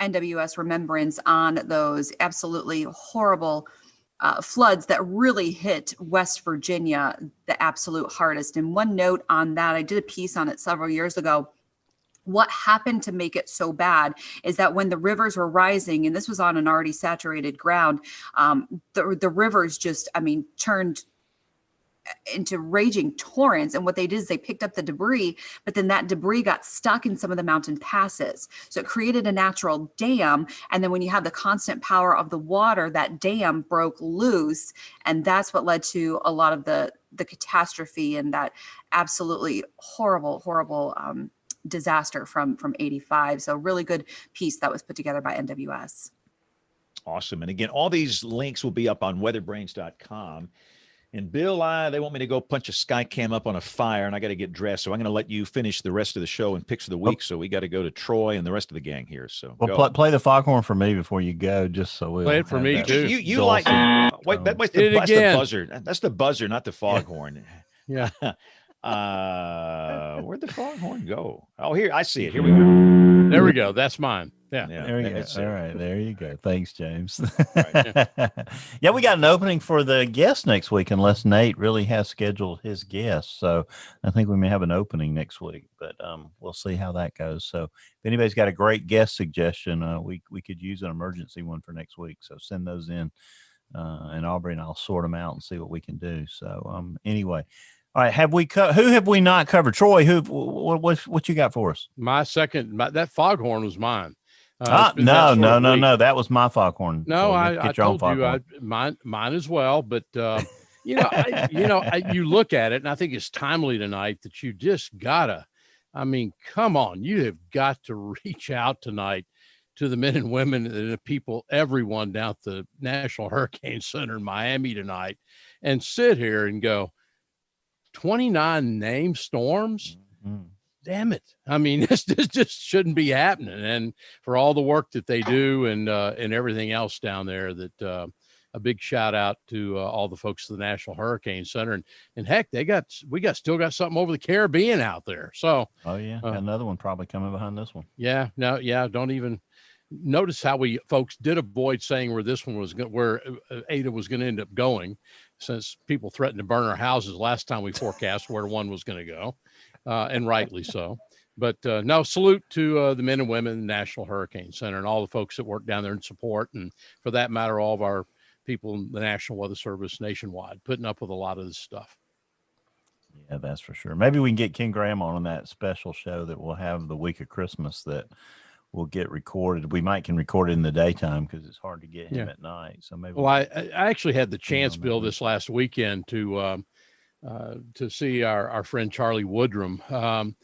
[SPEAKER 8] NWS remembrance on those absolutely horrible floods that really hit West Virginia the absolute hardest. And one note on that, I did a piece on it several years ago. What happened to make it so bad is that when the rivers were rising, and this was on an already saturated ground, the rivers just, turned into raging torrents. And what they did is they picked up the debris, but then that debris got stuck in some of the mountain passes. So it created a natural dam. And then when you have the constant power of the water, that dam broke loose. And that's what led to a lot of the catastrophe and that absolutely horrible disaster from 85. So really good piece that was put together by NWS.
[SPEAKER 1] Awesome. And again, all these links will be up on weatherbrains.com. And Bill, they want me to go punch a sky cam up on a fire, and I got to get dressed. So I'm going to let you finish the rest of the show and picks of the week. So we got to go to Troy and the rest of the gang here. So
[SPEAKER 3] play the foghorn for me before you go, just so we'll
[SPEAKER 6] play it for me too.
[SPEAKER 1] You like wait? That's the buzzer. That's the buzzer, not the foghorn.
[SPEAKER 6] Yeah.
[SPEAKER 1] Where'd the foghorn go? Oh, here, I see it. Here we go.
[SPEAKER 6] There we go. That's mine. Yeah.
[SPEAKER 3] There we go. All right. There you go. Thanks, James.
[SPEAKER 1] Right.
[SPEAKER 3] Yeah, we got an opening for the guest next week, unless Nate really has scheduled his guest. So I think we may have an opening next week, but we'll see how that goes. So if anybody's got a great guest suggestion, we could use an emergency one for next week. So send those in, and Aubrey and I'll sort them out and see what we can do. So anyway. All right, who have we not covered? Troy, what you got for us?
[SPEAKER 6] My second, that foghorn was mine.
[SPEAKER 3] No, that was my foghorn.
[SPEAKER 6] No, I told you mine as well. But you look at it, and I think it's timely tonight that you just gotta. Come on, you have got to reach out tonight to the men and women and the people, everyone down at the National Hurricane Center in Miami tonight, and sit here and go, 29 named storms. Mm-hmm. Damn it. This just shouldn't be happening. And for all the work that they do and everything else down there, that a big shout out to all the folks at the National Hurricane Center. And heck, we still got something over the Caribbean out there. So,
[SPEAKER 3] another one probably coming behind this one.
[SPEAKER 6] Yeah. No, yeah. Don't even notice how we folks did avoid saying where Ada was going to end up going, since people threatened to burn our houses last time we forecast where one was going to go, and rightly so. But no, salute to the men and women in the National Hurricane Center and all the folks that work down there in support, and for that matter, all of our people in the National Weather Service nationwide, putting up with a lot of this stuff.
[SPEAKER 3] Yeah, that's for sure. Maybe we can get Ken Graham on that special show that we'll have the week of Christmas that will get recorded. We can record it in the daytime because it's hard to get him at night. So maybe.
[SPEAKER 6] Well, I actually had the chance, Bill, this last weekend to see our friend Charlie Woodrum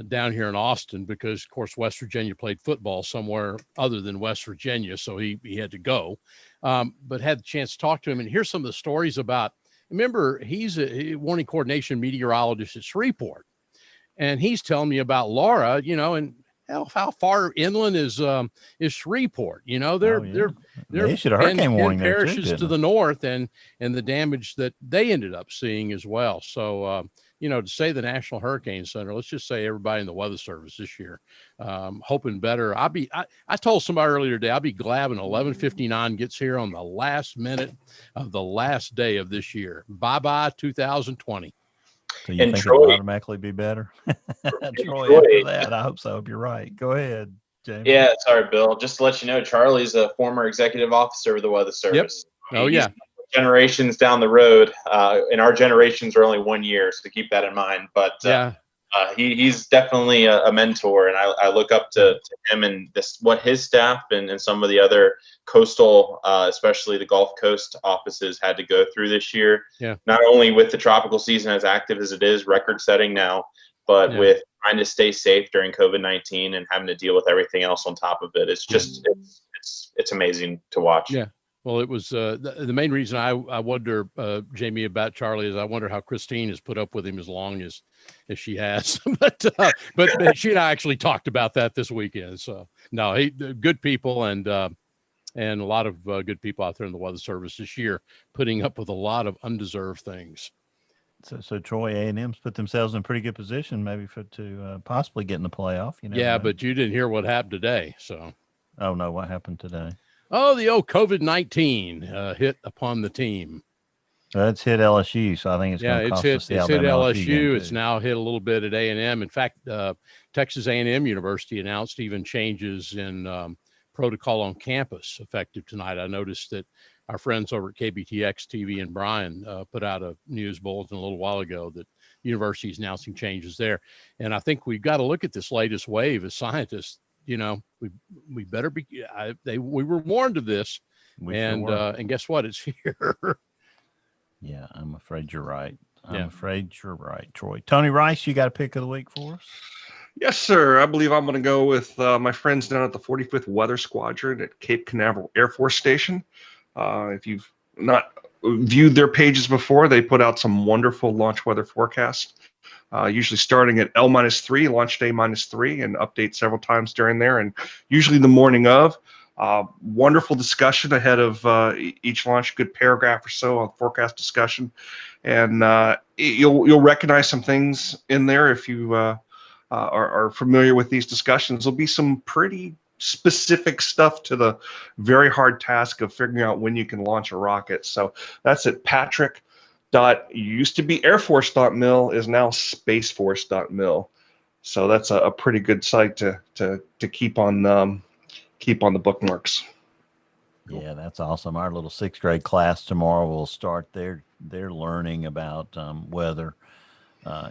[SPEAKER 6] down here in Austin, because of course West Virginia played football somewhere other than West Virginia, so he had to go. But had the chance to talk to him and hear some of the stories about. Remember, he's a warning coordination meteorologist at Shreveport, and he's telling me about Laura, and how far inland is Shreveport? They're
[SPEAKER 3] issued a hurricane warning there
[SPEAKER 6] parishes to the north, and the damage that they ended up seeing as well. So to say the National Hurricane Center, let's just say everybody in the Weather Service this year, hoping better. I told somebody earlier today, I'll be glad when 11:59 gets here on the last minute of the last day of this year. Bye 2020.
[SPEAKER 3] So you think it'll automatically be better? Troy, after that, I hope so. You're right. Go ahead, James.
[SPEAKER 7] Yeah, sorry, Bill. Just to let you know, Charlie's a former executive officer of the Weather Service.
[SPEAKER 6] Yep. Oh, yeah.
[SPEAKER 7] Generations down the road, and our generations are only 1 year, so keep that in mind. But he's definitely a mentor, and I look up to him and what his staff and some of the other coastal, especially the Gulf Coast offices, had to go through this year.
[SPEAKER 6] Yeah.
[SPEAKER 7] Not only with the tropical season as active as it is, record-setting now, but with trying to stay safe during COVID-19 and having to deal with everything else on top of it. It's just it's amazing to watch.
[SPEAKER 6] Yeah. Well, it was the main reason I wonder, Jamie, about Charlie is I wonder how Christine has put up with him as long as she has. but she and I actually talked about that this weekend. So no, good people and a lot of good people out there in the Weather Service this year, putting up with a lot of undeserved things.
[SPEAKER 3] So Troy A&M's put themselves in a pretty good position, maybe to possibly get in the playoff.
[SPEAKER 6] Yeah, but you didn't hear what happened today. So,
[SPEAKER 3] oh no, what happened today?
[SPEAKER 6] Oh, the old COVID-19 hit upon the team.
[SPEAKER 3] It's hit LSU, so I think it's going to cost us the Alabama
[SPEAKER 6] LSU.
[SPEAKER 3] game
[SPEAKER 6] It's now hit a little bit at A&M. In fact, Texas A&M University announced even changes in protocol on campus effective tonight. I noticed that our friends over at KBTX TV and Brian put out a news bulletin a little while ago that the university is announcing changes there. And I think we've got to look at this latest wave as scientists. We better be. We were warned of this, and guess what? It's here.
[SPEAKER 3] Yeah, I'm afraid you're right. I'm afraid you're right, Troy. Tony Rice, you got a pick of the week for us?
[SPEAKER 5] Yes, sir. I believe I'm going to go with my friends down at the 45th Weather Squadron at Cape Canaveral Air Force Station. If you've not viewed their pages before, they put out some wonderful launch weather forecasts. Usually starting at L-3, launch day -3, and update several times during there, and usually the morning of. Wonderful discussion ahead of each launch, good paragraph or so on forecast discussion, and you'll recognize some things in there if you are familiar with these discussions. There'll be some pretty specific stuff to the very hard task of figuring out when you can launch a rocket. So that's at Patrick. Used to be airforce.mil is now spaceforce.mil. So that's a pretty good site to keep on the bookmarks.
[SPEAKER 3] Yeah, that's awesome. Our little 6th grade class tomorrow will start their learning about weather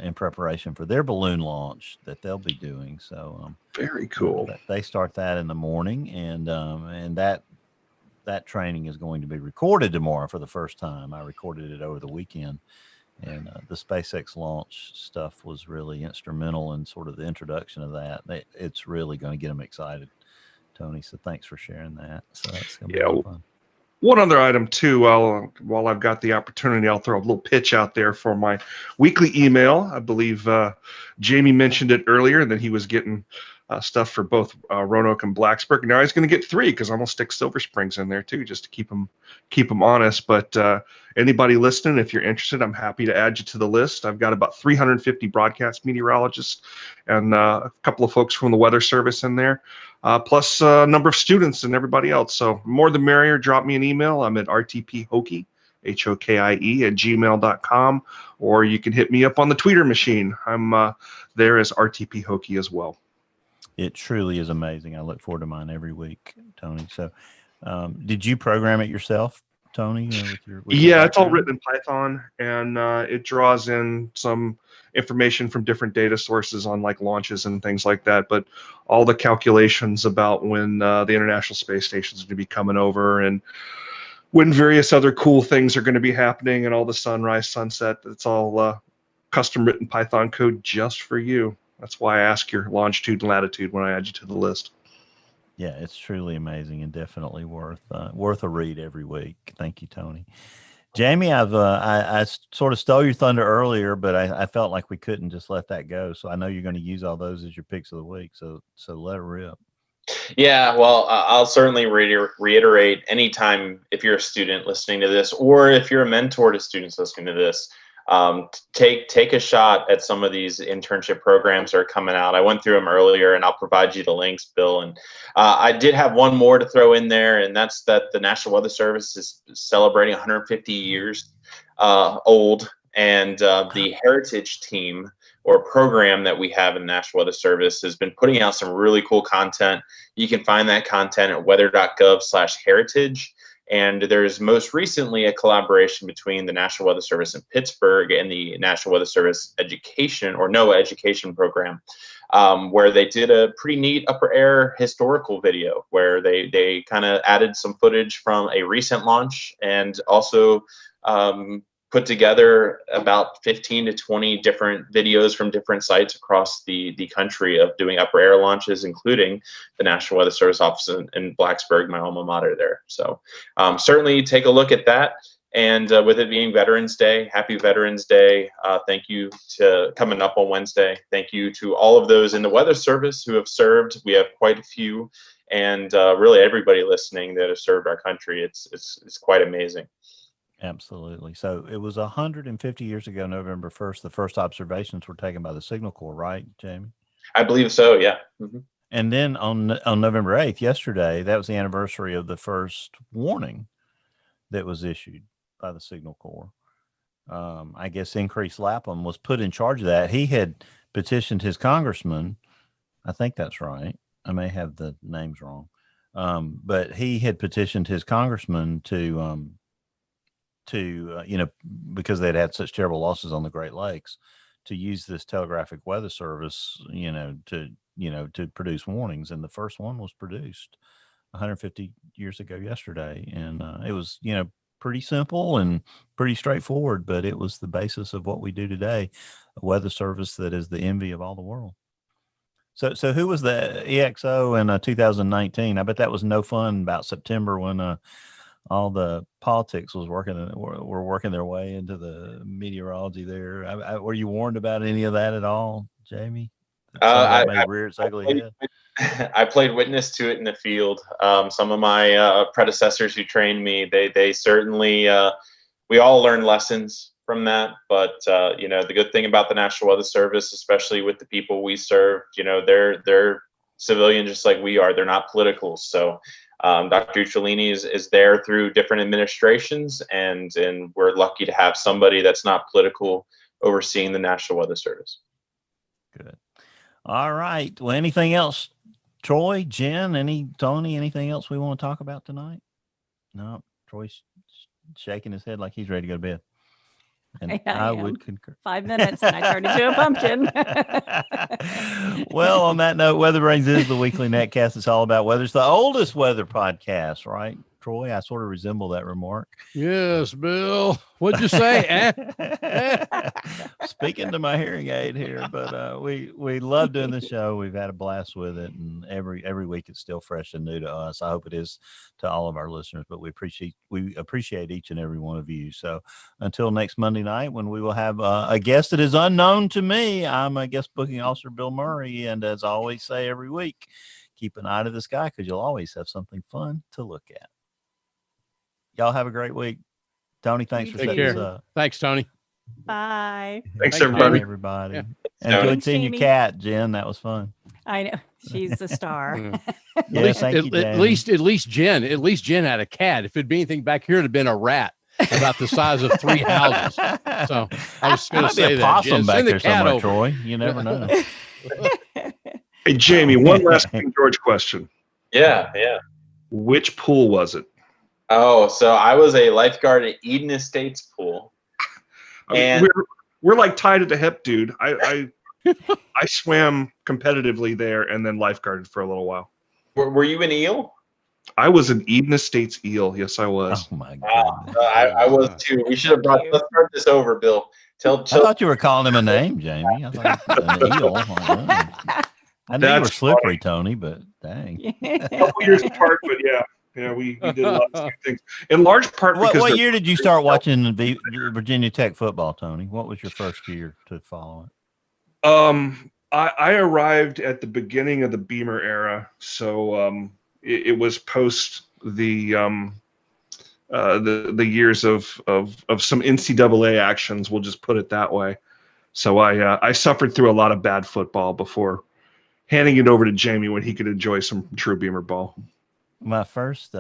[SPEAKER 3] in preparation for their balloon launch that they'll be doing. So
[SPEAKER 5] very cool.
[SPEAKER 3] They start that in the morning, and that training is going to be recorded tomorrow for the first time. I recorded it over the weekend, and the SpaceX launch stuff was really instrumental in sort of the introduction of that. It's really going to get them excited, Tony. So thanks for sharing that. So that's going to be a lot of fun.
[SPEAKER 5] One other item too, while I've got the opportunity, I'll throw a little pitch out there for my weekly email. I believe Jamie mentioned it earlier, and that he was getting stuff for both Roanoke and Blacksburg. Now he's going to get 3 because I'm going to stick Silver Springs in there too, just to keep them honest. But anybody listening, if you're interested, I'm happy to add you to the list. I've got about 350 broadcast meteorologists and a couple of folks from the Weather Service in there, plus a number of students and everybody else. So more the merrier. Drop me an email. I'm at rtphokie, HOKIE, at gmail.com, or you can hit me up on the Twitter machine. I'm there as RTPHokie as well.
[SPEAKER 3] It truly is amazing. I look forward to mine every week, Tony. So did you program it yourself, Tony?
[SPEAKER 5] It's all written in Python, and it draws in some information from different data sources on like launches and things like that. But all the calculations about when the International Space Station is going to be coming over, and when various other cool things are going to be happening, and all the sunrise, sunset, it's all custom written Python code just for you. That's why I ask your longitude and latitude when I add you to the list.
[SPEAKER 3] Yeah, it's truly amazing and definitely worth a read every week. Thank you, Tony. Jamie, I sort of stole your thunder earlier, but I felt like we couldn't just let that go. So I know you're going to use all those as your picks of the week. So let it rip.
[SPEAKER 7] Yeah, well, I'll certainly reiterate anytime if you're a student listening to this, or if you're a mentor to students listening to this, take a shot at some of these internship programs that are coming out. I went through them earlier, and I'll provide you the links, Bill. And I did have one more to throw in there, and that's that the National Weather Service is celebrating 150 years old, and the Heritage Team or program that we have in the National Weather Service has been putting out some really cool content. You can find that content at weather.gov/heritage. And there's most recently a collaboration between the National Weather Service in Pittsburgh and the National Weather Service Education or NOAA Education Program, where they did a pretty neat upper air historical video where they kind of added some footage from a recent launch, and also put together about 15 to 20 different videos from different sites across the country of doing upper air launches, including the National Weather Service office in Blacksburg, my alma mater there. So certainly take a look at that. And with it being Veterans Day, happy Veterans Day. Thank you to coming up on Wednesday. Thank you to all of those in the Weather Service who have served. We have quite a few, and really everybody listening that has served our country. It's quite amazing.
[SPEAKER 3] Absolutely. So it was 150 years ago, November 1st, the first observations were taken by the Signal Corps, right, Jamie?
[SPEAKER 7] I believe so, yeah. Mm-hmm.
[SPEAKER 3] And then on November 8th, yesterday, that was the anniversary of the first warning that was issued by the Signal Corps. I guess Increase Lapham was put in charge of that. He had petitioned his congressman. I think that's right. I may have the names wrong. But he had petitioned his congressman to because they'd had such terrible losses on the Great Lakes, to use this telegraphic weather service, to produce warnings. And the first one was produced 150 years ago yesterday. And it was, pretty simple and pretty straightforward, but it was the basis of what we do today, a weather service that is the envy of all the world. So who was the EXO in 2019? I bet that was no fun about September when all the politics were working their way into the meteorology there. Were you warned about any of that at all, Jamie? That may rear its ugly head.
[SPEAKER 7] I played witness to it in the field. Some of my predecessors who trained me, they certainly, we all learned lessons from that. But, the good thing about the National Weather Service, especially with the people we serve, they're civilian just like we are. They're not political. So Dr. Uccellini is there through different administrations, and we're lucky to have somebody that's not political overseeing the National Weather Service.
[SPEAKER 3] Good. All right. Well, anything else, Troy, Jen, Tony, anything else we want to talk about tonight? No, Troy's shaking his head like he's ready to go to bed. And I would concur.
[SPEAKER 4] 5 minutes and I turned into a pumpkin.
[SPEAKER 3] Well, on that note, WeatherBrains is the weekly netcast. It's all about weather. It's the oldest weather podcast, right, Troy? I sort of resemble that remark.
[SPEAKER 6] Yes, Bill. What'd you say?
[SPEAKER 3] Speaking to my hearing aid here, but we love doing the show. We've had a blast with it, and every week it's still fresh and new to us. I hope it is to all of our listeners, but we appreciate each and every one of you. So until next Monday night, when we will have a guest that is unknown to me, I'm a guest booking officer, Bill Murray, and as I always say every week, keep an eye to the sky because you'll always have something fun to look at. Y'all have a great week. Tony, thanks for setting us up.
[SPEAKER 6] Thanks, Tony.
[SPEAKER 4] Bye.
[SPEAKER 5] Thanks, everybody.
[SPEAKER 3] Everybody. Yeah. Enjoyed seeing your cat, Jen. That was fun.
[SPEAKER 4] I know. She's the star.
[SPEAKER 6] At least Jen had a cat. If it'd be anything back here, it'd have been a rat about the size of 3 houses. So I was going to say
[SPEAKER 3] a
[SPEAKER 6] that.
[SPEAKER 3] Possum
[SPEAKER 6] Jen,
[SPEAKER 3] back
[SPEAKER 6] send the
[SPEAKER 3] there
[SPEAKER 6] cat
[SPEAKER 3] somewhere,
[SPEAKER 6] over.
[SPEAKER 3] Troy. You never know.
[SPEAKER 5] Hey, Jamie, one last King George question.
[SPEAKER 7] Yeah.
[SPEAKER 5] Which pool was it?
[SPEAKER 7] Oh, so I was a lifeguard at Eden Estates pool. And
[SPEAKER 5] we're like tied at the hip, dude. I swam competitively there and then lifeguarded for a little while.
[SPEAKER 7] Were you an eel?
[SPEAKER 5] I was an Eden Estates eel. Yes, I was.
[SPEAKER 3] Oh my God.
[SPEAKER 7] I was too. We should have let's start this over, Bill.
[SPEAKER 3] I thought you were calling him a name, Jamie. I thought an eel. I knew you were slippery, Tony, but dang.
[SPEAKER 5] A couple years apart, but yeah. Yeah, we did a lot of things. In large part because...
[SPEAKER 3] What year did you start watching Virginia Tech football, Tony? What was your first year to follow it?
[SPEAKER 5] I arrived at the beginning of the Beamer era, so it was post the years of some NCAA actions. We'll just put it that way. So I suffered through a lot of bad football before handing it over to Jamie when he could enjoy some true Beamer ball.
[SPEAKER 3] My first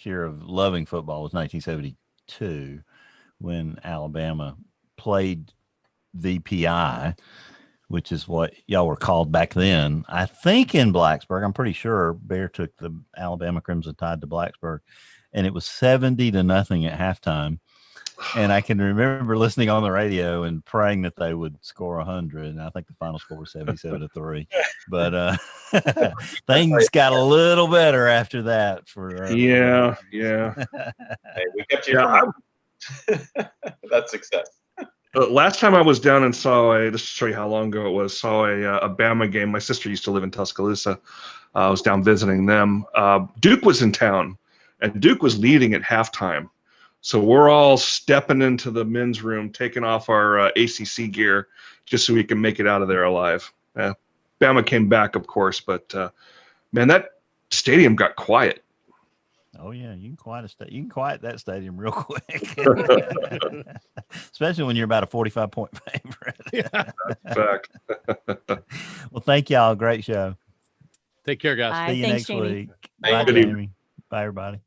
[SPEAKER 3] year of loving football was 1972 when Alabama played the PI, which is what y'all were called back then. I think in Blacksburg, I'm pretty sure Bear took the Alabama Crimson Tide to Blacksburg, and it was 70-0 at halftime. And I can remember listening on the radio and praying that they would score 100. And I think the final score was 77-3. But things got a little better after that.
[SPEAKER 5] Yeah.
[SPEAKER 7] Hey, we kept you. That's success.
[SPEAKER 5] Last time I was down and saw just to show you how long ago it was, saw a Bama game. My sister used to live in Tuscaloosa. I was down visiting them. Duke was in town, and Duke was leading at halftime. So we're all stepping into the men's room, taking off our ACC gear just so we can make it out of there alive. Bama came back, of course, but man, that stadium got quiet.
[SPEAKER 3] Oh yeah, you can quiet that stadium real quick, especially when you're about a 45-point favorite.
[SPEAKER 6] Yeah.
[SPEAKER 5] Fact.
[SPEAKER 3] Well, thank y'all. Great show.
[SPEAKER 6] Take care, guys.
[SPEAKER 3] See you
[SPEAKER 4] Thanks,
[SPEAKER 3] next
[SPEAKER 4] Jamie.
[SPEAKER 3] week.
[SPEAKER 7] Thank
[SPEAKER 3] Bye,
[SPEAKER 5] you. Good evening.
[SPEAKER 3] Jamie. Bye, everybody.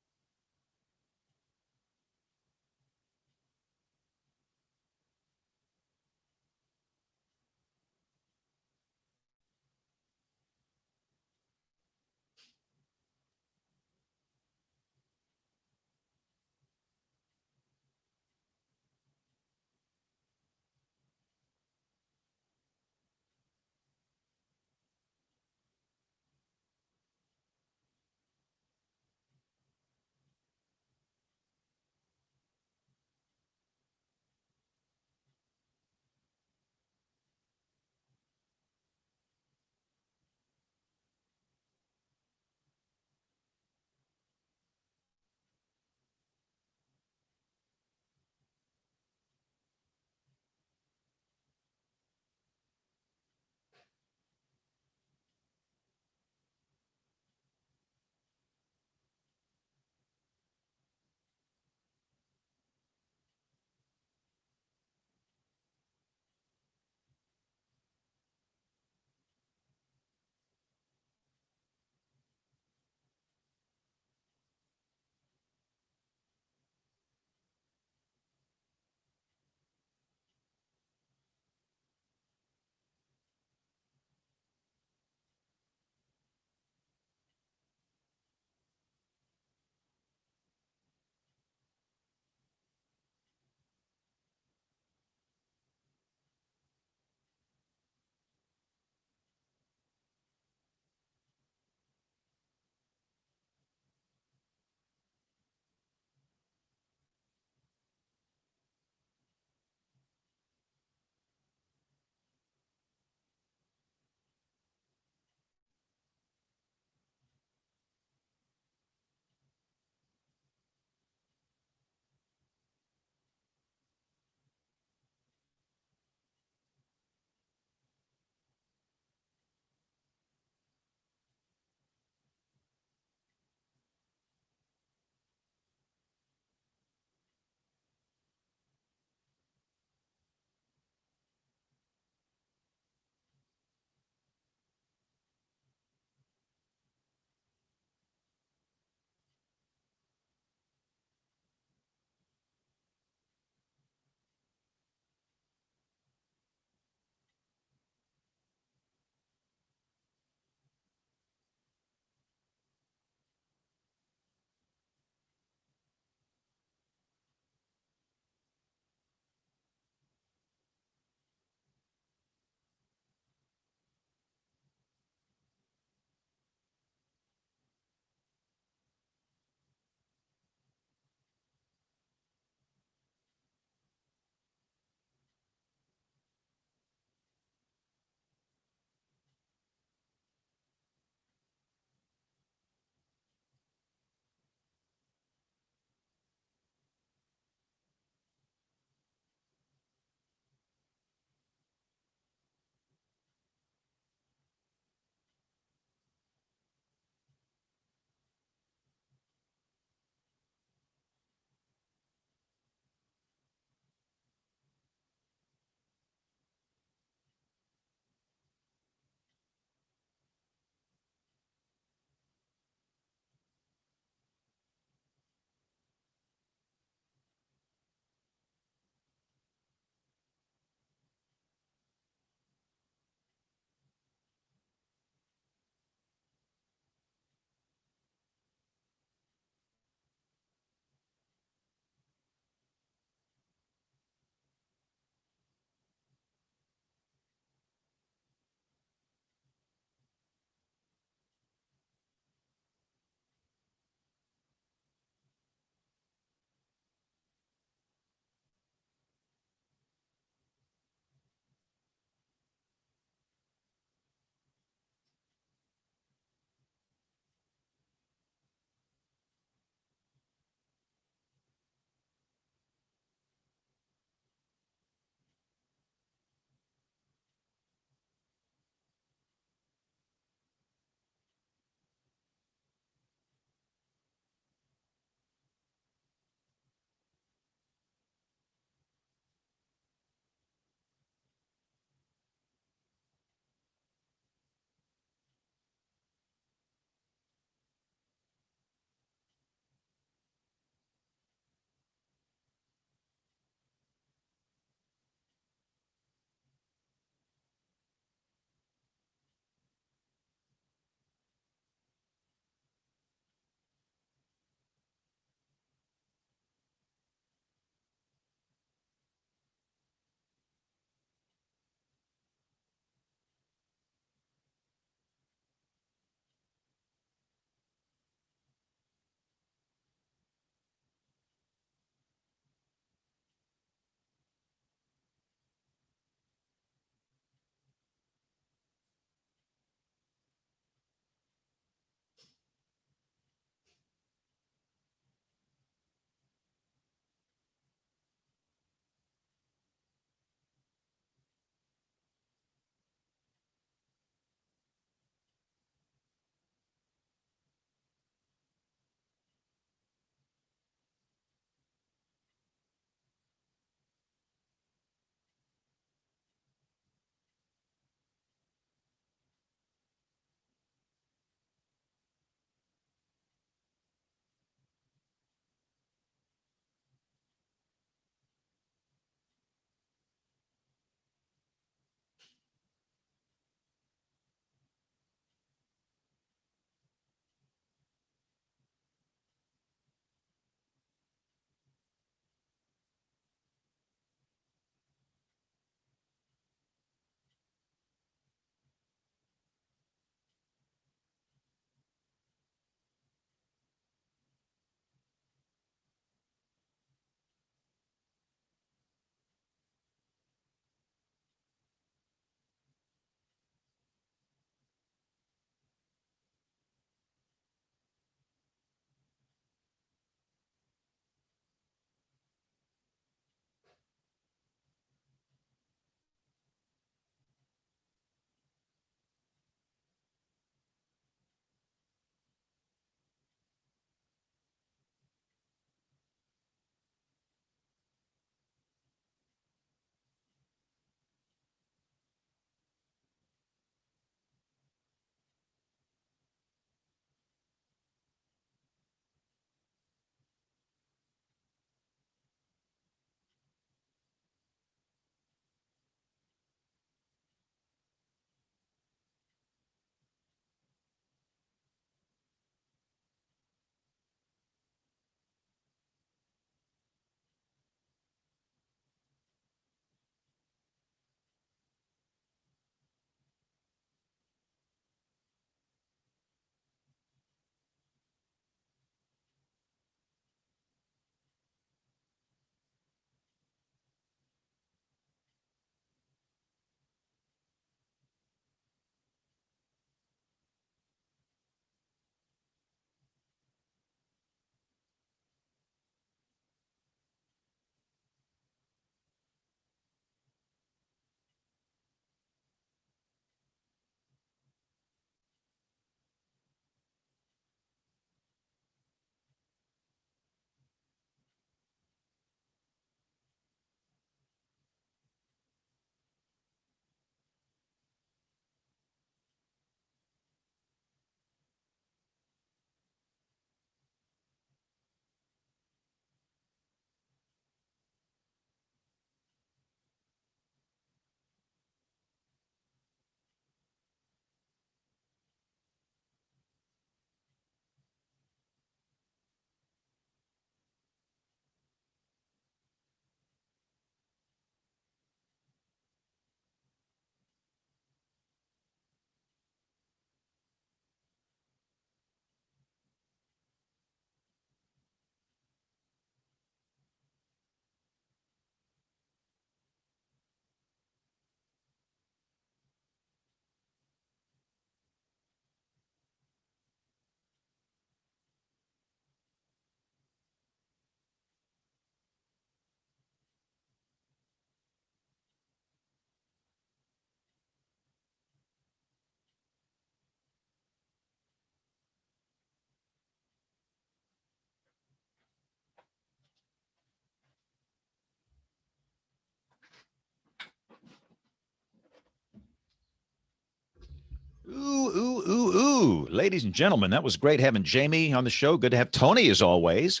[SPEAKER 1] Woo! Ladies and gentlemen, that was great having Jamie on the show. Good to have Tony, as always,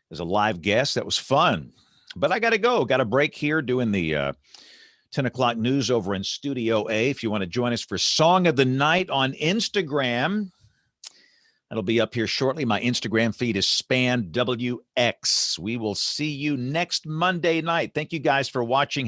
[SPEAKER 1] as a live guest. That was fun. But I got to go. Got a break here doing the 10 o'clock news over in Studio A. If you want to join us for Song of the Night on Instagram, that'll be up here shortly. My Instagram feed is SpanWX. We will see you next Monday night. Thank you guys for watching.